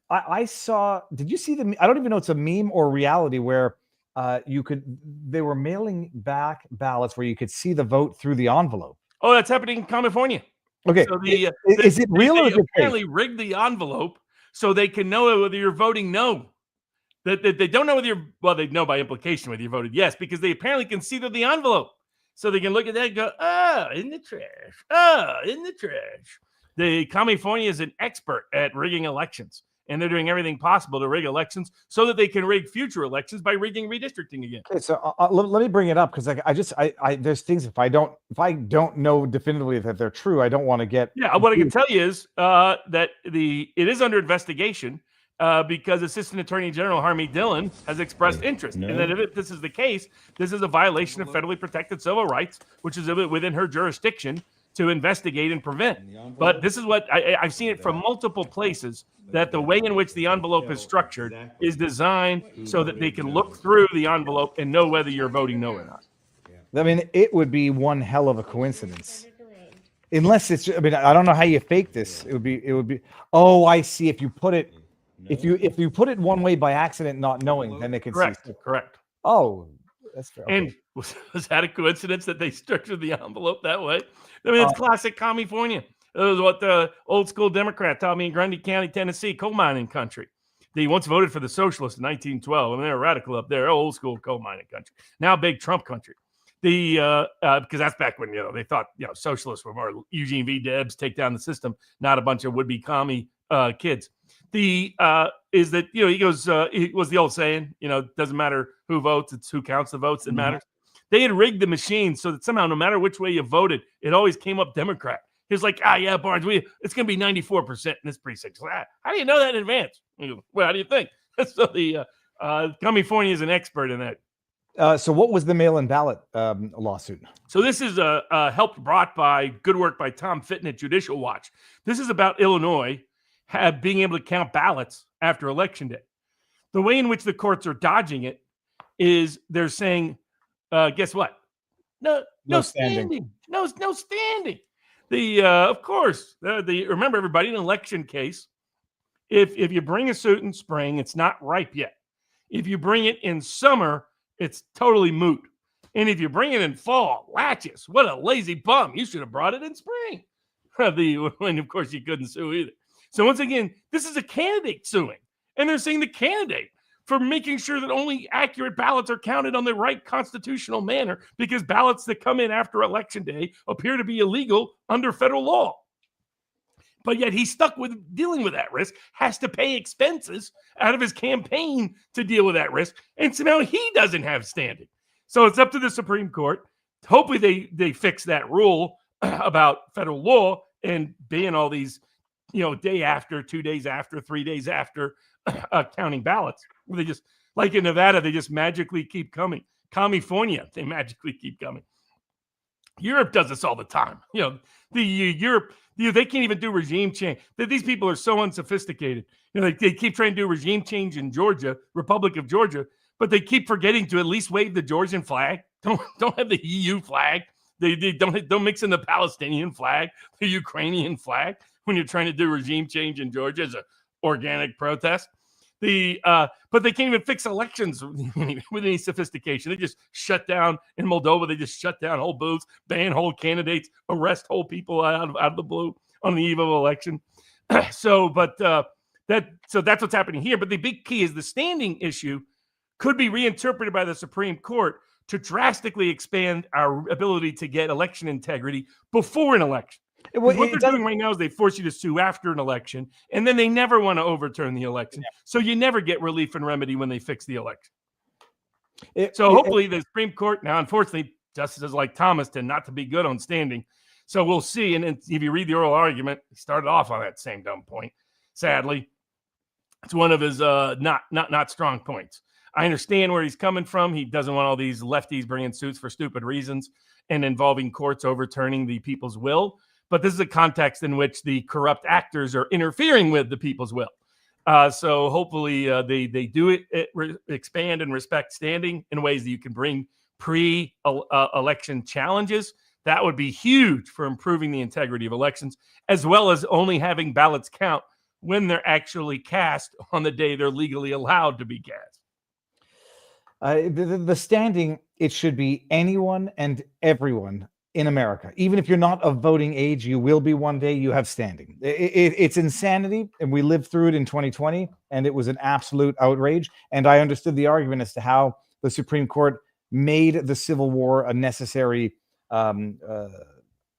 C: I saw, did you see I don't even know if it's a meme or reality where they were mailing back ballots where you could see the vote through the envelope.
D: Oh, that's happening in California.
C: Okay.
D: So
C: is it real or is it
D: apparently rigged the envelope so they can know whether you're voting no? That they don't know whether they know by implication whether you voted yes, because they apparently can see through the envelope. So they can look at that and go, in the trash. In the trash. The California is an expert at rigging elections, and they're doing everything possible to rig elections so that they can rig future elections by rigging redistricting again.
C: Okay, so let me bring it up because I there's things if I don't know definitively that they're true, I don't want to get.
D: Yeah, what I can tell you is that it is under investigation because Assistant Attorney General Harmy Dillon has expressed interest, and that if this is the case, this is a violation of federally protected civil rights, which is within her jurisdiction to investigate and prevent. But this is what I've seen it from multiple places, that the way in which the envelope is structured is designed so that they can look through the envelope and know whether you're voting no or not.
C: I mean, it would be one hell of a coincidence. Unless it's, I mean, I don't know how you fake this. It would be, oh, I see. If you put it, if you put it one way by accident, not knowing, then they can see.
D: Correct.
C: Oh, that's fair. Okay.
D: And was that a coincidence that they structured the envelope that way? I mean, it's classic California. It was what the old school Democrat taught me in Grundy County, Tennessee, coal mining country. They once voted for the socialists in 1912. I mean, they were radical up there, old school coal mining country. Now big Trump country. Because that's back when, they thought, socialists were more Eugene V. Debs, take down the system, not a bunch of would-be commie kids. Is that, he goes, it was the old saying, it doesn't matter who votes, it's who counts the votes that matters. They had rigged the machine so that somehow, no matter which way you voted, it always came up Democrat. He was like, yeah, Barnes, it's going to be 94% in this precinct. So, how do you know that in advance? Well, how do you think? So the California is an expert in that.
C: So what was the mail-in ballot lawsuit?
D: So this is brought by good work by Tom Fitton at Judicial Watch. This is about Illinois being able to count ballots after Election Day. The way in which the courts are dodging it is they're saying, guess what? No standing. No standing. Of course, remember everybody, in an election case, if you bring a suit in spring, it's not ripe yet. If you bring it in summer, it's totally moot. And if you bring it in fall, latches, what a lazy bum. You should have brought it in spring. When, of course, you couldn't sue either. So once again, this is a candidate suing. And they're saying the candidate for making sure that only accurate ballots are counted on the right constitutional manner, because ballots that come in after Election Day appear to be illegal under federal law. But yet he's stuck with dealing with that risk, has to pay expenses out of his campaign to deal with that risk. And so now he doesn't have standing. So it's up to the Supreme Court. Hopefully they fix that rule about federal law and ban all these, day after, 2 days after, 3 days after counting ballots. They just, like in Nevada, they just magically keep coming. California, they magically keep coming. Europe does this all the time. Europe, they can't even do regime change. These people are so unsophisticated. They keep trying to do regime change in Georgia, Republic of Georgia, but they keep forgetting to at least wave the Georgian flag. Don't have the EU flag. They don't mix in the Palestinian flag, the Ukrainian flag when you're trying to do regime change in Georgia as an organic protest. But they can't even fix elections with any sophistication. They just shut down in Moldova. They just shut down whole booths, ban whole candidates, arrest whole people out of the blue on the eve of election. So that's what's happening here. But the big key is the standing issue could be reinterpreted by the Supreme Court to drastically expand our ability to get election integrity before an election. What they're doing right now is they force you to sue after an election, and then they never want to overturn the election. Yeah. So you never get relief and remedy when they fix the election. Hopefully the Supreme Court, now unfortunately, justices like Thomas tend not to be good on standing. So we'll see. And if you read the oral argument, he started off on that same dumb point. Sadly, it's one of his not strong points. I understand where he's coming from. He doesn't want all these lefties bringing suits for stupid reasons and involving courts overturning the people's will. But this is a context in which the corrupt actors are interfering with the people's will. So hopefully they do expand and respect standing in ways that you can bring pre-election challenges. That would be huge for improving the integrity of elections, as well as only having ballots count when they're actually cast on the day they're legally allowed to be cast.
C: The standing, it should be anyone and everyone in America. Even if you're not of voting age, you will be one day. You have standing. It's insanity, and we lived through it in 2020, and it was an absolute outrage. And I understood the argument as to how the Supreme Court made the Civil War a necessary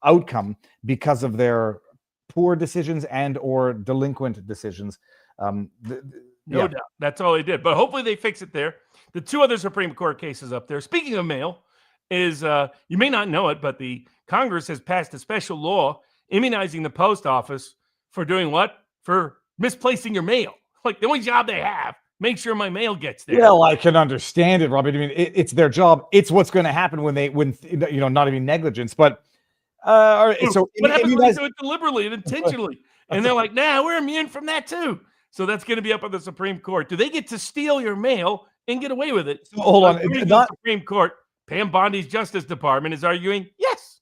C: outcome because of their poor decisions and or delinquent decisions.
D: No doubt. That's all they did. But hopefully they fix it there. The two other Supreme Court cases up there, speaking of mail, is you may not know it, but the Congress has passed a special law immunizing the post office for doing what? For misplacing your mail. Like the only job they have, make sure my mail gets there.
C: Well, I can understand it, Robert. I mean, it's their job. It's what's going to happen when not even negligence, but all right. So
D: what happens when they do it deliberately and intentionally? And they're like, nah, we're immune from that too. So that's going to be up on the Supreme Court. Do they get to steal your mail and get away with it?
C: So, hold on.
D: The Supreme Court, Pam Bondi's Justice Department is arguing yes.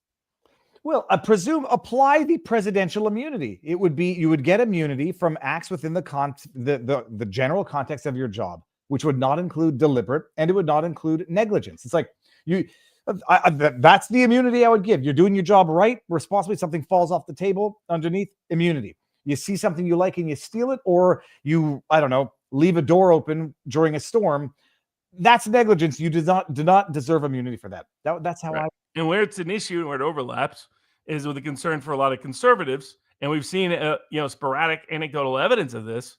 C: Well, I presume apply the presidential immunity. It would be you would get immunity from acts within the general context of your job, which would not include deliberate and it would not include negligence. It's like that's the immunity I would give. You're doing your job right, responsibly. Something falls off the table underneath, immunity. You see something you like and you steal it, or you, I don't know, leave a door open during a storm. That's negligence. You do not deserve immunity for that. That's how
D: right. And where it's an issue and where it overlaps is with a concern for a lot of conservatives, and we've seen sporadic anecdotal evidence of this,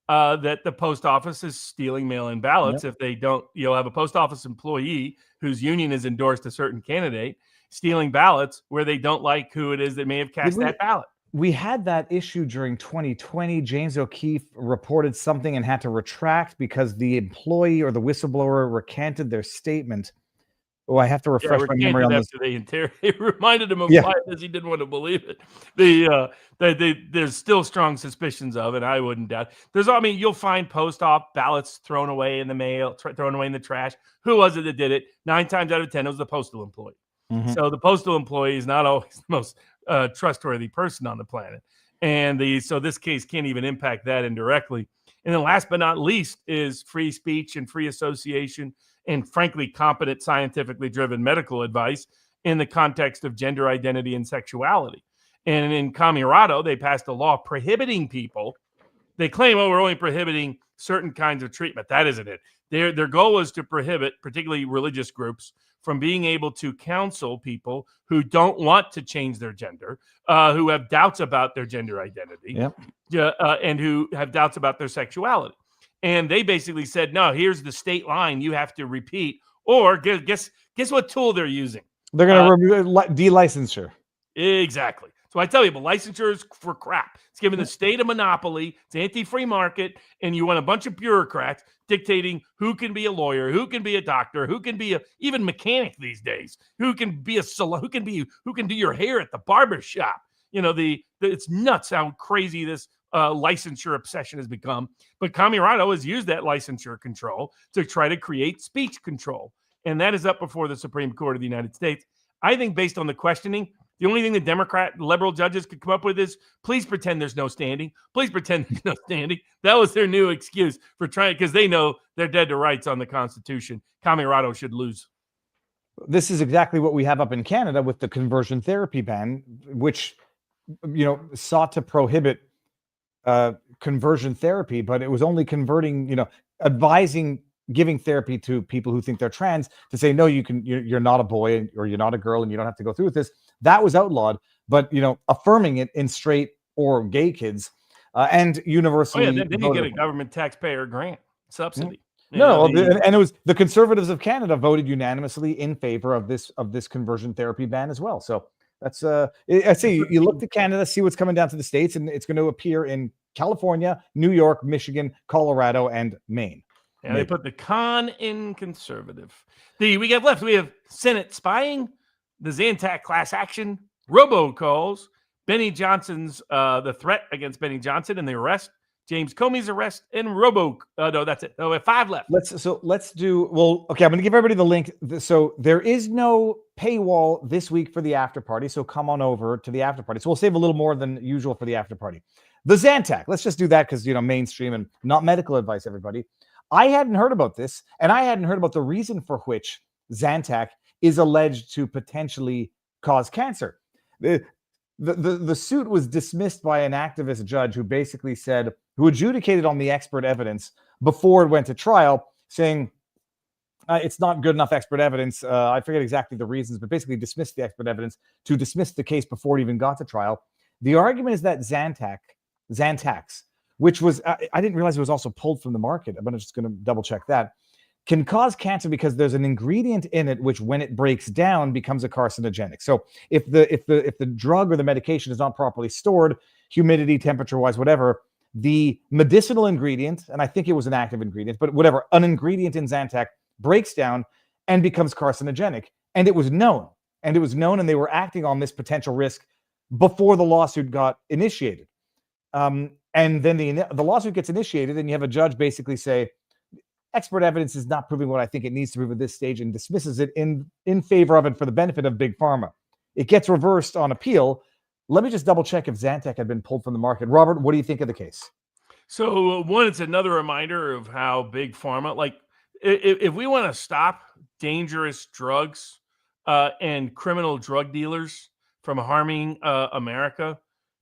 D: that the post office is stealing mail-in ballots. If they don't, have a post office employee whose union has endorsed a certain candidate stealing ballots where they don't like who it is that may have cast that ballot.
C: We had that issue during 2020. James O'Keefe reported something and had to retract because the employee or the whistleblower recanted their statement. Oh, I have to refresh my memory on this.
D: It reminded him of why he didn't want to believe it. There's still strong suspicions of, and I wouldn't doubt. You'll find post-op ballots thrown away in the mail, thrown away in the trash. Who was it that did it? 9 times out of 10, it was the postal employee. Mm-hmm. So the postal employee is not always the most trustworthy person on the planet. And so this case can't even impact that indirectly. And then last but not least is free speech and free association and frankly, competent, scientifically driven medical advice in the context of gender identity and sexuality. And in Colorado, they passed a law prohibiting people. They claim, we're only prohibiting certain kinds of treatment. That isn't it. Their goal was to prohibit, particularly religious groups, from being able to counsel people who don't want to change their gender, who have doubts about their gender identity, and who have doubts about their sexuality. And they basically said, no, here's the state line you have to repeat. Or guess what tool they're using?
C: They're going to remove delicensure.
D: Exactly. So I tell you, but licensure is for crap. It's giving the state a monopoly. It's anti-free market, and you want a bunch of bureaucrats dictating who can be a lawyer, who can be a doctor, who can be even mechanic these days, who can be a salon, who can do your hair at the barber shop. It's nuts how crazy this licensure obsession has become. But Colorado has used that licensure control to try to create speech control, and that is up before the Supreme Court of the United States. I think based on the questioning, the only thing the Democrat liberal judges could come up with is, please pretend there's no standing. Please pretend there's no standing. That was their new excuse for trying, because they know they're dead to rights on the Constitution. Colorado should lose.
C: This is exactly what we have up in Canada with the conversion therapy ban, which, sought to prohibit conversion therapy, but it was only converting, giving therapy to people who think they're trans, to say, no, you're not a boy or you're not a girl and you don't have to go through with this. That was outlawed, but affirming it in straight or gay kids and universally.
D: Then you get a government taxpayer grant subsidy.
C: And it was the Conservatives of Canada voted unanimously in favor of this conversion therapy ban as well. So that's I say you look to Canada, see what's coming down to the States, and it's going to appear in California, New York, Michigan, Colorado, and Maine.
D: And they put the con in conservative. We have Senate spying, the Zantac class action, robocalls, Benny Johnson's the threat against Benny Johnson and the arrest, James Comey's arrest, and no, that's it. Oh, we have 5 left.
C: Let's do okay. I'm going to give everybody the link. So there is no paywall this week for the after party. So come on over to the after party. So we'll save a little more than usual for the after party. The Zantac. Let's just do that because mainstream and not medical advice. Everybody, I hadn't heard about this, and I hadn't heard about the reason for which Zantac is alleged to potentially cause cancer. The suit was dismissed by an activist judge who basically who adjudicated on the expert evidence before it went to trial, saying it's not good enough expert evidence. I forget exactly the reasons, but basically dismissed the expert evidence to dismiss the case before it even got to trial. The argument is that Zantac, which was, I didn't realize it was also pulled from the market. I'm just going to double check that, can cause cancer because there's an ingredient in it which, when it breaks down, becomes a carcinogenic. So if the drug or the medication is not properly stored, humidity, temperature-wise, whatever, the medicinal ingredient, and I think it was an active ingredient, but whatever, an ingredient in Zantac breaks down and becomes carcinogenic. And it was known. And they were acting on this potential risk before the lawsuit got initiated. And then the lawsuit gets initiated, and you have a judge basically say, expert evidence is not proving what I think it needs to prove at this stage, and dismisses it in favor of it for the benefit of Big Pharma. It gets reversed on appeal. Let me just double check if Zantac had been pulled from the market. Robert, what do you think of the case?
D: So one, it's another reminder of how Big Pharma, like if we want to stop dangerous drugs and criminal drug dealers from harming America,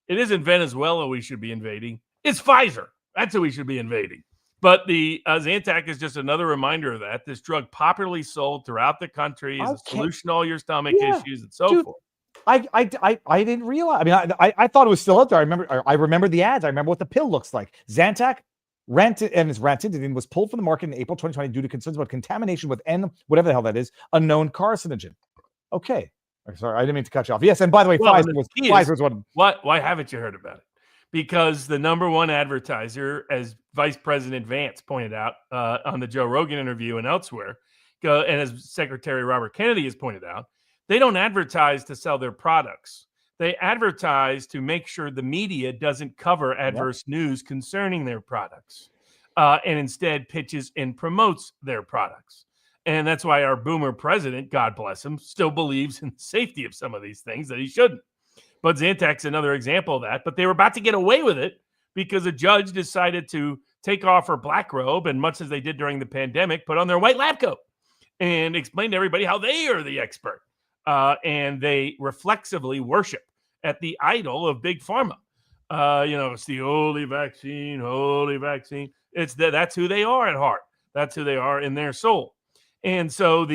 D: it isn't Venezuela we should be invading. It's Pfizer. That's who we should be invading. But the Zantac is just another reminder of that. This drug popularly sold throughout the country is a solution to all your stomach issues and so forth.
C: I didn't realize. I mean, I thought it was still out there. I remember the ads. I remember what the pill looks like. Zantac, ranitidine was pulled from the market in April 2020 due to concerns about contamination with whatever the hell that is, a known carcinogen. Okay. Sorry, I didn't mean to cut you off. Yes, and by the way, Pfizer was one.
D: Why haven't you heard about it? Because the number one advertiser, as Vice President Vance pointed out on the Joe Rogan interview and elsewhere, and as Secretary Robert Kennedy has pointed out, they don't advertise to sell their products. They advertise to make sure the media doesn't cover adverse news concerning their products, and instead pitches and promotes their products. And that's why our boomer president, God bless him, still believes in the safety of some of these things that he shouldn't. But Zantac's another example of that. But they were about to get away with it because a judge decided to take off her black robe and, much as they did during the pandemic, put on their white lab coat and explain to everybody how they are the expert. And they reflexively worship at the idol of Big Pharma. It's the holy vaccine. That's who they are at heart. That's who they are in their soul. And so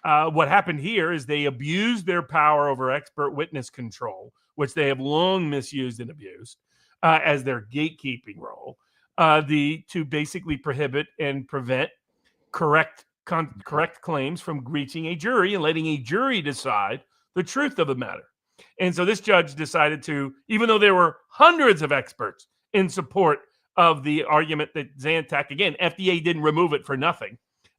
D: what happened here is they abused their power over expert witness control, which they have long misused and abused as their gatekeeping role, to basically prohibit and prevent correct claims from reaching a jury and letting a jury decide the truth of the matter. And so this judge decided to, even though there were hundreds of experts in support of the argument that Zantac, again, FDA didn't remove it for nothing,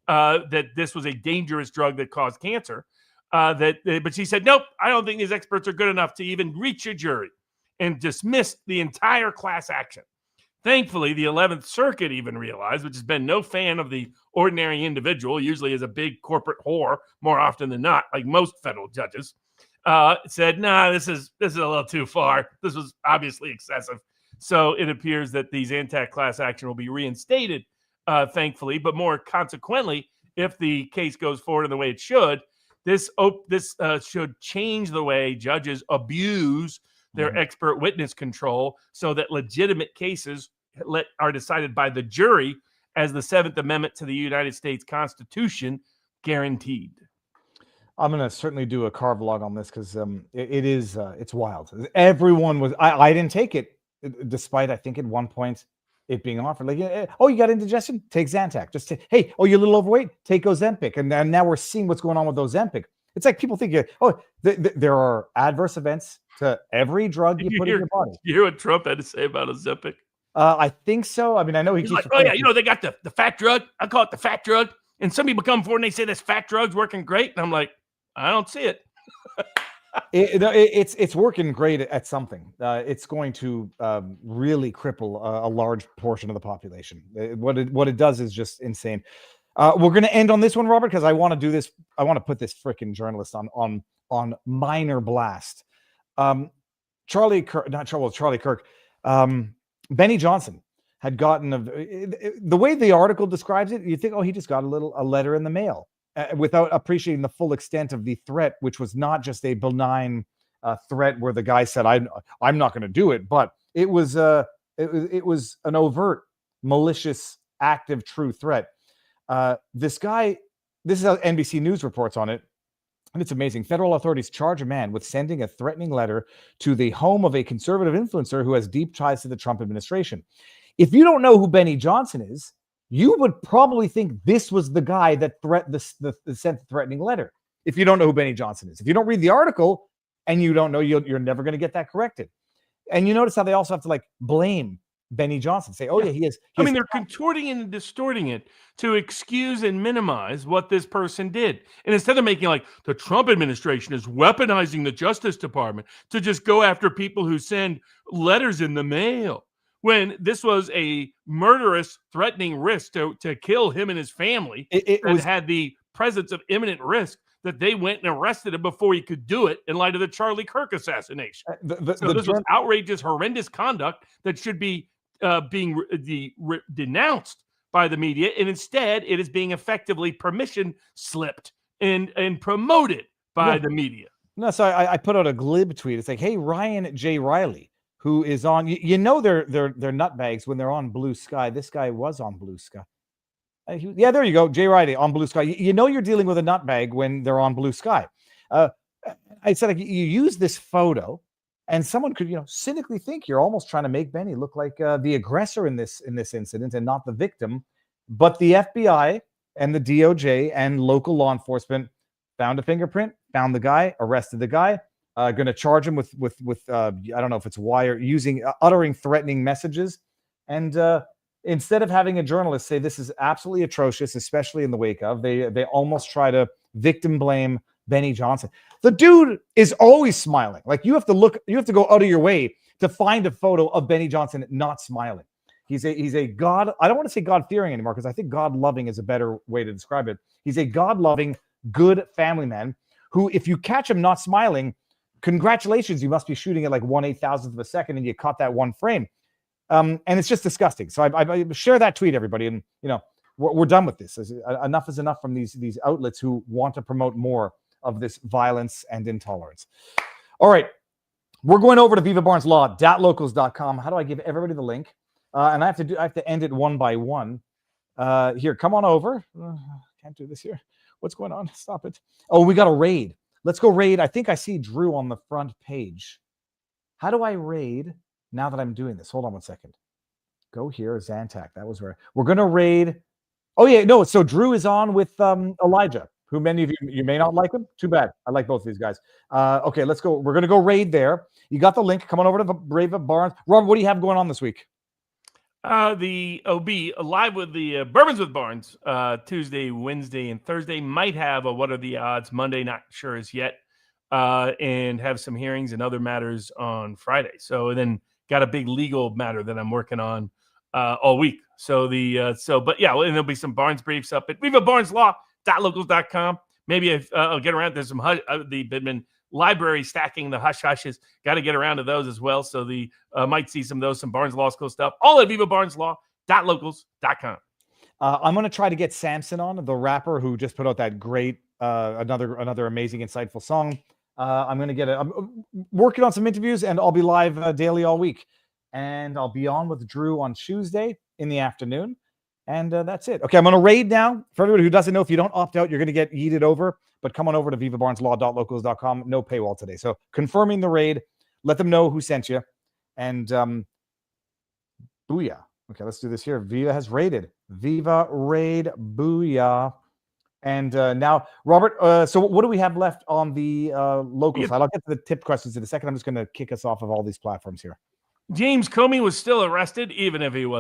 D: that this was a dangerous drug that caused cancer, but she said, nope, I don't think these experts are good enough to even reach a jury, and dismissed the entire class action. Thankfully, the 11th Circuit even realized, which has been no fan of the ordinary individual, usually is a big corporate whore more often than not, like most federal judges, said, nah, this is a little too far. This was obviously excessive. So it appears that the Zantac class action will be reinstated, thankfully, but more consequently, if the case goes forward in the way it should, this should change the way judges abuse their expert witness control so that legitimate cases are decided by the jury as the 7th Amendment to the United States Constitution guaranteed.
C: I'm going to certainly do a car vlog on this because it's wild. Everyone was, I didn't take it, despite, I think at one point, it being offered, like, oh, you got indigestion? Take Zantac. Hey, oh, you're a little overweight? Take Ozempic. And now we're seeing what's going on with Ozempic. It's like people think, there are adverse events to every drug you put in your body.
D: You hear what Trump had to say about Ozempic?
C: I think so. I mean, I know he
D: He's
C: keeps
D: like, oh yeah, you know, they got the fat drug. I call it the fat drug. And some people come forward and they say this fat drug's working great. And I'm like, I don't see it.
C: It's working great at something. It's going to really cripple a large portion of the population. What it does is just insane. We're going to end on this one, Robert, because I want to do this. I want to put this freaking journalist on minor blast. Charlie Kirk. Benny Johnson had gotten the way the article describes it. You think, oh, he just got a letter in the mail. Without appreciating the full extent of the threat, which was not just a benign threat where the guy said, I'm not going to do it, but it was an overt, malicious, active, true threat. This is how NBC News reports on it, and it's amazing. Federal authorities charge a man with sending a threatening letter to the home of a conservative influencer who has deep ties to the Trump administration. If you don't know who Benny Johnson is, you would probably think this was the guy that sent the threatening letter. If you don't know who Benny Johnson is, if you don't read the article and you don't know, you're never going to get that corrected. And you notice how they also have to like blame Benny Johnson, say, "Oh yeah, he is."
D: I mean, they're contorting and distorting it to excuse and minimize what this person did. And instead of making like the Trump administration is weaponizing the Justice Department to just go after people who send letters in the mail, when this was a murderous, threatening risk to kill him and his family, it had the presence of imminent risk that they went and arrested him before he could do it in light of the Charlie Kirk assassination. This was outrageous, horrendous conduct that should be being denounced by the media, and instead it is being effectively permission slipped and promoted by the media.
C: No, so I put out a glib tweet. It's like, hey, Ryan J. Riley, who is on, they're nutbags when they're on Blue Sky. This guy was on Blue Sky. Yeah, there you go. Jay Riley on Blue Sky. You know you're dealing with a nutbag when they're on Blue Sky. I said, like, you use this photo and someone could, cynically think you're almost trying to make Benny look like the aggressor in this incident and not the victim. But the FBI and the DOJ and local law enforcement found a fingerprint, found the guy, arrested the guy. Going to charge him with I don't know if it's uttering threatening messages. And instead of having a journalist say this is absolutely atrocious, especially in the wake of, they almost try to victim blame Benny Johnson. The dude is always smiling. Like you have to go out of your way to find a photo of Benny Johnson not smiling. He's a God. I don't want to say God-fearing anymore because I think God-loving is a better way to describe it. He's a God-loving, good family man who, if you catch him not smiling, congratulations, you must be shooting at like 1/8,000th of a second and you caught that one frame. And it's just disgusting. So I share that tweet, everybody. And, we're done with this. Enough is enough from these outlets who want to promote more of this violence and intolerance. All right. We're going over to vivabarneslaw.locals.com. How do I give everybody the link? And I have to end it one by one. Here, come on over. Can't do this here. What's going on? Stop it. Oh, we got a raid. Let's go raid. I think I see Drew on the front page. How do I raid now that I'm doing this? Hold on one second. Go here, Zantac. That was where we're going to raid. Oh, yeah. No, so Drew is on with Elijah, who many of you may not like him. Too bad. I like both of these guys. Okay, let's go. We're going to go raid there. You got the link. Come on over to Brave Barnes. Robert, what do you have going on this week?
D: The OB live with the Bourbons with Barnes Tuesday, Wednesday, and Thursday. Might have a What Are the Odds Monday, not sure as yet, and have some hearings and other matters on Friday. So then got a big legal matter that I'm working on all week. So and there'll be some Barnes briefs up at vivabarneslaw.locals.com. Maybe I'll get around. There's some the Bidman library stacking the hush hushes. Got to get around to those as well. So might see some of those, some Barnes Law School stuff. All at vivabarneslaw.locals.com.
C: I'm going to try to get Samson on, the rapper who just put out that great, another amazing, insightful song. I'm working on some interviews, and I'll be live daily all week. And I'll be on with Drew on Tuesday in the afternoon. And that's it. Okay, I'm going to raid now. For everybody who doesn't know, if you don't opt out, you're going to get yeeted over. But come on over to vivabarneslaw.locals.com. No paywall today. So confirming the raid. Let them know who sent you. And booyah. Okay, let's do this here. Viva has raided. Viva raid. Booyah. And now, Robert, so what do we have left on the local side? I'll get to the tip questions in a second. I'm just going to kick us off of all these platforms here.
D: James Comey was still arrested, even if he was